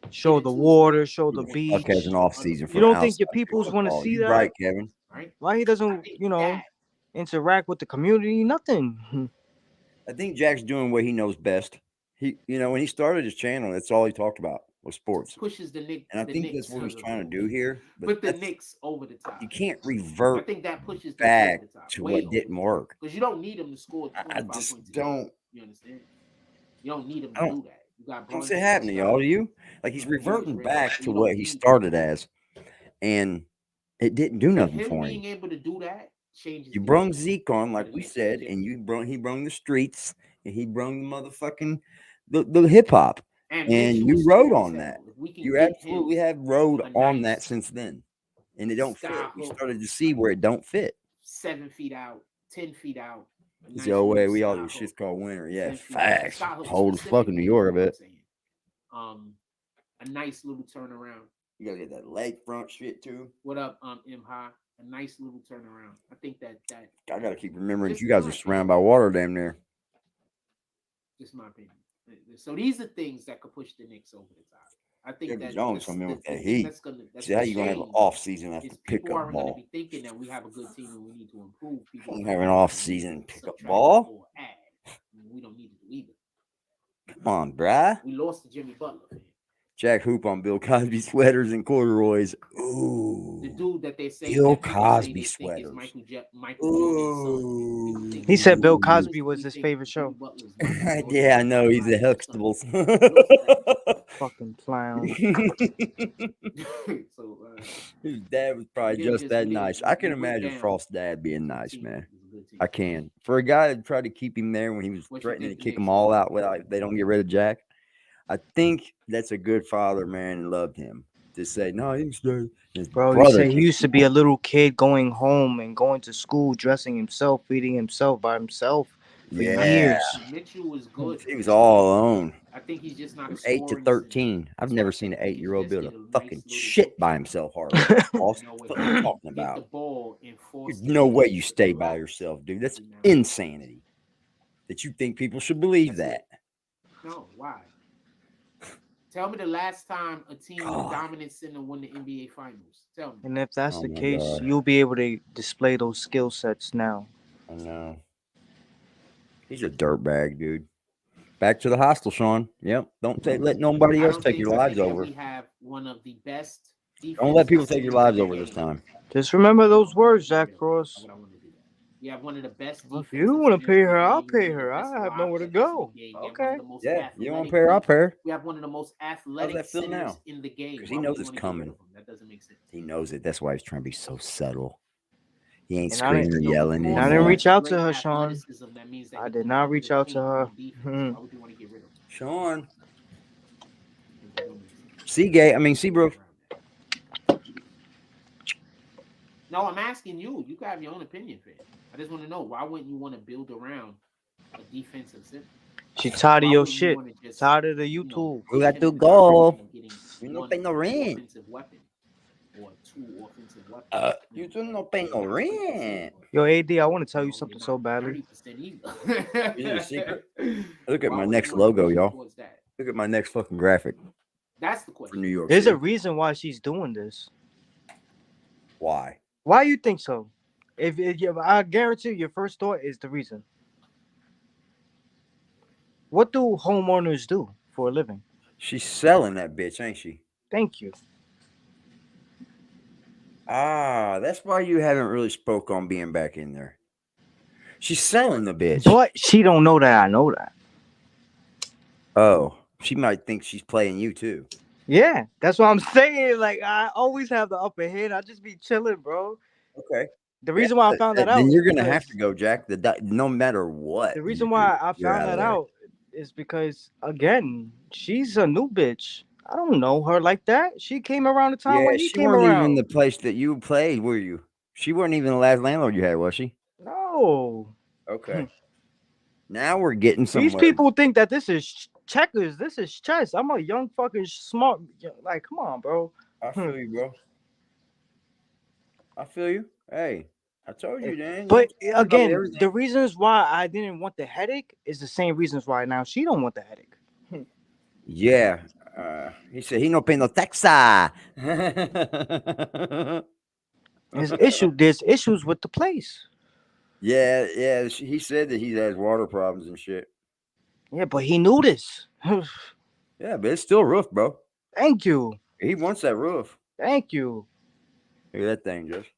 Show the water, show the Fuck beach. has an off season for You don't an think your outside peoples want to football. see You're that? right, Kevin. Why he doesn't, interact with the community? Nothing. I think Jack's doing what he knows best. He, when he started his channel, that's all he talked about was sports. Pushes the Knicks, and I think that's what he's trying to do here. But the Knicks over the top. You can't I revert think that pushes the back Knicks over the top, to way what over didn't work. because you don't need him to score 25 I points. just a game. don't. You understand? You don't need him I to don't- do that. You got I don't Brunson see it happening, and y'all. stuff. Do you? Like he's reverting back to what he started as, and it didn't do nothing Him for being him. able to do that changes. You the brung game. Zeke on, like we said, and he brung the streets, and he brung the motherfucking the hip hop, And and Mitchell you is rode smooth on as that. hell. If we can You get absolutely him have rode a on nice that since then, and it don't fit. We skyhook. started to see where it don't fit. 7 feet out, 10 feet out. a It's nice the old way little we all sky do. hook, Shit's called winter. Yeah, 10 feet out. facts. Sky hook Cold as fuck in New specifically, York, I you know what bet. I'm saying? A nice little turnaround. You gotta get that lakefront shit too. What up, M High? A nice little turnaround. I think that I gotta keep remembering Just you guys my are surrounded by water damn near. just my opinion. So these are things that could push the Knicks over the top. I think Jeremy that Jones that's come in with the that thing heat. that's See how the you gonna have an shame off season after is people pickup aren't going to ball? be thinking that we have a good team and we need to improve. People Don't are have an gonna off think season we need to pickup subtract ball. or add. We don't need to do either. Come on, bruh. We lost to Jimmy Butler. Jack Hoop on Bill Cosby sweaters and corduroys. Ooh. The dude that they say Bill that people say Cosby they think is sweaters. Michael Jordan's son. Ooh. He said Bill Cosby was his favorite show. Yeah, I know. He's the Huxtables. Fucking clown. So his dad was probably we just just- that we nice. didn't- I can we went imagine down. Frost's dad being The nice, team man. was a good team. I can. For a guy that tried to keep him there when he was What you threatening to think the kick them Knicks all will out do? without they don't get rid of Jack, I think that's a good father, man, and loved him. To say, no, he stay. His Bro, he brother said he kicked used to be a little kid going home and going to school, dressing himself, feeding himself by himself for years. Mitchell was good. He was all alone. I think he's just not From a 8 to scoring 13. I've never seen an 8-year-old build a fucking shit by himself hardly. What are you talking Get the about? ball and force There's no way you stay by yourself, dude. That's insanity. That you think people should believe that. No, why? Tell me the last time a team with dominant center won the NBA Finals. Tell me. And if that's the my case, God. you'll be able to display those skill sets now. I know. He's a dirtbag, dude. Back to the hostel, Sean. Yep. Don't let nobody I else don't take think- your I lives think that over. We have one of the best. Don't let people defensive take your centers lives in over the this game. time. Just remember those words, Zach Cross. What I want to do. We have one of the best Well, defensive if you don't want to centers pay in the her, I'll game. We have pay one of the her. best I have lob nowhere to checkers in the go. game. We have one Okay. of the most Yeah, you don't want athletic. to pay her, I'll pay her. We have one of the most athletic that feel centers now? in the game. Because he Why would knows you it's want to get rid coming. of him? That doesn't make sense. He knows it. That's why he's trying to be so subtle. He ain't And I screaming or didn't, yelling and I didn't anymore. reach out to Great her, Sean. athleticism. That means that I he did can not cover reach the out to paint her. on defense. Why would you want to get rid of him? Sean. That don't make sense. Seagate. I mean, Seabrook. No, I'm asking you. You can have your own opinion, fam. I just want to know, why wouldn't you want to build around a defensive center? She tired of Why your wouldn't you shit. want to just, Tired of the you know, YouTube. We push got him to in the go. direction of getting You no one pay no rent. offensive weapon or two offensive weapons? You do no pay no rent. Yo, AD, I want to tell you something so badly. 30% either. You need a secret? Look at Why my would next you wanna logo, push y'all. towards that? Look at my next fucking graphic That's the for question. New York There's City. a reason why she's doing this. Why? Why you think so? If I guarantee you, your first thought is the reason. What do homeowners do for a living? She's selling that bitch, ain't she? Thank you. Ah, that's why you haven't really spoke on being back in there. She's selling the bitch. But she don't know that I know that. Oh, she might think she's playing you too. Yeah, that's what I'm saying. Like, I always have the upper hand. I just be chilling, bro. Okay. The reason why I found that out. Then is you're gonna because- have to go, Jack. No matter what. The reason why I found that out is because, again, she's a new bitch. I don't know her like that. She came around the time when he she came wasn't around. even the place that you played, were you? She wasn't even the last landlord you had, was she? No. Okay. Now we're getting somewhere. These people think that this is checkers. This is chess. I'm a young fucking smart. Like, come on, bro. I feel you, bro. I feel you. Hey, I told you, Dan. But again, the reasons why I didn't want the headache is the same reasons why now she don't want the headache. Yeah. He said he no pay no taxa. There's issues with the place. Yeah. He said that he has water problems and shit. Yeah, but he knew this. Yeah, but it's still roof, bro. Thank you. He wants that roof. Thank you. Look at that thing, just.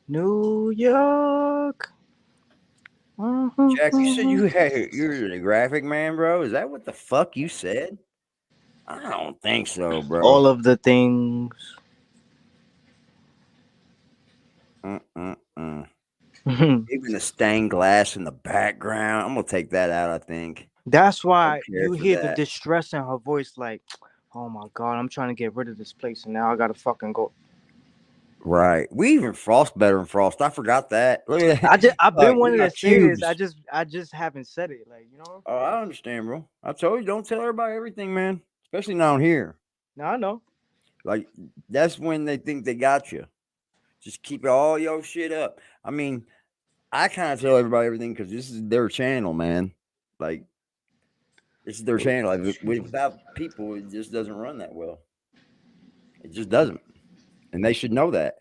New York. Jack, you said you're the graphic man, bro. Is that what the fuck you said? I don't think so, bro. All of the things. Even the stained glass in the background. I'm gonna take that out, I think. That's why you for hear that. the distress in her voice, like, oh my God, I'm trying to get rid of this place and now I gotta fucking go. Right. We even frost better than frost. I forgot that. Look at that. I've been wanting to say this. cubes. I just haven't said it. Like, you know? Oh, I understand, bro. I told you, don't tell everybody everything, man. Especially down here. No, I know. Like, that's when they think they got you. Just keep all your shit up. I mean, I kind of tell everybody everything because this is their channel, man. Like, this is their channel. Like, without people, it just doesn't run that well. It just doesn't. And they should know that.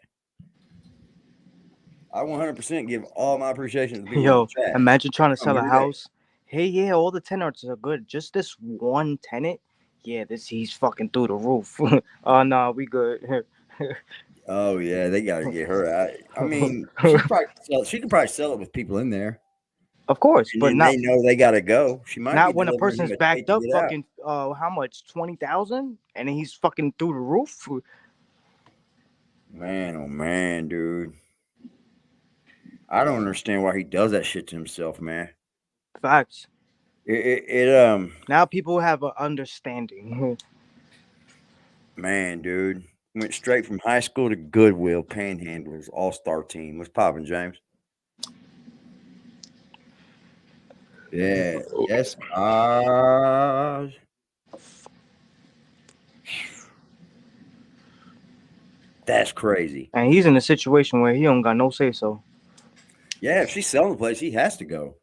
I 100% give all my appreciation to the people in Yo, the chat. imagine trying to sell a every day. house. Hey, yeah, all the tenants are good. Just this one tenant, yeah, he's fucking through the roof. Oh no, we good. Oh yeah, they gotta get her out. I mean, she could probably sell it with people in there. Of course, And but then not they know they gotta go. She might not be when a delivering him person's a backed date to up get out. fucking how much? 20,000? And then he's fucking through the roof. Man, oh man, dude. I don't understand why he does that shit to himself, man. Facts. It Now people have an understanding. Man, dude. Went straight from high school to Goodwill, Panhandlers, all-star team. What's poppin', James? Yeah. Yes. That's crazy. And he's in a situation where he don't got no say so. Yeah, if she's selling the place, he has to go.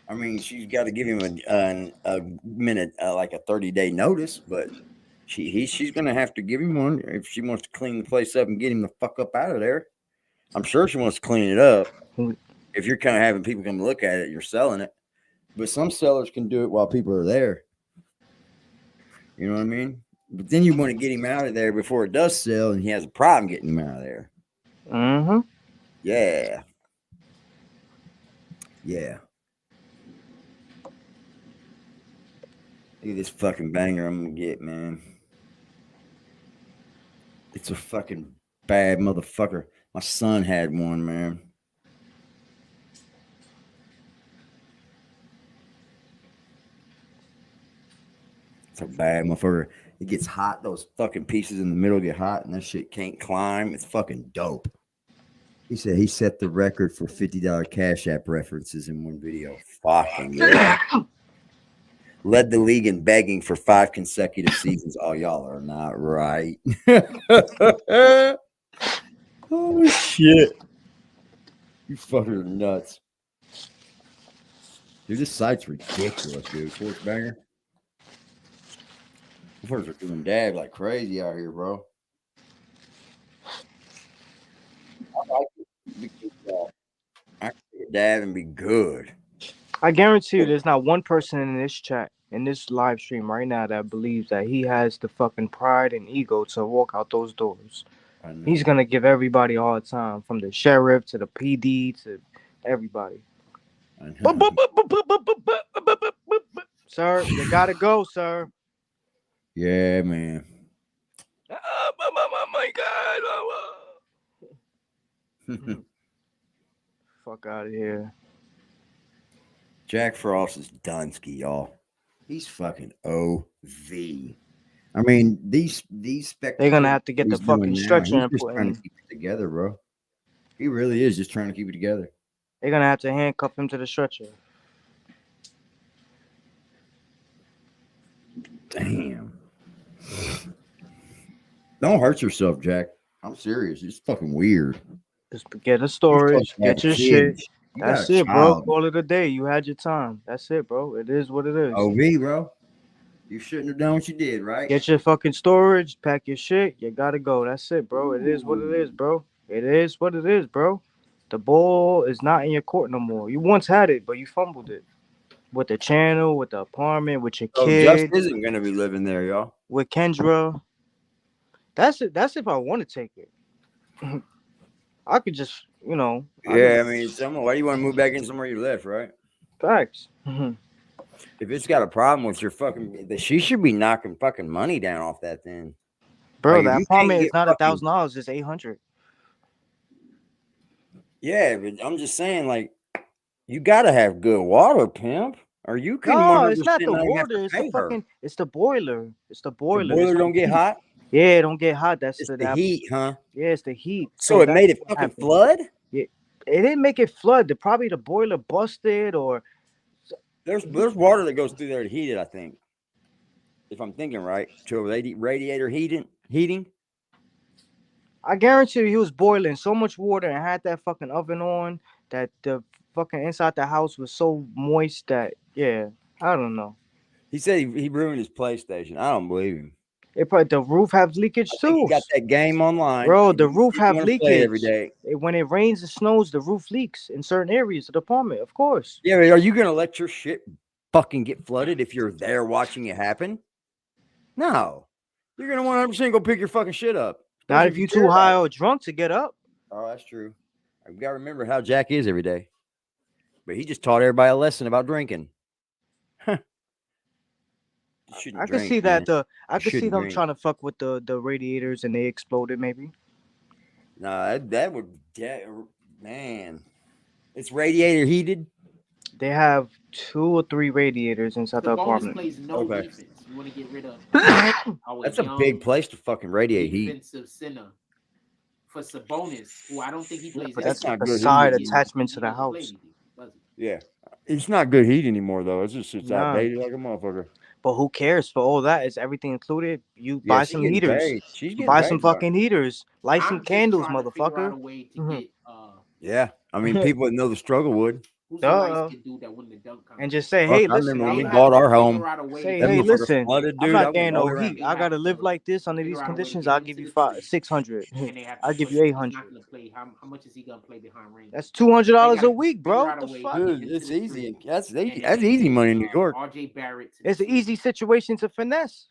I mean, she's got to give him a minute, like a 30-day notice, but she's gonna have to give him one if she wants to clean the place up and get him the fuck up out of there. I'm sure she wants to clean it up. If you're kind of having people come look at it, you're selling it. But some sellers can do it while people are there. You know what I mean? But then you want to get him out of there before it does sell, and he has a problem getting him out of there. Mm-hmm. Yeah. Yeah. Look at this fucking banger I'm gonna get, man. It's a fucking bad motherfucker. My son had one, man. It's a bad motherfucker. It gets hot. Those fucking pieces in the middle get hot, and that shit can't climb. It's fucking dope. He said he set the record for $50 Cash App references in one video. Fucking yeah. Led the league in begging for 5 consecutive seasons. Oh, y'all are not right. Oh, shit. You fuckers are nuts. Dude, this site's ridiculous, dude. Sports banger. Motherfuckers are doing dab like crazy out here, bro. I like it. I can take a dab and be good. I guarantee you there's not one person in this chat, in this live stream right now, that believes that he has the fucking pride and ego to walk out those doors. He's gonna give everybody a hard time, from the sheriff to the PD to everybody. Sir, you gotta go, sir. Yeah, man. Oh my God. Fuck out of here. Jack Frost is Dunsky, y'all. He's fucking OV. I mean, these they're gonna have to get the fucking stretcher and put trying to keep it together, bro. He really is just trying to keep it together. They're gonna have to handcuff him to the stretcher. Damn. Don't hurt yourself, Jack. I'm serious. It's fucking weird. Just get a storage, get your shit. That's it, bro. Call it a day. You had your time. That's it, bro. It is what it is. OV, bro. You shouldn't have done what you did, right? Get your fucking storage, pack your shit. You gotta go. That's it, bro. It is what it is, bro. It is what it is, bro. The ball is not in your court no more. You once had it, but you fumbled it. With the channel, with the apartment, with your kid. Just isn't gonna be living there, y'all. With Kendra. That's it. That's if I want to take it. I could just, you know. Yeah, I mean, why do you want to move back in somewhere you left, right? Facts. If it's got a problem with your fucking, she should be knocking fucking money down off that thing. Bro, that apartment is not $1,000, it's $800. Yeah, but I'm just saying, like, you gotta have good water, pimp. Or you can. No, it's not the water. It's the fucking. It's the boiler. It's the boiler. The boiler don't get hot. Yeah, it don't get hot. That's the heat, huh? Yeah, it's the heat. So it made it fucking flood. Yeah, it didn't make it flood. Probably the boiler busted, or there's water that goes through there to heat it. I think, if I'm thinking right, to radiator heating. I guarantee you, he was boiling so much water and had that fucking oven on that the fucking inside the house was so moist that, yeah, I don't know. He said he ruined his PlayStation. I don't believe him. The roof has leakage too. He got that game online, bro. The roof have leakage every day. When it rains and snows, the roof leaks in certain areas of the apartment. Of course. Yeah, are you gonna let your shit fucking get flooded if you're there watching it happen? No, you're gonna 100% go pick your fucking shit up. Not if you're too high or drunk to get up. Oh, that's true. We gotta remember how Jack is every day. But he just taught everybody a lesson about drinking. I could see that I could see them trying to fuck with the radiators and they exploded maybe. Nah, that would, man. It's radiator heated. They have 2 or 3 radiators inside the apartment. Plays no defense. You want to get rid of. That's a big place to fucking radiate heat. Defensive center for Sabonis, who I don't think he plays. But that's not good. Side attachment to the house. Yeah, it's not good heat anymore though. It's outdated like a motherfucker. But who cares? For all that, is everything included? You buy some heaters. Buy some fucking heaters. Light some candles, motherfucker. Yeah, I mean, people that know the struggle would. And just say, hey, listen. When we bought our home. Say, hey, listen. I'm not getting no heat. I gotta live like this under these conditions. I'll give you $600. I'll give you $800. How much is he gonna play behind range? That's $200 a week, bro. Dude, it's easy. That's easy money in New York. RJ Barrett. It's an easy situation to finesse.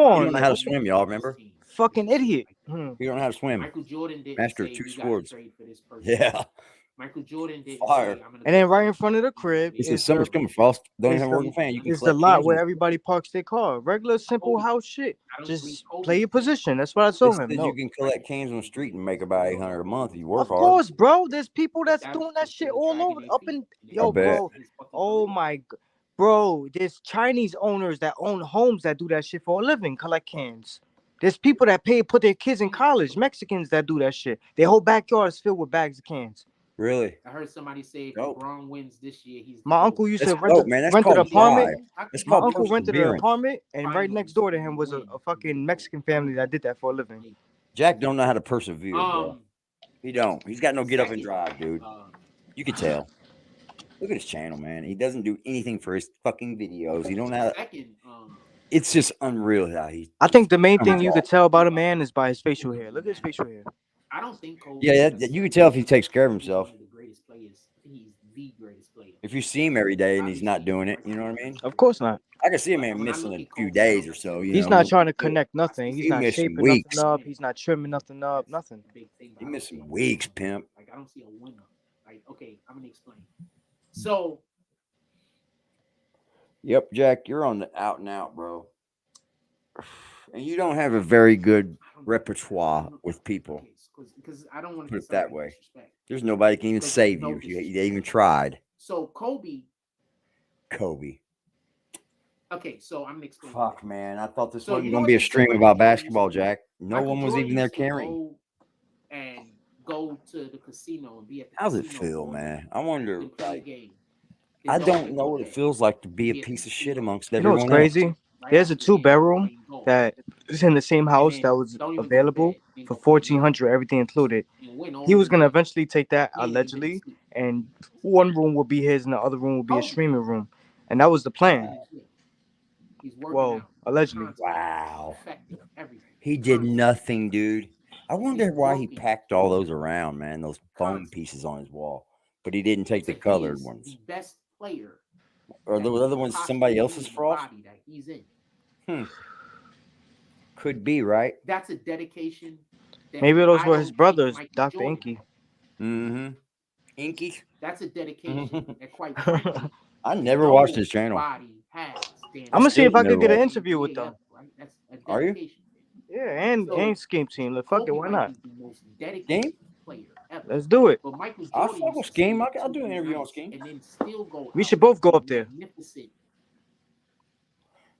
on. You don't know how to swim, y'all. Remember? Fucking idiot. You don't know how to swim. Michael Jordan didn't Master say two we got sports. to trade for this person. Yeah. Michael Jordan didn't Fire. say I'm gonna. And then right in front of the crib He said, is "Summer's the coming, Frost. Don't is even have a working the fan. You can is the collect lot cans." where everybody parks their car. Regular simple Kobe. house shit. I don't believe Just Kobe play your said that. position. That's what I They told him. said No. you can collect cans on the street and make about 800 a month if you work Of hard. course, bro. There's people But that's that's doing that just 'cause shit they all dragging over their up feet and and they I yo, don't bet. bro. respect his fucking Oh career. my bro, there's Chinese owners that own homes that do that shit for a living, collect cans. There's people that put their kids in college, Mexicans that do that shit. Their whole backyard is filled with bags of cans. Really? I heard somebody say if Dope. LeBron wins this year, he's the My GOAT. uncle used That's to dope, man. That's rent an called apartment. drive. That's My called uncle rented an perseverance. apartment, and right next door to him was Win. a fucking Mexican family that did that for a living. Jack don't know how to persevere, bro. Um, He don't. He's got no get up and second, drive, dude. You can tell. Look at his channel, man. He doesn't do anything for his fucking videos. He don't know how to, second, it's just unreal how he. I think the main comes thing you off. could tell about a man is by his facial hair. Look at his facial hair. I don't think Kobe. Yeah, you can tell if he takes care of himself. One of the greatest players. I think he's the greatest player. If you see him every day and he's not doing it, you know what I mean? Of course not. I can see a man When I missing look a at few Kobe, days or so. You He's know, not trying to connect nothing. He's He not missing shaping weeks. nothing up. He's not trimming nothing up. Nothing. Big thing. He missing weeks, pimp. Like I don't see a winner. Like okay, I'm gonna explain. So. Yep, Jack, you're on the out and out, bro. And you don't have a very good repertoire with people. Because I don't want to Put it that way. Disrespect. There's nobody can even save you if you even tried. So Kobe. Okay, so I'm gonna explain. Fuck, man. I thought this So wasn't you know going to what be a they say stream Michael about Jordan basketball, used to do? Jack. No Michael one was Jordan even there used to caring. go and go to the casino and be at the How's it casino feel, all man? night I wonder, and play a like, game. I Then don't wake know up what it at feels like to be a at the piece of shit casino amongst You know what's everyone else. crazy? right There's a after the game, two-bedroom playing golf, that is in the same house then that was don't even go to available bed, then for go play golf $1,400, everything included. and win all He was the gonna money. eventually take that He ain't even been to allegedly, sleep. and one room would be his, and the other room would be a Kobe. streaming room, and that was the plan. In the gym. He's working Well, out. allegedly. Constantly. Wow. Effective. Everything. He did Constantly. nothing, dude. I wonder He's why he working packed all those around, man. Those foam constantly. pieces on his wall. But he didn't take the So he colored is ones. the best player. Or that the could other ones possibly somebody be else's in the frost? body that he's in. Could be, right? That's a dedication. That Maybe those I were don't his think brothers, Michael Dr. Jordan Inky. has. Mm-hmm. Inky? That's a dedication that, quite frankly, I never no watched his channel. body has. I'm gonna see if I Never could get an watched. interview with them. Right? That's a Are you? dedication. Yeah, and Scheme Team. Look, fuck it, Kobe why might not? be the most dedicated Game? player ever. Let's do it. But Michael I'll Jordan fuck with used to Scheme. say I'll do an 2 interview on nights Scheme. and then still go We out should both go to up there. magnificent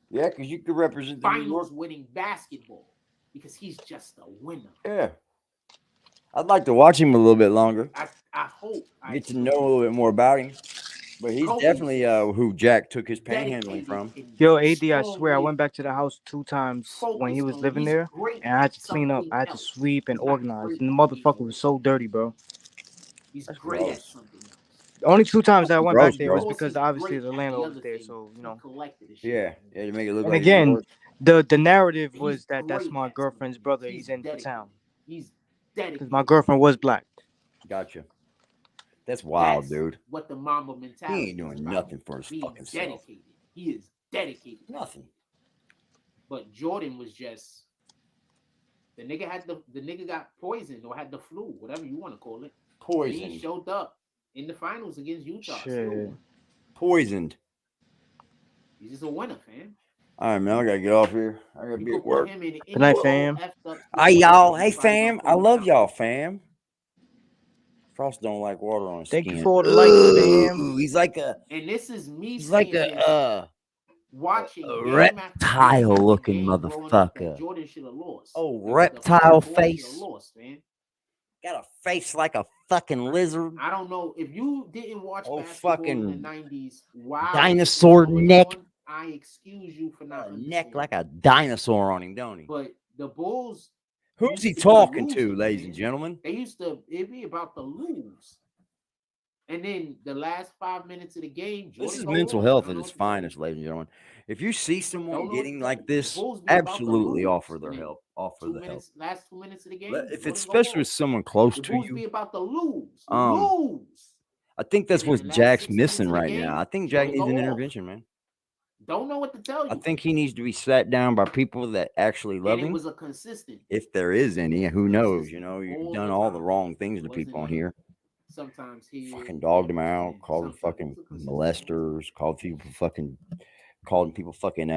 Yeah, because you could represent the New York. finals winning basketball because he's just a winner. Yeah. I'd like to watch him a little bit longer. I hope I Get to know a little bit more about him. But he's Kobe's definitely who Jack took his panhandling dedicated from. and Yo, AD, I swear, I strong-willed, went back to the house 2 times when he focused was on living he's there, great and I had to at clean up. something I had to else. sweep and He's not organize. great And the at being motherfucker was so dirty, bro. He's That's great at gross. something else. The only 2 times that I went Gross, back there bro. was Of course, because he's obviously great the at the landlord was other there, thing. so you He know. collected the shit. Yeah, to make it look And like again, yours. the narrative He's was that's great my at girlfriend's something. brother. He's He's in for dedicated. town He's because dedicated. my girlfriend was black. Gotcha. That's wild, That's dude. what the Mamba He mentality ain't is doing about. nothing for his Being fucking self. dedicated. He is dedicated. Nothing. But Jordan was just the nigga had the nigga got poisoned or had the flu, whatever you want to call it. And he Poisoned. showed up in the finals against Utah. Shit. Still. Poisoned. He's just a winner, fam. All right, man. I gotta get off here. I gotta You be could at work. put him in Good night, any fam. effed up Hey, situation, y'all. he's Hey, probably gonna fam. pull I it love out. y'all, fam. Frost don't like water on his Thank skin. you for all the likes, fam. Ooh, he's like a And this is me he's saying like this, watching a game after game reptile after looking game growing up that motherfucker. Jordan should have lost. Oh, That the reptile Bulls should have face. lost, man. Got a face like a fucking lizard. I don't know if you didn't watch Oh, basketball in the fucking 90s. Wow, dinosaur neck. I excuse you for not A neck understanding. like a dinosaur on him, don't he? But the Bulls, Who's used he to be talking to, losing, ladies man. and gentlemen? They used to it'd be about to lose. And then the last 5 minutes of the game, Jordan This is go mental off. health I don't at know its what to tell you. finest, ladies and gentlemen. If you see Don't someone know what to getting tell like you. The this, Bulls be about to absolutely lose. offer their And then help. Offer the help. last 2 minutes of the game, If Jordan it's go especially with off. someone close The to Bulls be you, about to lose. I think that's And in what the last Jack's 6 minutes missing of the right game, now. I think Jack Jordan needs go an off. intervention, man. Don't know what to tell I you. think he needs to be sat down by people that actually love And it him. was a consistent If there is any, who knows? You consistent know, you've all done the all the time. wrong things to Wasn't people on like here. sometimes here. Fucking dogged them and out, called them some people fucking for consistency. molesters, called people fucking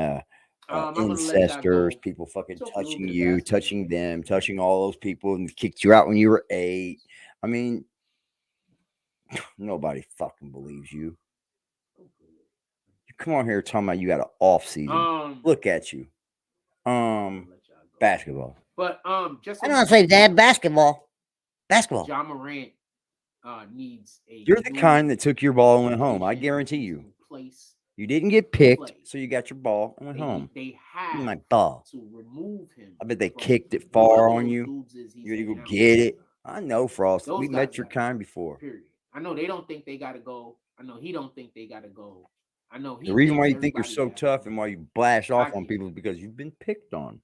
I'm gonna let that incestors, go. people fucking Talk a little touching bit of you, basketball touching here. them, touching all those people, and kicked you out when you were 8. I mean, nobody fucking believes you. You come on here talking about you got an off season. Look at you. Basketball. But just I on don't say Dad, basketball. Basketball. Ja Morant needs a. You're the new kind that took your ball and went home. I vision guarantee in you. place You didn't get to picked, play. so you got your ball and went home. They Give me have my ball. to remove him. I bet they from kicked it whoever far on those you. dudes is he's You ready to go hanging out get with. it? I know, Frost. Those We guys met your gotta kind go, before. Period. I know they don't think they gotta go. I know he don't think they gotta go. I know he. The reason why thinks you think you're everybody so has to tough go. and why you blast off I on get people is because you've been picked on.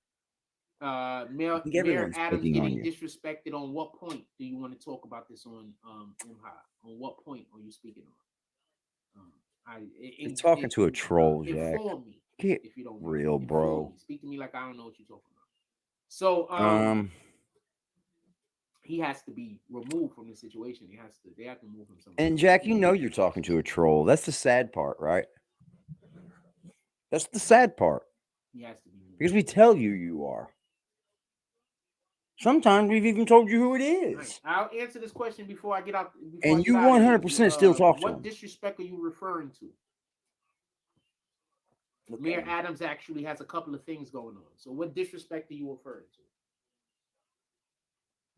Mayor I think everyone's Adams picking on getting you. disrespected. On what point do you want to talk about this on MHA? On what point are you speaking on? You're talking to a troll, Jack. Inform me Get if you don't real, mind. bro. Inform me. Speak to me like I don't know what you're talking about. So he has to be removed from the situation. They have to move him somewhere. And Jack, you know you're talking to a troll. That's the sad part, right? That's the sad part. He has to be moved. Because we tell you are. Sometimes we've even told you who it is. Right. I'll answer this question before I get out. And you 100% still talk to him. What disrespect are you referring to? Mayor Adams actually has a couple of things going on. So what disrespect are you referring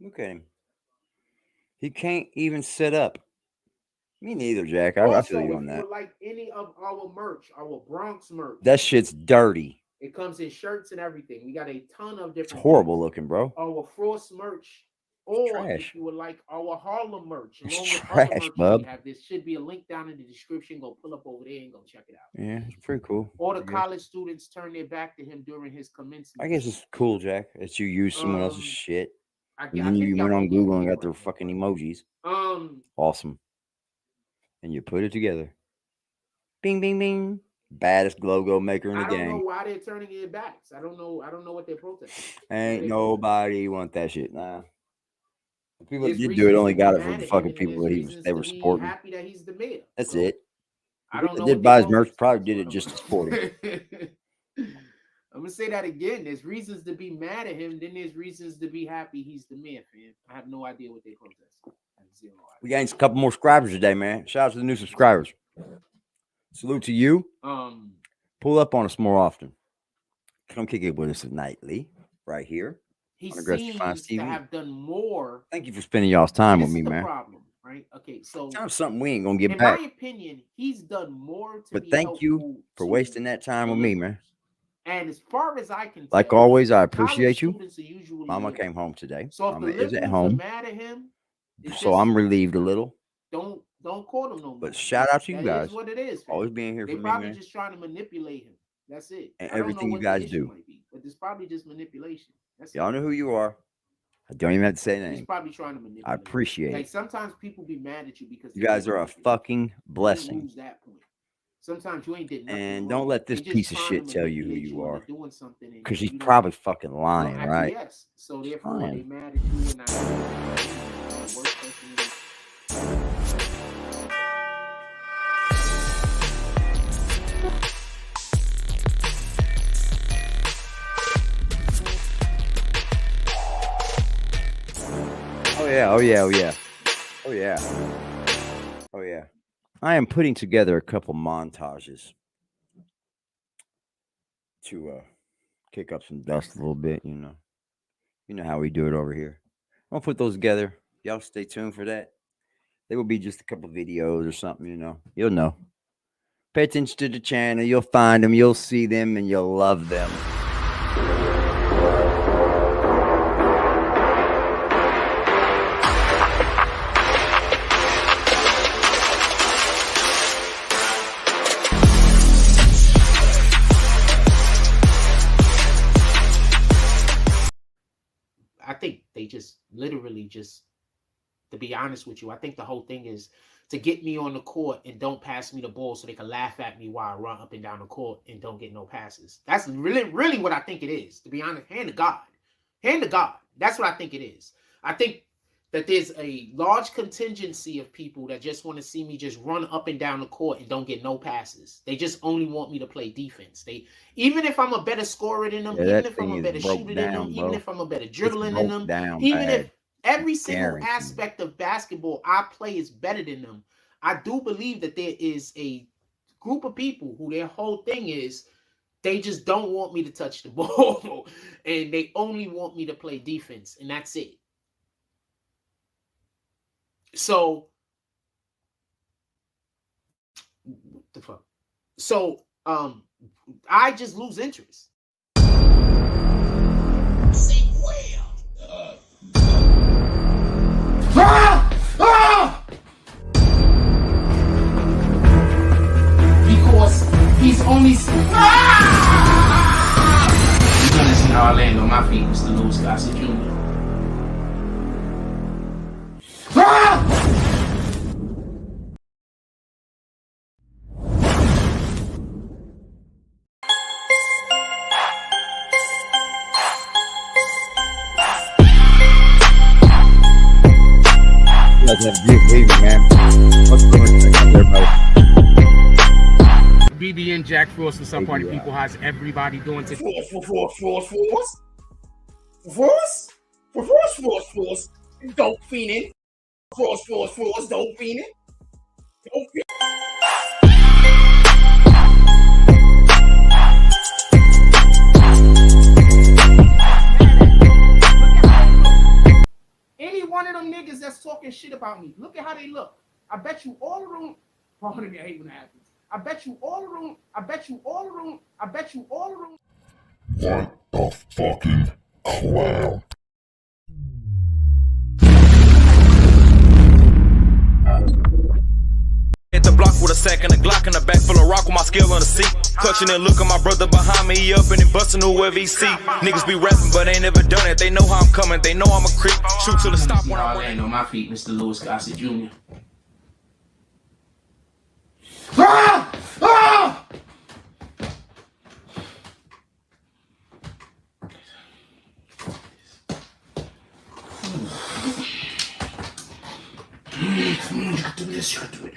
to? Look at him. He can't even sit up. Me neither, Jack. I Also, feel you if on you that. would like any of our merch, our Bronx merch, That shit's dirty. it comes in shirts and everything. We got a ton of different. It's horrible things. looking, bro. Our Frost merch, or trash. if you would like our Harlem merch, It's along with trash, other merch bub. we have, there should be a link down in the description. Go pull up over there and go check it out. Yeah, it's pretty cool. All the college students turned their back to him during his commencement. I guess it's cool, Jack, that you use someone else's shit. And then think you y'all went on gonna get Google and me got their right. fucking emojis. Awesome. And you put it together. Bing, bing, bing. Baddest logo maker in the game. I don't know why they're turning their backs. I don't know what they're protesting. Ain't nobody want that shit. Nah. The people that There's did do it only reasons to got be it for mad the at fucking him, and people there's that reasons they to were be supporting. happy that he's the mayor. That's So, it. I don't know Did what buy they his merch, protesting, probably so did I it don't just know. to support him. I'm gonna say that again. There's reasons to be mad at him. Then there's reasons to be happy he's the mayor, fam. I have no idea what they protest. I have zero idea. We gained a couple more subscribers today, man. Shout out to the new subscribers. Salute to you. Pull up on us more often. Come kick it with us nightly, right here. He on AggressiveDefiance seems TV. to have done more. Thank you for spending y'all's time This with me, is the man. problem, right? Okay, so Time's something we ain't gonna get in back. my opinion, he's done more to But be thank you helpful for to wasting that time the with me, man. And as far as I can Like tell, always, I college appreciate you. students are usually Mama liberal. came home today. So if Mama the is at liberals are home, mad at him, it's so just, I'm relieved a little. don't call them no more. But shout out to you That guys. is what it is. Always being here They for me, probably man. just trying to manipulate him. That's it. And I don't know everything you what guys the issue do. might be, but it's probably just manipulation. That's Y'all it. know who you are. I don't even have to say He's name. probably trying to manipulate. I appreciate Like it. sometimes people be mad at you because You guys are a fucking blessing. lose that point. Sometimes you ain't did nothing And wrong. don't let this They just piece of trying shit to tell you who manipulate you are. into doing something and Because he's you don't- probably fucking you lying, don't right? acquiesce. So therefore lying. they mad at you and not the worst person in the- Oh yeah, oh yeah, oh yeah. Oh yeah. Oh yeah. I am putting together a couple montages to kick up some dust a little bit, you know. You know how we do it over here. I'll put those together. Y'all stay tuned for that. They will be just a couple videos or something, you know. You'll know. Pay attention to the channel. You'll find them. You'll see them, and you'll love them. I think they just literally just, to be honest with you, I think the whole thing is to get me on the court and don't pass me the ball so they can laugh at me while I run up and down the court and don't get no passes. That's really what I think it is, to be honest. Hand to God. Hand to God. That's what I think it is. I think that there's a large contingency of people that just want to see me just run up and down the court and don't get no passes. They just only want me to play defense. Even if I'm a better scorer than them, even if I'm a better shooter than them, even if I'm a better dribbling than them, even if every single aspect of basketball I play is better than them, I do believe that there is a group of people who their whole thing is they just don't want me to touch the ball and they only want me to play defense, and that's it. So, what the fuck? So, I just lose interest. Because he's only. You're gonna see how I land on my feet, Mr. Louis Gossett Jr. BBN Jack Frost for some party people. How's everybody doing today? Force. Dope fiending. Force. Dope fiending. Any one of them niggas that's talking shit about me, look at how they look. I bet you all the room. Pardon me, I hate when that happens. I bet you all the room. What a fucking clown. At the block with a sack and a Glock and a back full of rock with my skill on the seat. Clutching and looking my brother behind me, he up and he busting whoever he see. Niggas be rapping, but they ain't never done it. They know how I'm coming, they know I'm a creep. Shoot till the stop when I land on my feet, Mr. Louis Gossett Jr. You can do this, you can do it.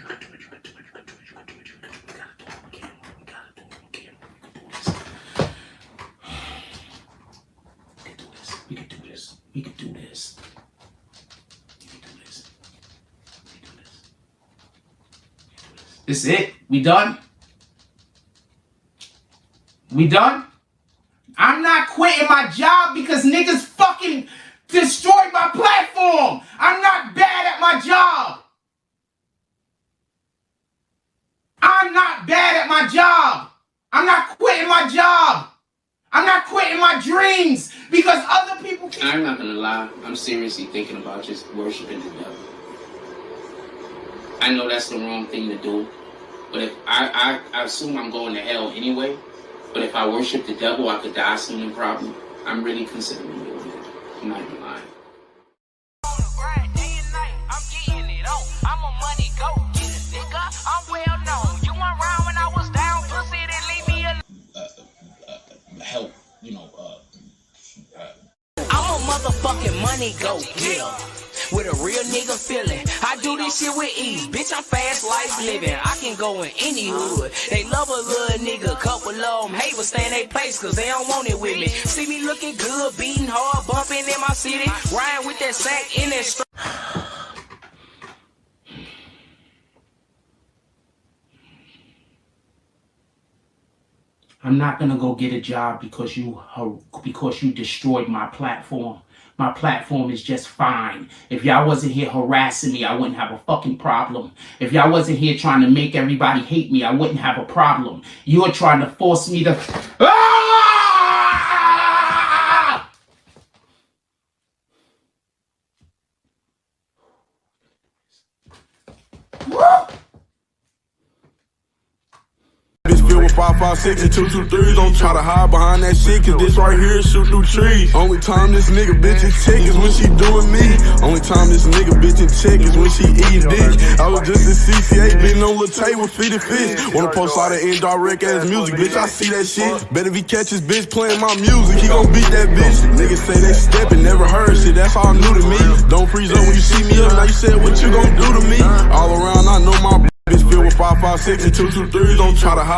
We can do this. This is it. We done? We done? I'm not quitting my job because niggas fucking destroyed my platform. I'm not bad at my job. I'm not bad at my job. I'm not quitting my job. I'm not quitting my dreams because other people can. I'm not gonna lie. I'm seriously thinking about just worshiping the devil. I know that's the wrong thing to do, but if I assume I'm going to hell anyway. But if I worship the devil, I could die soon, probably. I'm really considering doing it. I'm not even lying. Help, I'm a motherfucking money go getter with a real nigga feeling. I do this shit with ease, bitch. I'm fast life living. I can go in any hood. They love a little nigga, couple of them hate but stay in their place cause they don't want it with me. See me looking good, beating hard, bumping in my city, riding with that sack in that strap. I'm not gonna go get a job because you destroyed my platform. My platform is just fine. If y'all wasn't here harassing me, I wouldn't have a fucking problem. If y'all wasn't here trying to make everybody hate me, I wouldn't have a problem. You're trying to force me to. This feel with 5.56 and 2.23. Don't try to hide behind that shit, cause this right here shoot through trees. Only time this nigga bitch is check is when she doing me. Only time this nigga bitch in check is when she eating dick. I was just in CCA, been on Latte with feet and fish. Wanna post all that indirect ass music, bitch, I see that shit. Bet if he catch his bitch playing my music, he gon' beat that bitch. Niggas say they steppin', never heard shit, that's all new to me. Don't freeze up when you see me up, now you said what you gon' do to me. All around, I know my bitch filled with 5.56 and 2.23. Don't try to hide.